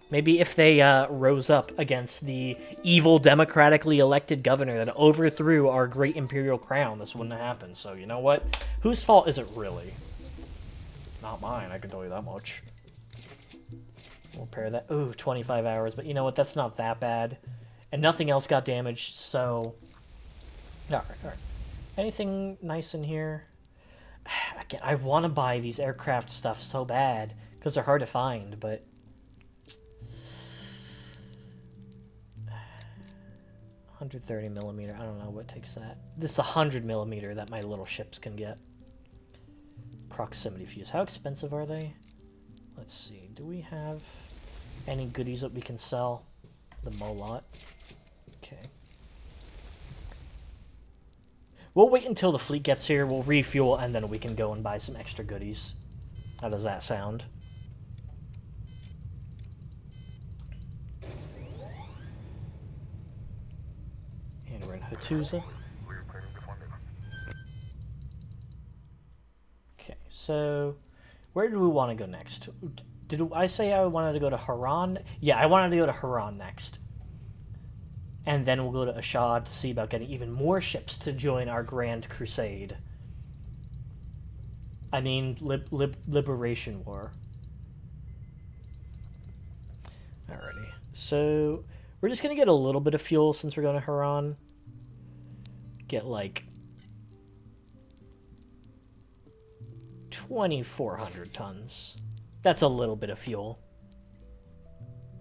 Speaker 1: Maybe if they rose up against the evil democratically elected governor that overthrew our great imperial crown, this wouldn't have happened. So you know what? Whose fault is it really? Not mine, I can tell you that much. We'll repair that. Ooh, 25 hours, but you know what? That's not that bad. And nothing else got damaged, so... Alright. Anything nice in here? Again, I want to buy these aircraft stuff so bad, because they're hard to find, but... 130mm, I don't know what takes that. This is the 100mm that my little ships can get. Proximity fuse. How expensive are they? Let's see. Do we have any goodies that we can sell? The Molot. Okay. We'll wait until the fleet gets here, we'll refuel, and then we can go and buy some extra goodies. How does that sound? And we're in Hattusa. Okay, so where do we want to go next? Did I say I wanted to go to Haran? Yeah, I wanted to go to Haran next. And then we'll go to Ashad to see about getting even more ships to join our Grand Crusade. I mean, Liberation War. Alrighty. So, we're just going to get a little bit of fuel since we're going to Haran. Get, like, 2,400 tons. That's a little bit of fuel.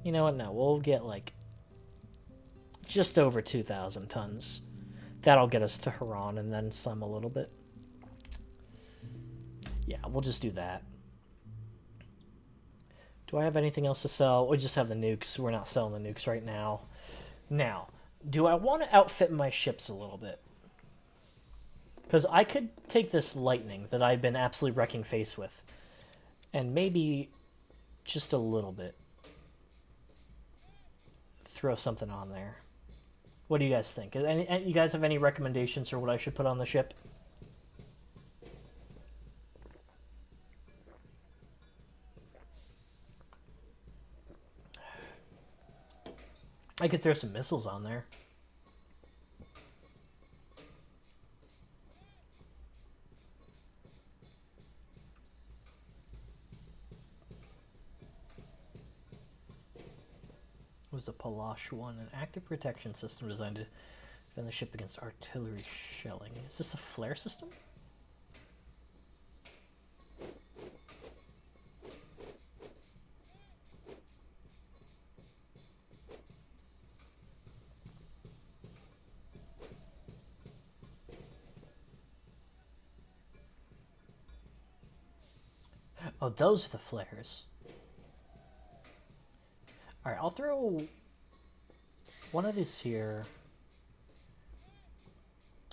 Speaker 1: You know what? No, we'll get, like, just over 2,000 tons. That'll get us to Haran and then some a little bit. Yeah, we'll just do that. Do I have anything else to sell? We just have the nukes. We're not selling the nukes right now. Now, do I want to outfit my ships a little bit? Because I could take this Lightning that I've been absolutely wrecking face with, and maybe just a little bit throw something on there. What do you guys think? You guys have any recommendations for what I should put on the ship? I could throw some missiles on there. Was the Palash one an active protection system designed to defend the ship against artillery shelling? Is this a flare system? Oh, those are the flares. Alright, I'll throw one of these here.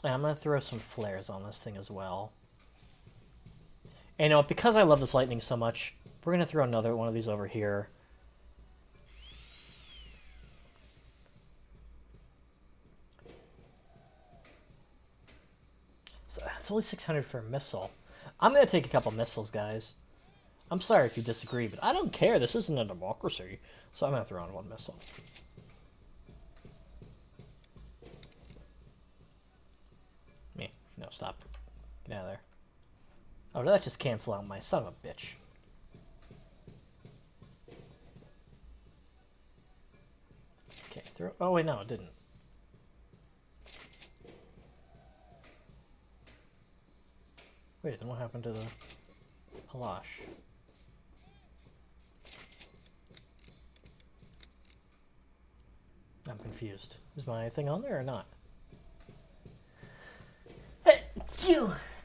Speaker 1: And I'm going to throw some flares on this thing as well. And you know, because I love this Lightning so much, we're going to throw another one of these over here. So that's only 600 for a missile. I'm going to take a couple missiles, guys. I'm sorry if you disagree, but I don't care. This isn't a democracy. So I'm going to throw on one missile. Me. No, stop. Get out of there. Oh, did that just cancel out my son of a bitch? Okay, throw... Oh, wait, no, it didn't. Wait, then what happened to the Palash? I'm confused. Is my thing on there or not?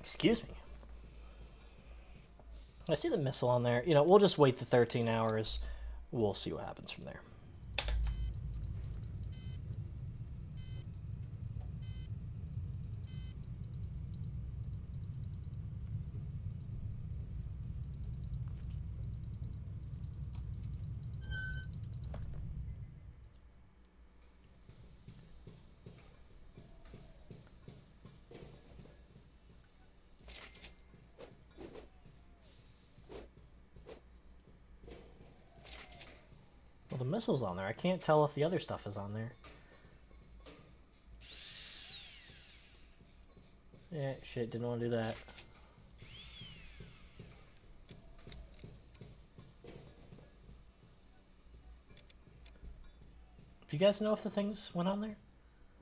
Speaker 1: Excuse me. I see the missile on there. You know, we'll just wait the 13 hours. We'll see what happens from there. Well, the missile's on there. I can't tell if the other stuff is on there. Yeah, shit, didn't want to do that. Do you guys know if the things went on there?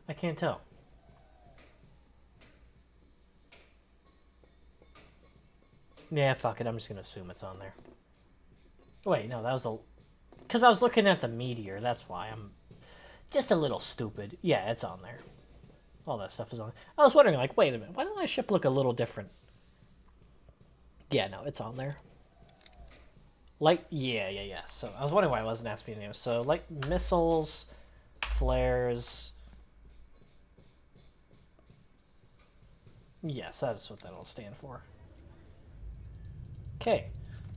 Speaker 1: I can't tell. Yeah, fuck it. I'm just gonna assume it's on there. Wait, no, that was a... Because I was looking at the meteor, that's why. I'm just a little stupid. Yeah, it's on there. All that stuff is on there. I was wondering, like, wait a minute, why does my ship look a little different? Yeah, no, it's on there. Light, yeah. So, I was wondering why I wasn't asking you. So, like, missiles, flares... Yes, that's what that'll stand for. Okay.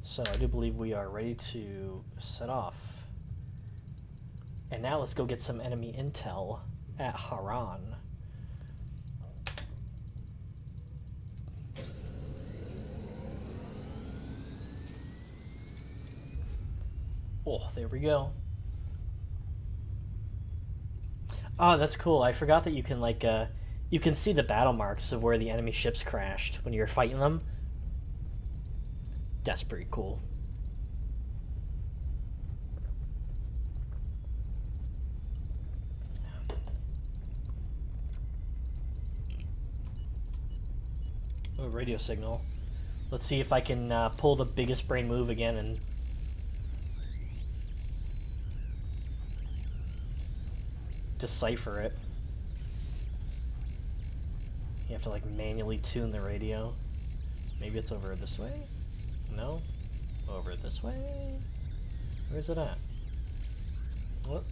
Speaker 1: So I do believe we are ready to set off. And now let's go get some enemy intel at Haran. Oh, there we go. Oh, that's cool. I forgot that you can, like, you can see the battle marks of where the enemy ships crashed when you're fighting them. That's pretty cool. Oh, radio signal. Let's see if I can pull the biggest brain move again and... decipher it. You have to, like, manually tune the radio. Maybe it's over this way? No? Over this way? Where's it at? What?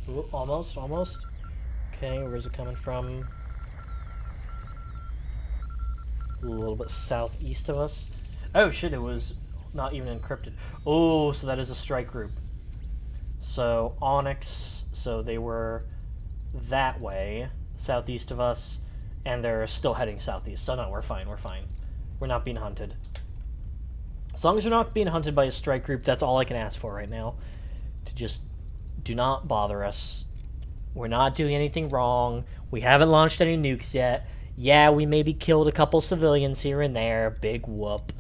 Speaker 1: Ooh, almost. Okay, where's it coming from? Ooh, a little bit southeast of us. Oh shit, it was not even encrypted. Oh, so that is a strike group. So, Onyx, so they were that way, southeast of us. And they're still heading southeast. So no, we're fine. We're not being hunted. As long as we're not being hunted by a strike group, that's all I can ask for right now. To just do not bother us. We're not doing anything wrong. We haven't launched any nukes yet. Yeah, we maybe killed a couple civilians here and there. Big whoop.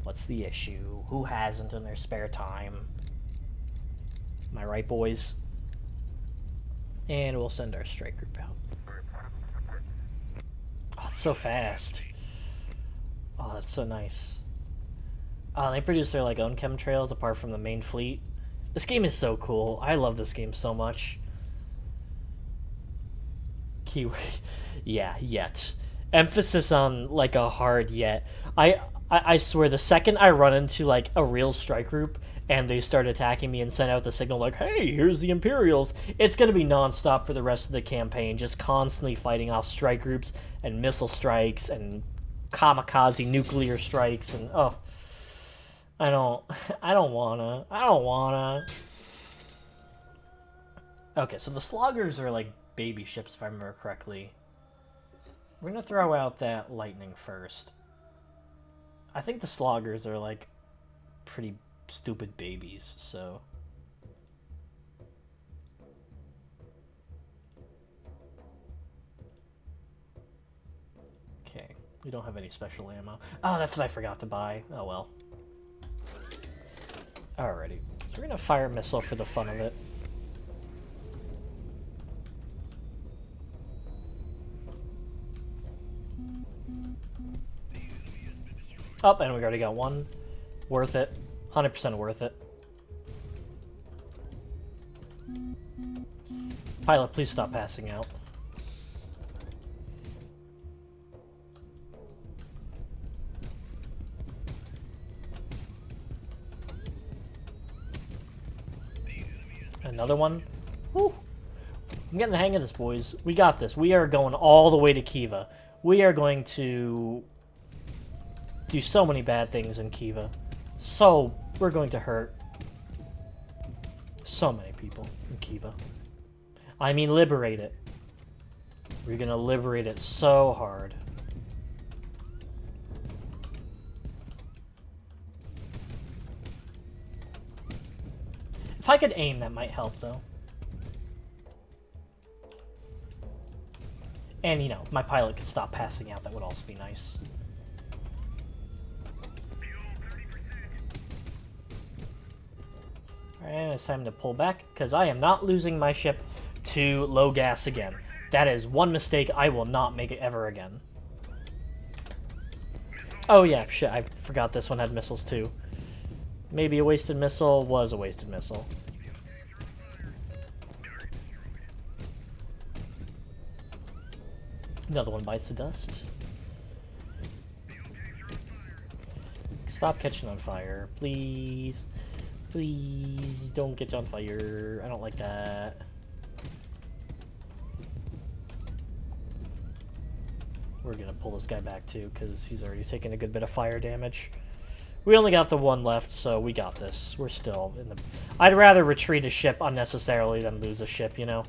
Speaker 1: What's the issue? Who hasn't in their spare time? Am I right, boys? And we'll send our strike group out. Oh, it's so fast. Oh, that's so nice. They produce their, like, own chemtrails apart from the main fleet. This game is so cool. I love this game so much. Keyword. Yeah, yet. Emphasis on, like, a hard yet. I swear, the second I run into, like, a real strike group and they start attacking me and send out the signal like, hey, here's the Imperials, it's going to be nonstop for the rest of the campaign, just constantly fighting off strike groups and missile strikes and kamikaze nuclear strikes and, oh, I don't wanna. Okay, so the Sloggers are like baby ships, if I remember correctly. We're gonna throw out that Lightning first. I think the Sloggers are like pretty stupid babies, so... Okay, we don't have any special ammo. Oh, that's what I forgot to buy. Oh well. Alrighty, so we're gonna fire a missile for the fun of it. Oh, and we already got one. Worth it. 100% worth it. Pilot, please stop passing out. Another one. Woo! I'm getting the hang of this, boys. We got this. We are going all the way to Kiva. We are going to do so many bad things in Kiva. So, we're going to hurt so many people in Kiva. I mean, liberate it. We're going to liberate it so hard. If I could aim, that might help, though. And, you know, my pilot could stop passing out. That would also be nice. And it's time to pull back, because I am not losing my ship to low gas again. That is one mistake I will not make it ever again. Oh yeah, shit, I forgot this one had missiles too. Maybe a wasted missile was a wasted missile. Another one bites the dust. Stop catching on fire, please. Please don't catch on fire. I don't like that. We're gonna pull this guy back too, because he's already taken a good bit of fire damage. We only got the one left, so we got this. We're still in the... I'd rather retreat a ship unnecessarily than lose a ship, you know?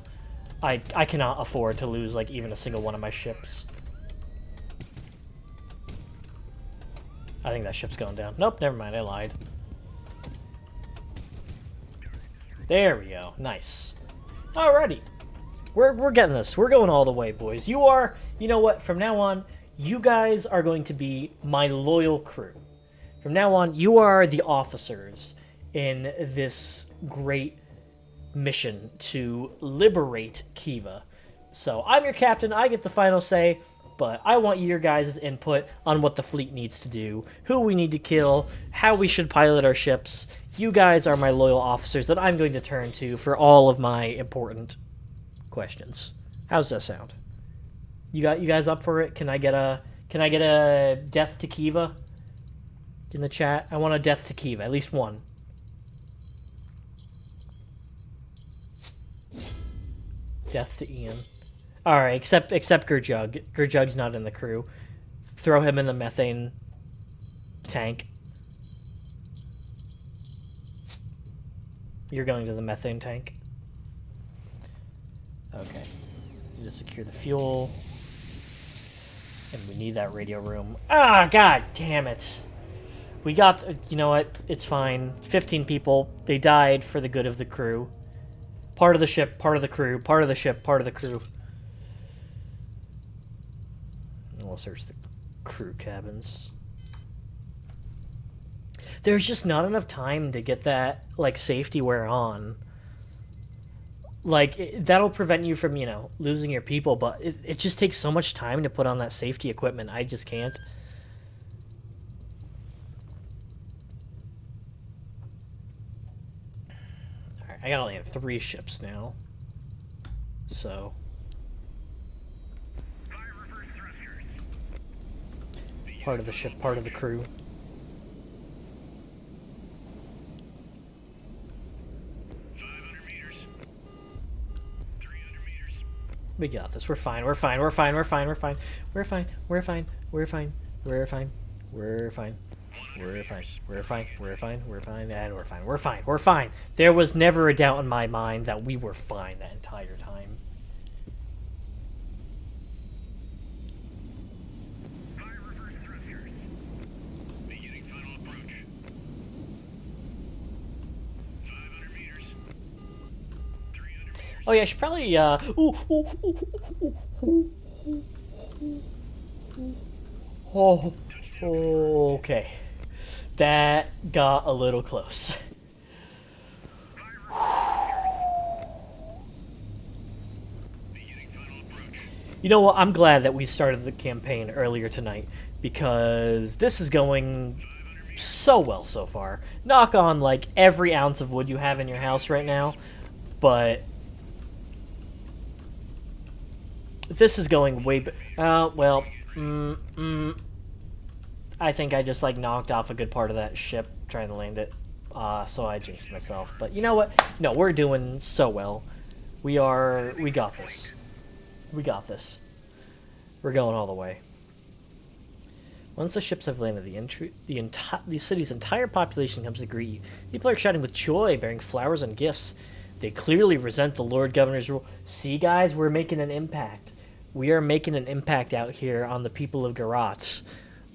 Speaker 1: I cannot afford to lose, like, even a single one of my ships. I think that ship's going down. Nope, never mind, I lied. There we go. Nice. Alrighty. We're getting this. We're going all the way, boys. You are... You know what? From now on, you guys are going to be my loyal crew. From now on, you are the officers in this great mission to liberate Kiva. So, I'm your captain. I get the final say, but I want your guys' input on what the fleet needs to do, who we need to kill, how we should pilot our ships. You guys are my loyal officers that I'm going to turn to for all of my important questions. How's that sound? You guys up for it? Can I get a death to Kiva in the chat? I want a death to Kiva, at least one. Death to Ian. Alright, except Gurjug. Gurjug's not in the crew. Throw him in the methane tank. You're going to the methane tank. Okay. Need to secure the fuel. And we need that radio room. Ah, god damn it. We got... You know what? It's fine. 15 people. They died for the good of the crew. Part of the ship, part of the crew, part of the ship, part of the crew. And we'll search the crew cabins. There's just not enough time to get that, like, safety wear on. Like, that'll prevent you from, you know, losing your people, but it just takes so much time to put on that safety equipment. I just can't. Alright, I only have 3 ships now. So... part of the ship, part of the crew. We got this. We're fine. We're fine. We're fine. We're fine. We're fine. We're fine. We're fine. We're fine. We're fine. We're fine. We're fine. We're fine. We're fine. We're fine. And we're fine. We're fine. We're fine. There was never a doubt in my mind that we were fine that entire time. Oh yeah, I should probably, Oh, okay. That got a little close. You know what, I'm glad that we started the campaign earlier tonight, because this is going so well so far. Knock on, like, every ounce of wood you have in your house right now, but this is going way... well, I think I just, like, knocked off a good part of that ship trying to land it, so I jinxed myself. But you know what? No, we're doing so well. We got this. We got this. We're going all the way. Once the ships have landed, the city's entire population comes to greet you. People are shouting with joy, bearing flowers and gifts. They clearly resent the Lord Governor's rule. See, guys, we're making an impact. We are making an impact out here on the people of Garat.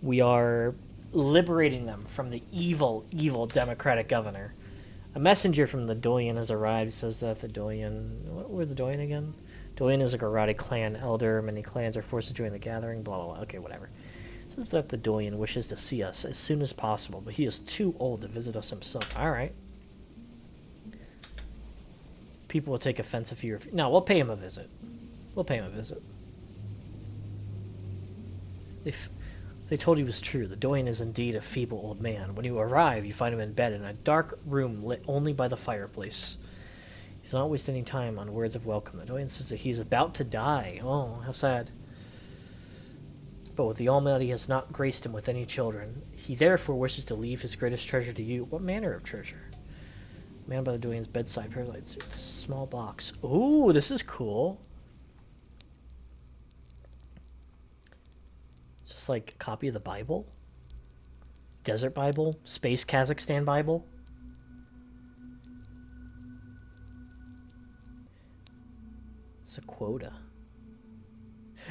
Speaker 1: We are liberating them from the evil, evil democratic governor. A messenger from the Doyen has arrived. Says that the Doyen... What were the Doyen again? Doyen is a Garati clan elder. Many clans are forced to join the gathering. Blah, blah, blah. Okay, whatever. Says that the Doyen wishes to see us as soon as possible, but he is too old to visit us himself. Alright. People will take offense if you refuse. No, we'll pay him a visit. We'll pay him a visit. If they told you it was true, the Doyen is indeed a feeble old man. When you arrive, you find him in bed in a dark room lit only by the fireplace. He's not wasting any time on words of welcome. The Doyen says that he's about to die. Oh, how sad. But with the Almighty has not graced him with any children. He therefore wishes to leave his greatest treasure to you. What manner of treasure? Man by the Doyen's bedside, paralites. Small box. Ooh, this is cool. Just like a copy of the Bible. Desert Bible. Space Kazakhstan Bible. It's a quota.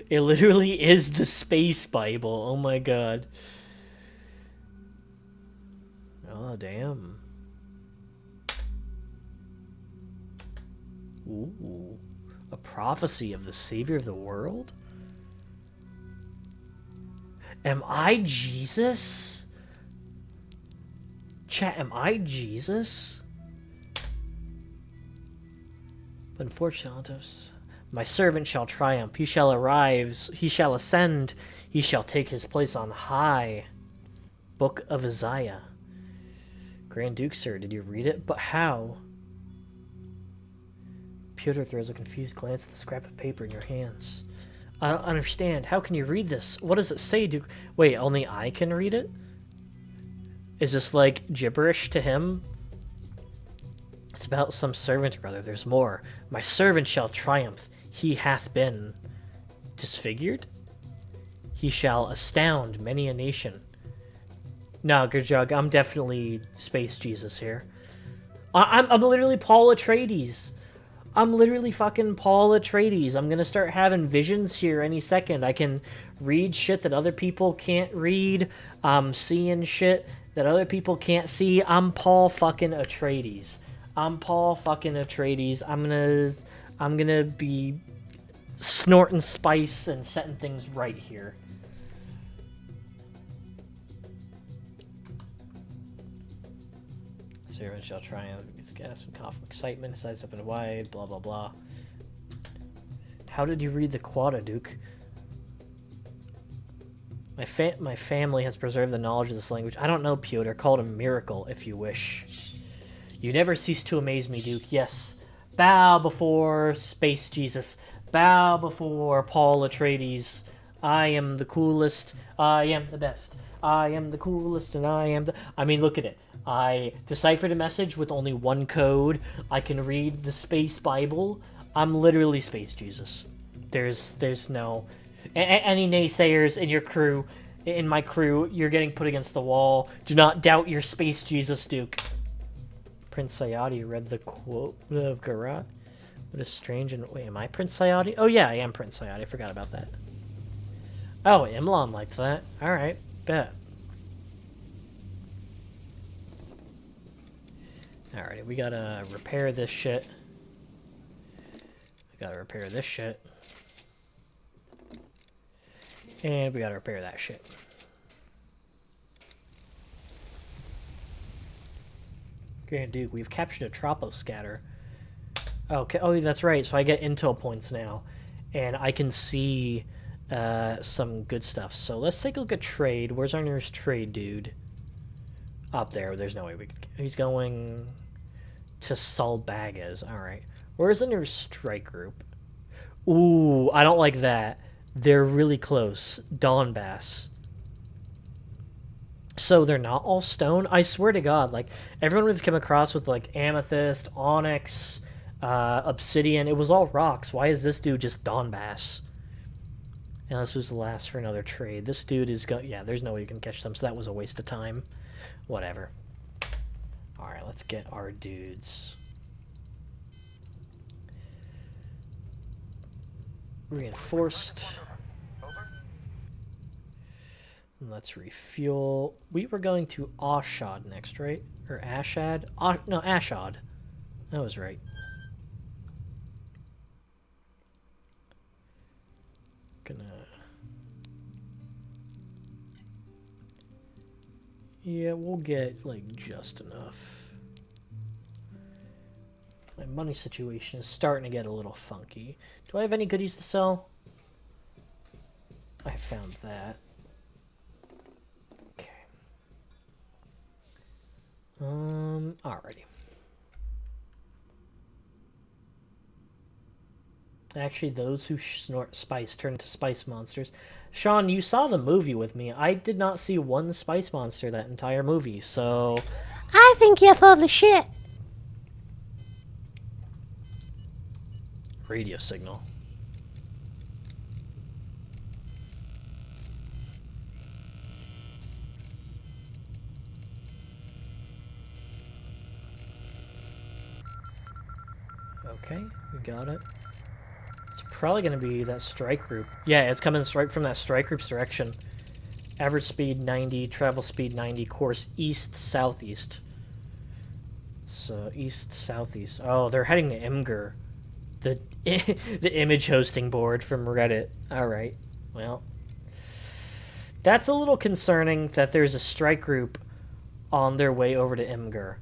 Speaker 1: It literally is the Space Bible. Oh my god. Oh, damn. Ooh. A prophecy of the Savior of the world? Am I Jesus? Chat, am I Jesus? But unfortunately, my servant shall triumph. He shall arise. He shall ascend. He shall take his place on high. Book of Isaiah. Grand Duke, sir, did you read it? But how? Pyotr throws a confused glance at the scrap of paper in your hands. I don't understand. How can you read this? What does it say, Duke? Wait, only I can read it? Is this like gibberish to him? It's about some servant or other. There's more. My servant shall triumph. He hath been disfigured. He shall astound many a nation. No, good job. I'm definitely Space Jesus here. I'm literally Paul Atreides. I'm literally fucking Paul Atreides. I'm gonna start having visions here any second. I can read shit that other people can't read. I'm seeing shit that other people can't see. I'm Paul fucking Atreides. I'm Paul fucking Atreides. I'm gonna be snorting spice and setting things right here. Servant shall triumph. It's gasp and cough, excitement, size up and wide, blah blah blah. How did you read the Quada, Duke? My family has preserved the knowledge of this language. I don't know, Pyotr. Call it a miracle, if you wish. You never cease to amaze me, Duke. Yes. Bow before Space Jesus. Bow before Paul Atreides. I am the coolest. I am the best. I am the coolest, and I am the... I mean, look at it. I deciphered a message with only one code. I can read the Space Bible. I'm literally Space Jesus. There's no... Any naysayers in your crew, in my crew, you're getting put against the wall. Do not doubt your Space Jesus, Duke. Prince Sayadi read the quote of Garat. What a strange and... Wait, am I Prince Sayadi? Oh yeah, I am Prince Sayadi. I forgot about that. Oh, Imlan liked that. Alright, bet. Alrighty, we gotta repair this shit. We gotta repair this shit. And we gotta repair that shit. Grand Duke, we've captured a troposcatter. Okay, oh, that's right. So I get intel points now. And I can see some good stuff. So let's take a look at trade. Where's our nearest trade dude? Up there. There's no way we could... He's going to Solbagas. Alright. Where's the nearest strike group? Ooh, I don't like that. They're really close. Donbass. So they're not all stone? I swear to God, like, everyone we've come across with, like, amethyst, onyx, obsidian, it was all rocks. Why is this dude just Donbass? And this was the last for another trade. This dude is going... Yeah, there's no way you can catch them, so that was a waste of time. Whatever. Alright, let's get our dudes. Reinforced. Let's refuel. We were going to Ashad next, right? Or Ashad? No, Ashad. That was right. Gonna... Yeah, we'll get, like, just enough. My money situation is starting to get a little funky. Do I have any goodies to sell? I found that. Okay. Alrighty. Actually, those who snort spice turn into spice monsters. Sean, you saw the movie with me. I did not see one spice monster that entire movie, so...
Speaker 2: I think you're full of shit.
Speaker 1: Radio signal. Okay, we got it. It's probably going to be that strike group. Yeah, it's coming right from that strike group's direction. Average speed 90, travel speed 90, course east-southeast. So, east-southeast. Oh, they're heading to Imgur. The image hosting board from Reddit. Alright, well. That's a little concerning that there's a strike group on their way over to Imgur.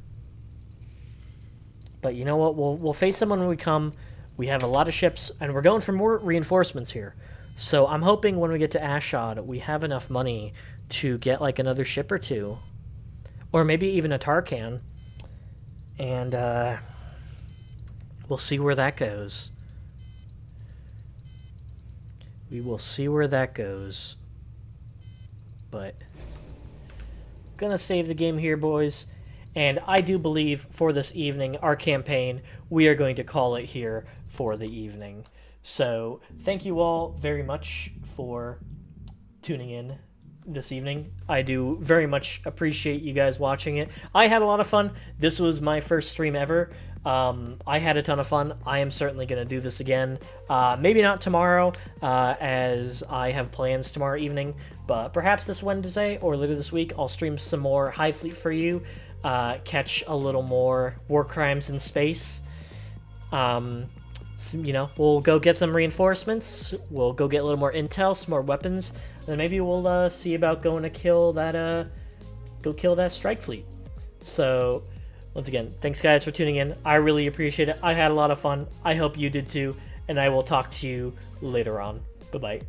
Speaker 1: But you know what? We'll face them when we come. We have a lot of ships, and we're going for more reinforcements here. So I'm hoping when we get to Ashad, we have enough money to get like another ship or two. Or maybe even a Tarkan. And we'll see where that goes. We will see where that goes. But gonna save the game here, boys. And I do believe for this evening, our campaign, we are going to call it here for the evening. So thank you all very much for tuning in this evening. I do very much appreciate you guys watching it. I had a lot of fun. This was my first stream ever. I had a ton of fun. I am certainly going to do this again. Maybe not tomorrow, as I have plans tomorrow evening, but perhaps this Wednesday or later this week, I'll stream some more HighFleet for you. Catch a little more war crimes in space. So, you know, we'll go get some reinforcements. We'll go get a little more intel, some more weapons, and then maybe we'll see about going to kill that strike fleet. So, once again, thanks guys for tuning in. I really appreciate it. I had a lot of fun. I hope you did too, and I will talk to you later on. Bye bye.